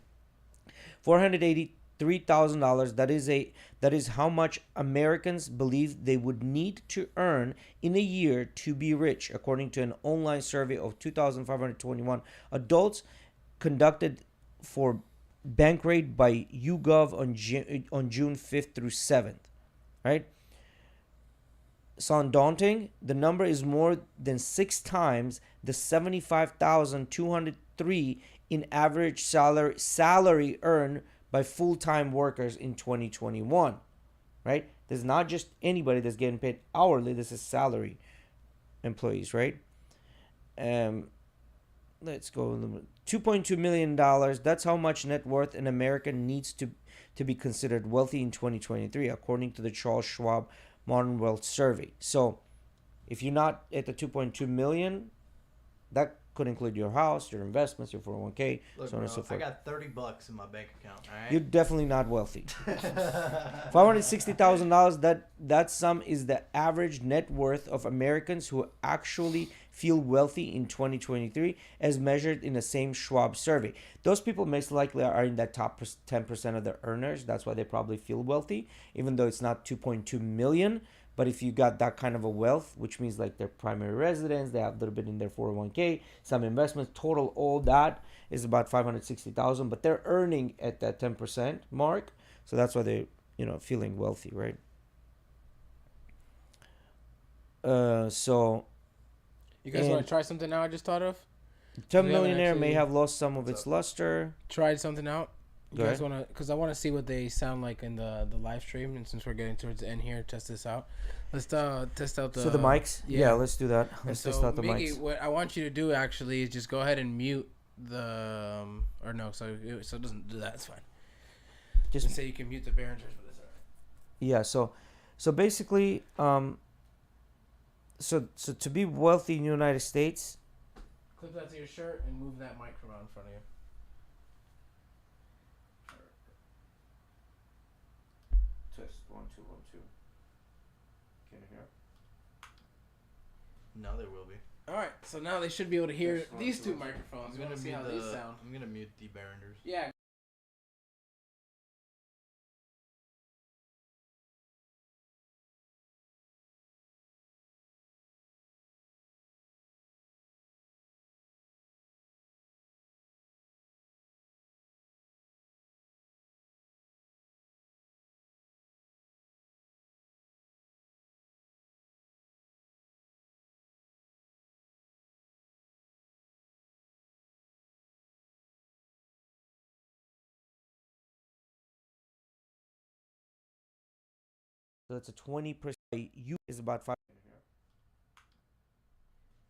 [SPEAKER 2] $483,000, that is how much Americans believe they would need to earn in a year to be rich, according to an online survey of 2,521 adults conducted for Bankrate by YouGov on June 5th through 7th, right? Sound daunting? The number is more than 6 times the 75,203 in average salary earned by full-time workers in 2021, right? There's not just anybody that's getting paid hourly. This is salary employees, right? Let's go. $2.2 million. That's how much net worth an American needs to be considered wealthy in 2023, according to the Charles Schwab Modern Wealth Survey. So if you're not at the 2.2 million, that could include your house, your investments, your 401k,
[SPEAKER 1] Look,
[SPEAKER 2] so on
[SPEAKER 1] bro,
[SPEAKER 2] and so
[SPEAKER 1] I
[SPEAKER 2] forth.
[SPEAKER 1] got $30 in my bank account. All
[SPEAKER 2] You're
[SPEAKER 1] right.
[SPEAKER 2] definitely not wealthy. $560,000. That sum is the average net worth of Americans who actually feel wealthy in 2023, as measured in the same Schwab survey. Those people most likely are in that top 10% of the earners. That's why they probably feel wealthy, even though it's not 2.2 million. But if you got that kind of a wealth, which means like their primary residence, they have a little bit in their 401k, some investments, total all that is about 560,000. But they're earning at that 10% mark, so that's why they, feeling wealthy, right? So
[SPEAKER 3] You guys want to try something now? I just thought of.
[SPEAKER 2] 10
[SPEAKER 3] We haven't
[SPEAKER 2] millionaire may
[SPEAKER 3] actually
[SPEAKER 2] have lost some of
[SPEAKER 1] What's
[SPEAKER 2] its
[SPEAKER 1] up?
[SPEAKER 2] luster.
[SPEAKER 3] tried something out. You
[SPEAKER 2] Go
[SPEAKER 3] guys
[SPEAKER 2] ahead.
[SPEAKER 3] want to? Because I want to see what they sound like in the live stream, and since we're getting towards the end here, test this out. Let's test out the.
[SPEAKER 2] So the mics, yeah, let's do that.
[SPEAKER 3] And
[SPEAKER 2] Let's
[SPEAKER 3] so,
[SPEAKER 2] test out the
[SPEAKER 3] Miggy,
[SPEAKER 2] mics.
[SPEAKER 3] what I want you to do actually is just go ahead and mute the or no, so it doesn't do that. It's fine. Just say you can mute the Behringers, but it's alright.
[SPEAKER 2] Yeah. So basically, so to be wealthy in the United States,
[SPEAKER 3] Clip that to your shirt and move that microphone in front of you.
[SPEAKER 2] test 1 2 1 2. Can you hear?
[SPEAKER 1] Now there will be.
[SPEAKER 3] All right, so now they should be able to hear
[SPEAKER 2] Test one,
[SPEAKER 3] these
[SPEAKER 2] two,
[SPEAKER 3] two
[SPEAKER 2] one, two.
[SPEAKER 3] microphones.
[SPEAKER 1] I'm
[SPEAKER 3] You want
[SPEAKER 1] gonna
[SPEAKER 3] to see
[SPEAKER 1] mute
[SPEAKER 3] how these sound?
[SPEAKER 1] I'm gonna mute the Barrenders.
[SPEAKER 3] Yeah.
[SPEAKER 2] So that's a 20%. You is about 5.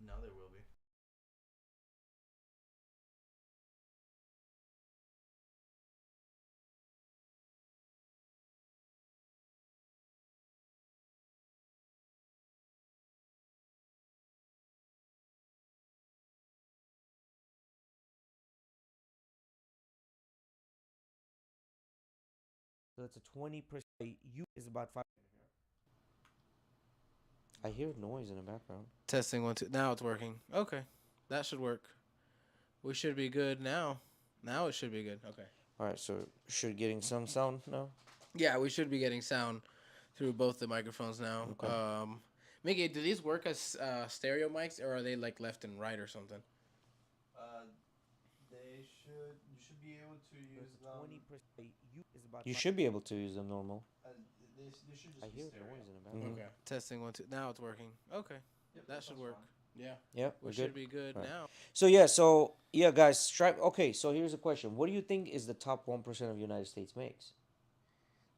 [SPEAKER 1] Now there will be.
[SPEAKER 2] So that's a 20%. You is about 5. I hear noise in the background.
[SPEAKER 3] Testing 1 2. Now it's working. Okay, that should work. We should be good now. Now it should be good. Okay.
[SPEAKER 2] All right, so should getting some sound now.
[SPEAKER 3] Yeah, we should be getting sound through both the microphones now.
[SPEAKER 2] Okay.
[SPEAKER 3] Mickey, do these work as stereo mics, or are they like left and right or something?
[SPEAKER 1] They should. You should be able to use them.
[SPEAKER 2] 20%. You should be able to use them normal.
[SPEAKER 1] They should just
[SPEAKER 2] I
[SPEAKER 1] be
[SPEAKER 2] hear
[SPEAKER 1] stereo.
[SPEAKER 2] noise in the background.
[SPEAKER 3] Okay. Testing 1 2. Now it's working. Okay,
[SPEAKER 1] Yep,
[SPEAKER 3] that should
[SPEAKER 1] sounds
[SPEAKER 3] work.
[SPEAKER 1] fine.
[SPEAKER 3] Yeah,
[SPEAKER 2] Yeah,
[SPEAKER 3] we
[SPEAKER 2] we're
[SPEAKER 3] should
[SPEAKER 2] good.
[SPEAKER 3] be good
[SPEAKER 2] Alright.
[SPEAKER 3] now.
[SPEAKER 2] So yeah, guys, stripe. Okay, so here's a question: what do you think is the top 1% of the United States makes?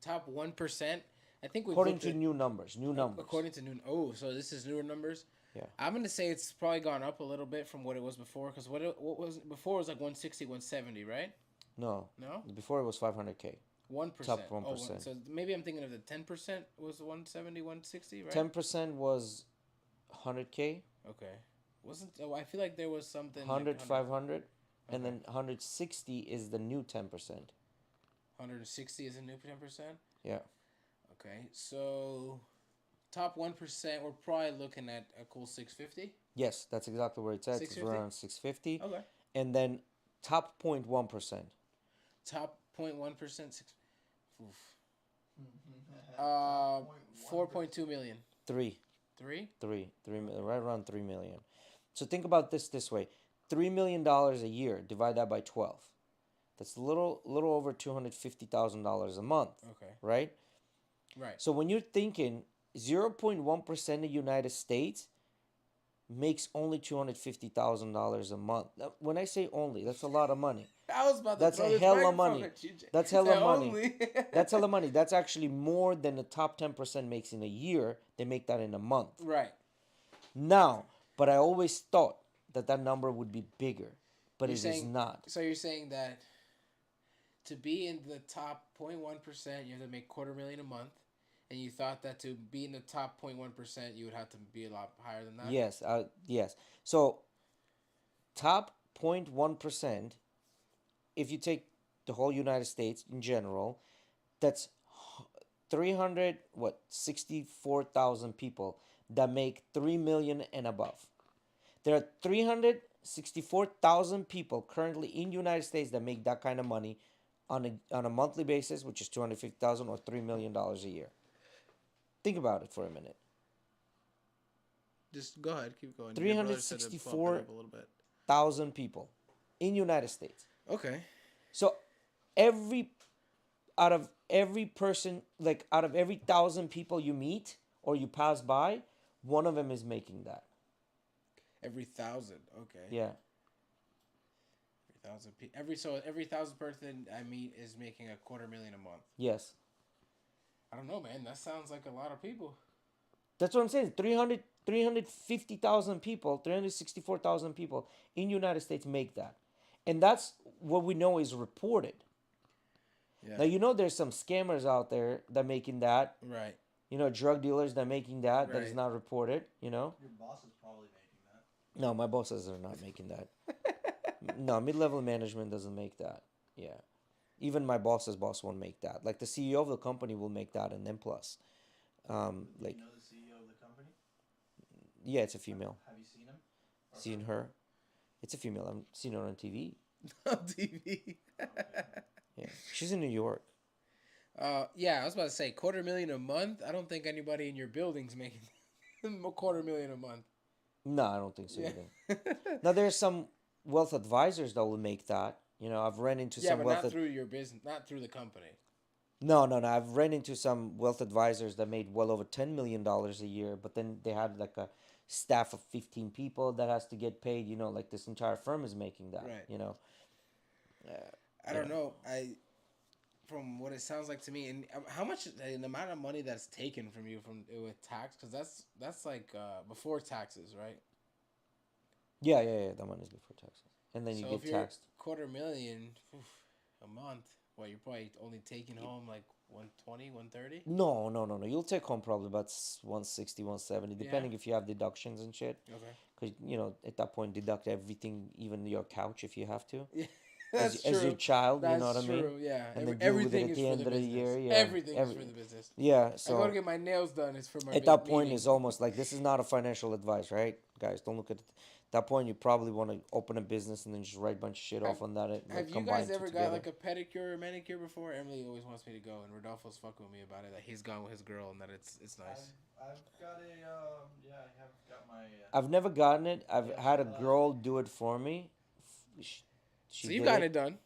[SPEAKER 3] Top 1%. I think we
[SPEAKER 2] According to new numbers.
[SPEAKER 3] According to new. Oh, so this is newer numbers.
[SPEAKER 2] Yeah.
[SPEAKER 3] I'm gonna say it's probably gone up a little bit from what it was before, because what was before was like 160, 170, right?
[SPEAKER 2] No.
[SPEAKER 3] No,
[SPEAKER 2] Before it was 500K.
[SPEAKER 3] 1%.
[SPEAKER 2] Top 1%.
[SPEAKER 3] So maybe I'm thinking of the 10% was 170, 160, right?
[SPEAKER 2] 10% was 100K,
[SPEAKER 3] Okay. Wasn't I feel like there was something
[SPEAKER 2] 100,
[SPEAKER 3] like
[SPEAKER 2] 500, and
[SPEAKER 3] Okay.
[SPEAKER 2] then 160 is the new 10%.
[SPEAKER 3] 160 is a new 10%.
[SPEAKER 2] Yeah.
[SPEAKER 3] Okay, so top 1%, we're probably looking at a cool 650.
[SPEAKER 2] Yes, that's exactly where it's at. It's
[SPEAKER 3] 650?
[SPEAKER 2] around 650.
[SPEAKER 3] Okay.
[SPEAKER 2] And then top 0.1%.
[SPEAKER 3] Top 0.1%, oof.
[SPEAKER 1] Top
[SPEAKER 3] 4.2 million.
[SPEAKER 2] 3
[SPEAKER 3] 3?
[SPEAKER 2] right around 3 million. So think about this way. $3 million a year, divide that by 12. That's a little over $250,000 a month.
[SPEAKER 3] Okay.
[SPEAKER 2] Right?
[SPEAKER 3] Right.
[SPEAKER 2] So when you're thinking 0.1% of the United States makes only $250,000 a month. When I say only, that's a lot of money.
[SPEAKER 3] I was about to
[SPEAKER 2] That's
[SPEAKER 3] throw
[SPEAKER 2] a
[SPEAKER 3] this
[SPEAKER 2] hella
[SPEAKER 3] microphone
[SPEAKER 2] money.
[SPEAKER 3] at you,
[SPEAKER 2] That's hella
[SPEAKER 3] Say
[SPEAKER 2] money.
[SPEAKER 3] only.
[SPEAKER 2] That's hella money. That's actually more than the top 10% makes in a year. They make that in a month.
[SPEAKER 3] Right.
[SPEAKER 2] Now, but I always thought that number would be bigger, but
[SPEAKER 3] You're
[SPEAKER 2] it is
[SPEAKER 3] saying-
[SPEAKER 2] not.
[SPEAKER 3] So you're saying that to be in the top 0.1%, you have to make $250,000 a month, And you thought that to be in the top 0.1%, you would have to be a lot higher than that?
[SPEAKER 2] Yes, yes. So top 0.1%, if you take the whole United States in general, that's 64,000 people that make 3 million and above. There are 364,000 people currently in the United States that make that kind of money on a monthly basis, which is 250,000 or $3 million a year. Think about it for a minute.
[SPEAKER 3] Just go ahead, keep going.
[SPEAKER 2] Three
[SPEAKER 3] Your
[SPEAKER 2] hundred
[SPEAKER 3] brother said to bump it
[SPEAKER 2] sixty-four
[SPEAKER 3] up a little bit.
[SPEAKER 2] thousand people in United States.
[SPEAKER 3] Okay.
[SPEAKER 2] So every out of every person, like out of every 1,000 people you meet or you pass by, one of them is making that.
[SPEAKER 3] Every 1,000. Okay.
[SPEAKER 2] Yeah.
[SPEAKER 3] Every 1,000 person I meet is making $250,000 a month.
[SPEAKER 2] Yes.
[SPEAKER 3] I don't know, man. That sounds like a lot of people.
[SPEAKER 2] That's what I'm saying. 350,000 people, 364,000 people in the United States make that. And that's what we know is reported.
[SPEAKER 3] Yeah.
[SPEAKER 2] Now, you know there's some scammers out there that making that.
[SPEAKER 3] Right.
[SPEAKER 2] You know, drug dealers that making that that is
[SPEAKER 3] Right.
[SPEAKER 2] not reported, you know.
[SPEAKER 1] Your boss is probably making that.
[SPEAKER 2] No, my bosses are not making that. No, mid-level management doesn't make that. Yeah. Even my boss's boss won't make that. Like the CEO of the company will make that and then plus.
[SPEAKER 1] Do
[SPEAKER 2] Like,
[SPEAKER 1] you know the CEO of the company?
[SPEAKER 2] yeah, it's a female.
[SPEAKER 1] Have you seen him? Or
[SPEAKER 2] Seen her? It's a female. I've seen her on TV.
[SPEAKER 3] On TV.
[SPEAKER 2] Yeah, she's in New York.
[SPEAKER 3] Yeah, I was about to say $250,000 a month. I don't think anybody in your building's making $250,000 a month.
[SPEAKER 2] No, I don't think so
[SPEAKER 3] Yeah.
[SPEAKER 2] either. Now there's some wealth advisors that will make that. You know, I've run into
[SPEAKER 3] Yeah,
[SPEAKER 2] some
[SPEAKER 3] but
[SPEAKER 2] wealth.
[SPEAKER 3] not through your business, not through the company.
[SPEAKER 2] No. I've run into some wealth advisors that made well over $10 million a year, but then they had like a staff of 15 people that has to get paid. You know, like this entire firm is making that.
[SPEAKER 3] Right.
[SPEAKER 2] You know.
[SPEAKER 3] I don't know. From what it sounds like to me, and how much the amount of money that's taken from you from with tax, because that's like before taxes, right?
[SPEAKER 2] Yeah. That money's before taxes, and then
[SPEAKER 3] So
[SPEAKER 2] you
[SPEAKER 3] if
[SPEAKER 2] get
[SPEAKER 3] you're
[SPEAKER 2] taxed.
[SPEAKER 3] $250,000 a month, well, you're probably only taking home like 120, 130.
[SPEAKER 2] No. You'll take home probably about 160, 170, depending
[SPEAKER 3] Yeah.
[SPEAKER 2] if you have deductions and shit.
[SPEAKER 3] Okay.
[SPEAKER 2] Because, you know, at that point, deduct everything, even your couch if you have to.
[SPEAKER 3] Yeah,
[SPEAKER 2] As,
[SPEAKER 3] that's
[SPEAKER 2] as
[SPEAKER 3] true.
[SPEAKER 2] your child, you know what I
[SPEAKER 3] That's
[SPEAKER 2] mean?
[SPEAKER 3] true. Yeah.
[SPEAKER 2] And then deal with it
[SPEAKER 3] Everything
[SPEAKER 2] at
[SPEAKER 3] is
[SPEAKER 2] the
[SPEAKER 3] for
[SPEAKER 2] end
[SPEAKER 3] the
[SPEAKER 2] of the
[SPEAKER 3] business.
[SPEAKER 2] year. Yeah.
[SPEAKER 3] Everything is for the business.
[SPEAKER 2] Yeah,
[SPEAKER 3] I go to
[SPEAKER 2] so
[SPEAKER 3] get my nails done. It's for my
[SPEAKER 2] at that point,
[SPEAKER 3] meeting.
[SPEAKER 2] it's almost like this is not a financial advice, right? Guys, don't look at it. At that point, you probably want to open a business and then just write a bunch of shit off on that. And, like,
[SPEAKER 3] Have you
[SPEAKER 2] combine
[SPEAKER 3] guys
[SPEAKER 2] two
[SPEAKER 3] ever got
[SPEAKER 2] together.
[SPEAKER 3] like a pedicure or manicure before? Emily always wants me to go, and Rodolfo's fucking with me about it. That he's gone with his girl, and that it's nice.
[SPEAKER 1] I've got a yeah, I have got my.
[SPEAKER 2] I've never gotten it. I've
[SPEAKER 1] Yeah,
[SPEAKER 2] had a girl do it for me. She
[SPEAKER 3] So you
[SPEAKER 2] did
[SPEAKER 3] got it done.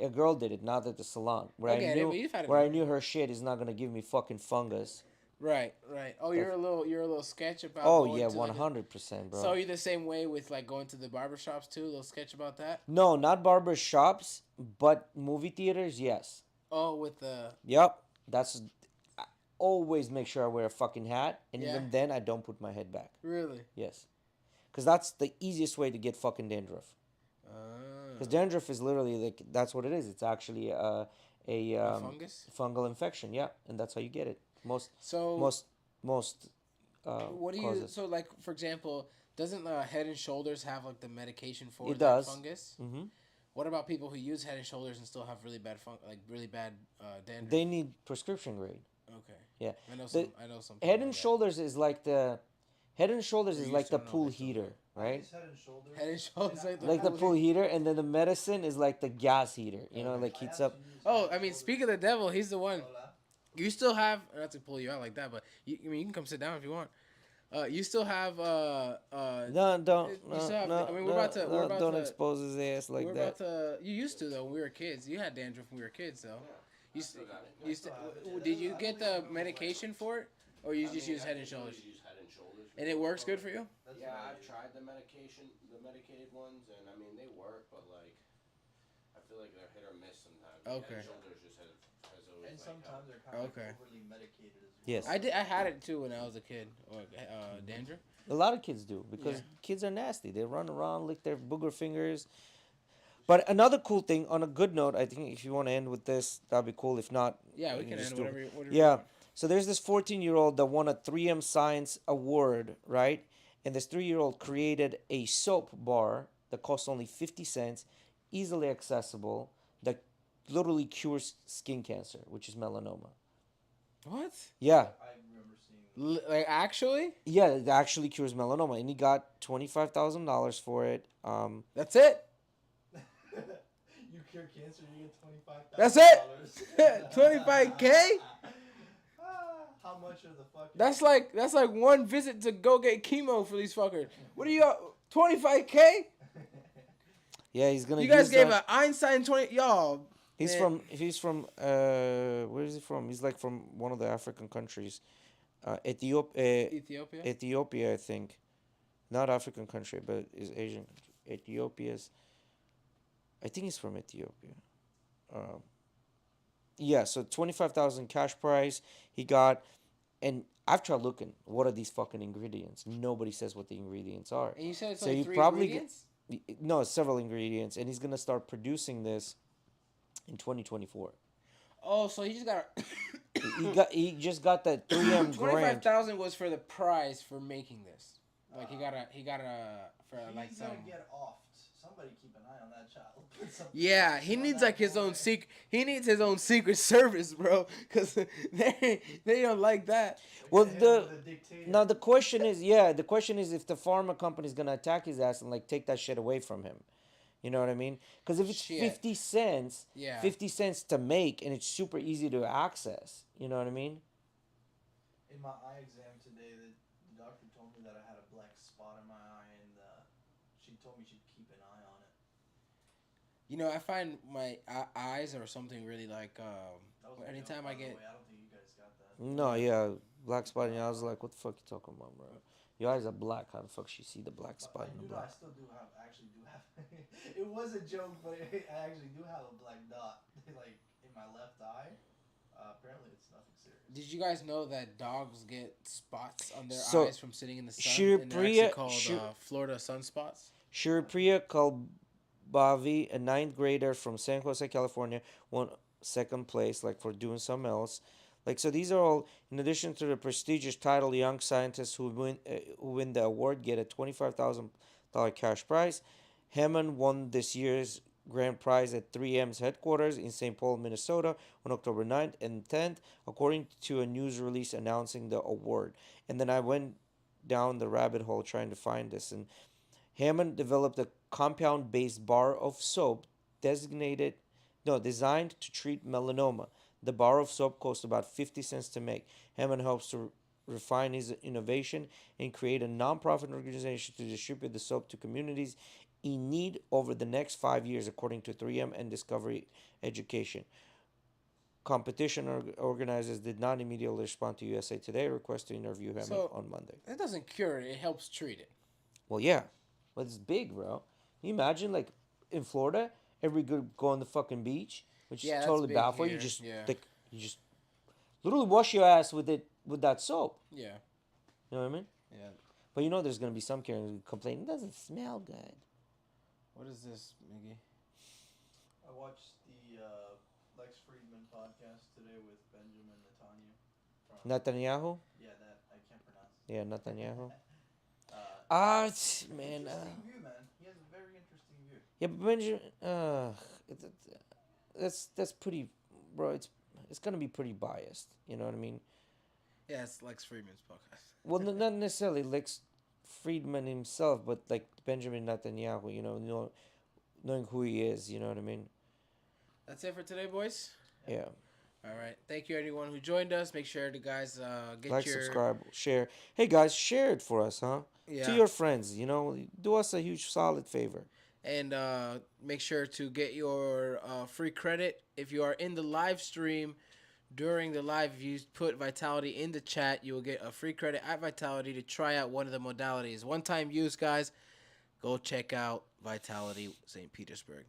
[SPEAKER 2] A girl did it, not at the salon.
[SPEAKER 3] I get it, but you've had it
[SPEAKER 2] Where I
[SPEAKER 3] done.
[SPEAKER 2] knew her shit is not gonna give me fucking fungus.
[SPEAKER 3] Right. Oh, you're a little sketch about.
[SPEAKER 2] Oh
[SPEAKER 3] going
[SPEAKER 2] yeah,
[SPEAKER 3] to, like,
[SPEAKER 2] 100%, bro.
[SPEAKER 3] So you're the same way with like going to the barbershops too. A little sketch about that.
[SPEAKER 2] No, not barber shops, but movie theaters. Yes.
[SPEAKER 3] Oh, with the.
[SPEAKER 2] Yep. That's. I always make sure I wear a fucking hat, and
[SPEAKER 3] Yeah.
[SPEAKER 2] even then I don't put my head back.
[SPEAKER 3] Really.
[SPEAKER 2] Yes. Because that's the easiest way to get fucking dandruff. Because dandruff is literally like that's what it is. It's actually a
[SPEAKER 3] fungus.
[SPEAKER 2] fungal infection. Yeah, and that's how you get it. Most.
[SPEAKER 3] What do you
[SPEAKER 2] causes.
[SPEAKER 3] so like for example? Doesn't Head and Shoulders have like the medication for
[SPEAKER 2] It
[SPEAKER 3] that
[SPEAKER 2] does.
[SPEAKER 3] fungus?
[SPEAKER 2] Mm-hmm.
[SPEAKER 3] What about people who use Head and Shoulders and still have really bad dandruff?
[SPEAKER 2] They need prescription grade.
[SPEAKER 3] Okay.
[SPEAKER 2] Yeah.
[SPEAKER 3] I know
[SPEAKER 2] The
[SPEAKER 3] some.
[SPEAKER 2] Head
[SPEAKER 3] people
[SPEAKER 2] and
[SPEAKER 3] like
[SPEAKER 2] Shoulders is like the. Head and Shoulders
[SPEAKER 3] Or
[SPEAKER 2] is
[SPEAKER 3] you
[SPEAKER 2] like
[SPEAKER 3] still
[SPEAKER 2] the
[SPEAKER 3] know
[SPEAKER 2] pool
[SPEAKER 3] they still do
[SPEAKER 2] heater,
[SPEAKER 3] it.
[SPEAKER 2] right?
[SPEAKER 1] It's Head and Shoulders.
[SPEAKER 3] Head and Shoulders
[SPEAKER 2] Like the pool heater, and then the medicine is like the gas heater. You know, like heats up.
[SPEAKER 3] Oh, I mean, speak of the devil, he's the one. You still have not to pull you out like that, but you can come sit down if you want. You still have
[SPEAKER 2] No,
[SPEAKER 3] you still have, I mean, we're about to
[SPEAKER 2] don't expose his ass like
[SPEAKER 3] we're
[SPEAKER 2] that.
[SPEAKER 3] about to. You used to though when we were kids. You had dandruff when we were kids though. You
[SPEAKER 4] still got it.
[SPEAKER 3] did you get the medication for it, or you just use Head and Shoulders?
[SPEAKER 4] Use Head and Shoulders.
[SPEAKER 3] And it works good for you.
[SPEAKER 4] Yeah, I've tried the medicated ones, and I mean they work, but like, I feel like they're hit or miss sometimes.
[SPEAKER 3] Okay.
[SPEAKER 4] Head and Shoulders just has always.
[SPEAKER 1] And
[SPEAKER 4] like,
[SPEAKER 1] sometimes they're kind of
[SPEAKER 3] Okay.
[SPEAKER 1] like overly medicated as well.
[SPEAKER 2] Yes.
[SPEAKER 3] I had it too when I was a kid, or dandruff.
[SPEAKER 2] A lot of kids do because
[SPEAKER 3] Yeah.
[SPEAKER 2] kids are nasty. They run around, lick their booger fingers. But another cool thing, on a good note, I think if you want to end with this, that'd be cool. If not,
[SPEAKER 3] Yeah, we
[SPEAKER 2] you
[SPEAKER 3] can
[SPEAKER 2] just
[SPEAKER 3] end
[SPEAKER 2] do-
[SPEAKER 3] whatever.
[SPEAKER 2] Yeah. So there's this 14-year-old that won a 3M Science Award, right? And this 3-year-old created a soap bar that costs only 50 cents, easily accessible, that literally cures skin cancer, which is melanoma.
[SPEAKER 3] What?
[SPEAKER 2] Yeah.
[SPEAKER 1] I remember seeing.
[SPEAKER 3] Like actually?
[SPEAKER 2] Yeah, it actually cures melanoma. And he got $25,000 for it.
[SPEAKER 3] That's it.
[SPEAKER 1] You cure cancer, you get
[SPEAKER 3] That's
[SPEAKER 1] $25,000.
[SPEAKER 3] it. 25K.
[SPEAKER 1] How much are the fucking?
[SPEAKER 3] That's like one visit to go get chemo for these fuckers. What are you 25K?
[SPEAKER 2] Yeah, he's gonna.
[SPEAKER 3] You guys
[SPEAKER 2] use
[SPEAKER 3] gave
[SPEAKER 2] that.
[SPEAKER 3] an Einstein 20 y'all.
[SPEAKER 2] He's
[SPEAKER 3] man.
[SPEAKER 2] from where is he from? He's like from one of the African countries.
[SPEAKER 3] Ethiopia.
[SPEAKER 2] Ethiopia, I think. Not African country, but is Asian country. Ethiopia's. I think he's from Ethiopia. Yeah, so 25,000 cash prize he got, and I've tried looking. What are these fucking ingredients? Nobody says what the ingredients are.
[SPEAKER 3] And you said it's
[SPEAKER 2] So
[SPEAKER 3] only
[SPEAKER 2] you
[SPEAKER 3] 3
[SPEAKER 2] probably
[SPEAKER 3] ingredients?
[SPEAKER 2] No, several ingredients, and he's gonna start producing this in 2024.
[SPEAKER 3] Oh, so he just got
[SPEAKER 2] He just got that 3M grant.
[SPEAKER 3] 25,000 was for the prize for making this. Like he got a for like
[SPEAKER 1] He's
[SPEAKER 3] some.
[SPEAKER 1] gonna get offed. Somebody keep an eye on that child.
[SPEAKER 3] Yeah, he needs like his own secret. He needs his own secret service, bro. Cause they don't like that.
[SPEAKER 2] Well, now the question is, if the pharma company is gonna attack his ass and like take that shit away from him. You know what I mean? Because if it's
[SPEAKER 3] Shit.
[SPEAKER 2] 50 cents,
[SPEAKER 3] Yeah.
[SPEAKER 2] 50 cents to make, and it's super easy to access. You know what I mean?
[SPEAKER 1] In my eye exam today, the doctor told me that I had a black spot in my eye, and she told me she'd keep an eye on it.
[SPEAKER 3] You know, I find my eyes or something really like.
[SPEAKER 1] That was a
[SPEAKER 3] Anytime
[SPEAKER 1] joke, by
[SPEAKER 3] I
[SPEAKER 1] the
[SPEAKER 3] get.
[SPEAKER 1] way. I don't think you guys got that.
[SPEAKER 2] No, yeah, black spot. And I was like, what the fuck you talking about, bro? Your eyes are black. How the fuck she see the black spot in the
[SPEAKER 1] I
[SPEAKER 2] black?
[SPEAKER 1] still do have. I actually do have. It was a joke, but I actually do have a black dot, like in my left eye. Apparently, it's nothing serious.
[SPEAKER 3] Did you guys know that dogs get spots on their
[SPEAKER 2] So,
[SPEAKER 3] eyes from sitting in the sun? And they're actually called Florida sunspots.
[SPEAKER 2] Shiripriya Kalbavi, a ninth grader from San Jose, California, won second place, like for doing something else. Like, so these are all, in addition to the prestigious title, young scientists who win the award get a $25,000 cash prize. Hammond won this year's grand prize at 3M's headquarters in St. Paul, Minnesota on October 9th and 10th, according to a news release announcing the award. And then I went down the rabbit hole trying to find this. And Hammond developed a compound-based bar of soap designed to treat melanoma. The bar of soap costs about 50 cents to make. Hammond hopes to refine his innovation and create a non-profit organization to distribute the soap to communities in need over the next 5 years, according to 3M and Discovery Education. Competition organizers did not immediately respond to USA Today request to interview Hammond on Monday.
[SPEAKER 3] It doesn't cure it; it helps treat it.
[SPEAKER 2] Well, yeah, but it's big, bro. Can you imagine, like, in Florida, everybody could go on the fucking beach, which is totally bad for you. You just literally wash your ass with that soap.
[SPEAKER 3] Yeah.
[SPEAKER 2] You know what I mean?
[SPEAKER 3] Yeah.
[SPEAKER 2] But you know, there's gonna be some Karen who complain it doesn't smell good.
[SPEAKER 3] What is this, Miggy?
[SPEAKER 1] I watched the Lex Friedman podcast today with Benjamin
[SPEAKER 2] Netanyahu.
[SPEAKER 1] Yeah, that I can't pronounce.
[SPEAKER 2] Yeah, Netanyahu. Man.
[SPEAKER 1] Interesting view, man. He has a very interesting view.
[SPEAKER 2] Yeah, but Benjamin. That's pretty, bro. It's gonna be pretty biased. You know what I mean?
[SPEAKER 3] Yeah, it's Lex Friedman's podcast.
[SPEAKER 2] Well, not necessarily Lex Friedman himself, but like Benjamin Netanyahu. Knowing who he is. You know what I mean?
[SPEAKER 3] That's it for today, boys.
[SPEAKER 2] Yeah.
[SPEAKER 3] All right. Thank you, everyone who joined us. Make sure to guys get
[SPEAKER 2] subscribe, share. Hey guys, share it for us, huh?
[SPEAKER 3] Yeah.
[SPEAKER 2] To your friends. Do us a huge solid favor.
[SPEAKER 3] And make sure to get your free credit. If you are in the live stream, during the live, if you put Vitality in the chat, you will get a free credit at Vitality to try out one of the modalities. One-time use, guys. Go check out Vitality St. Petersburg.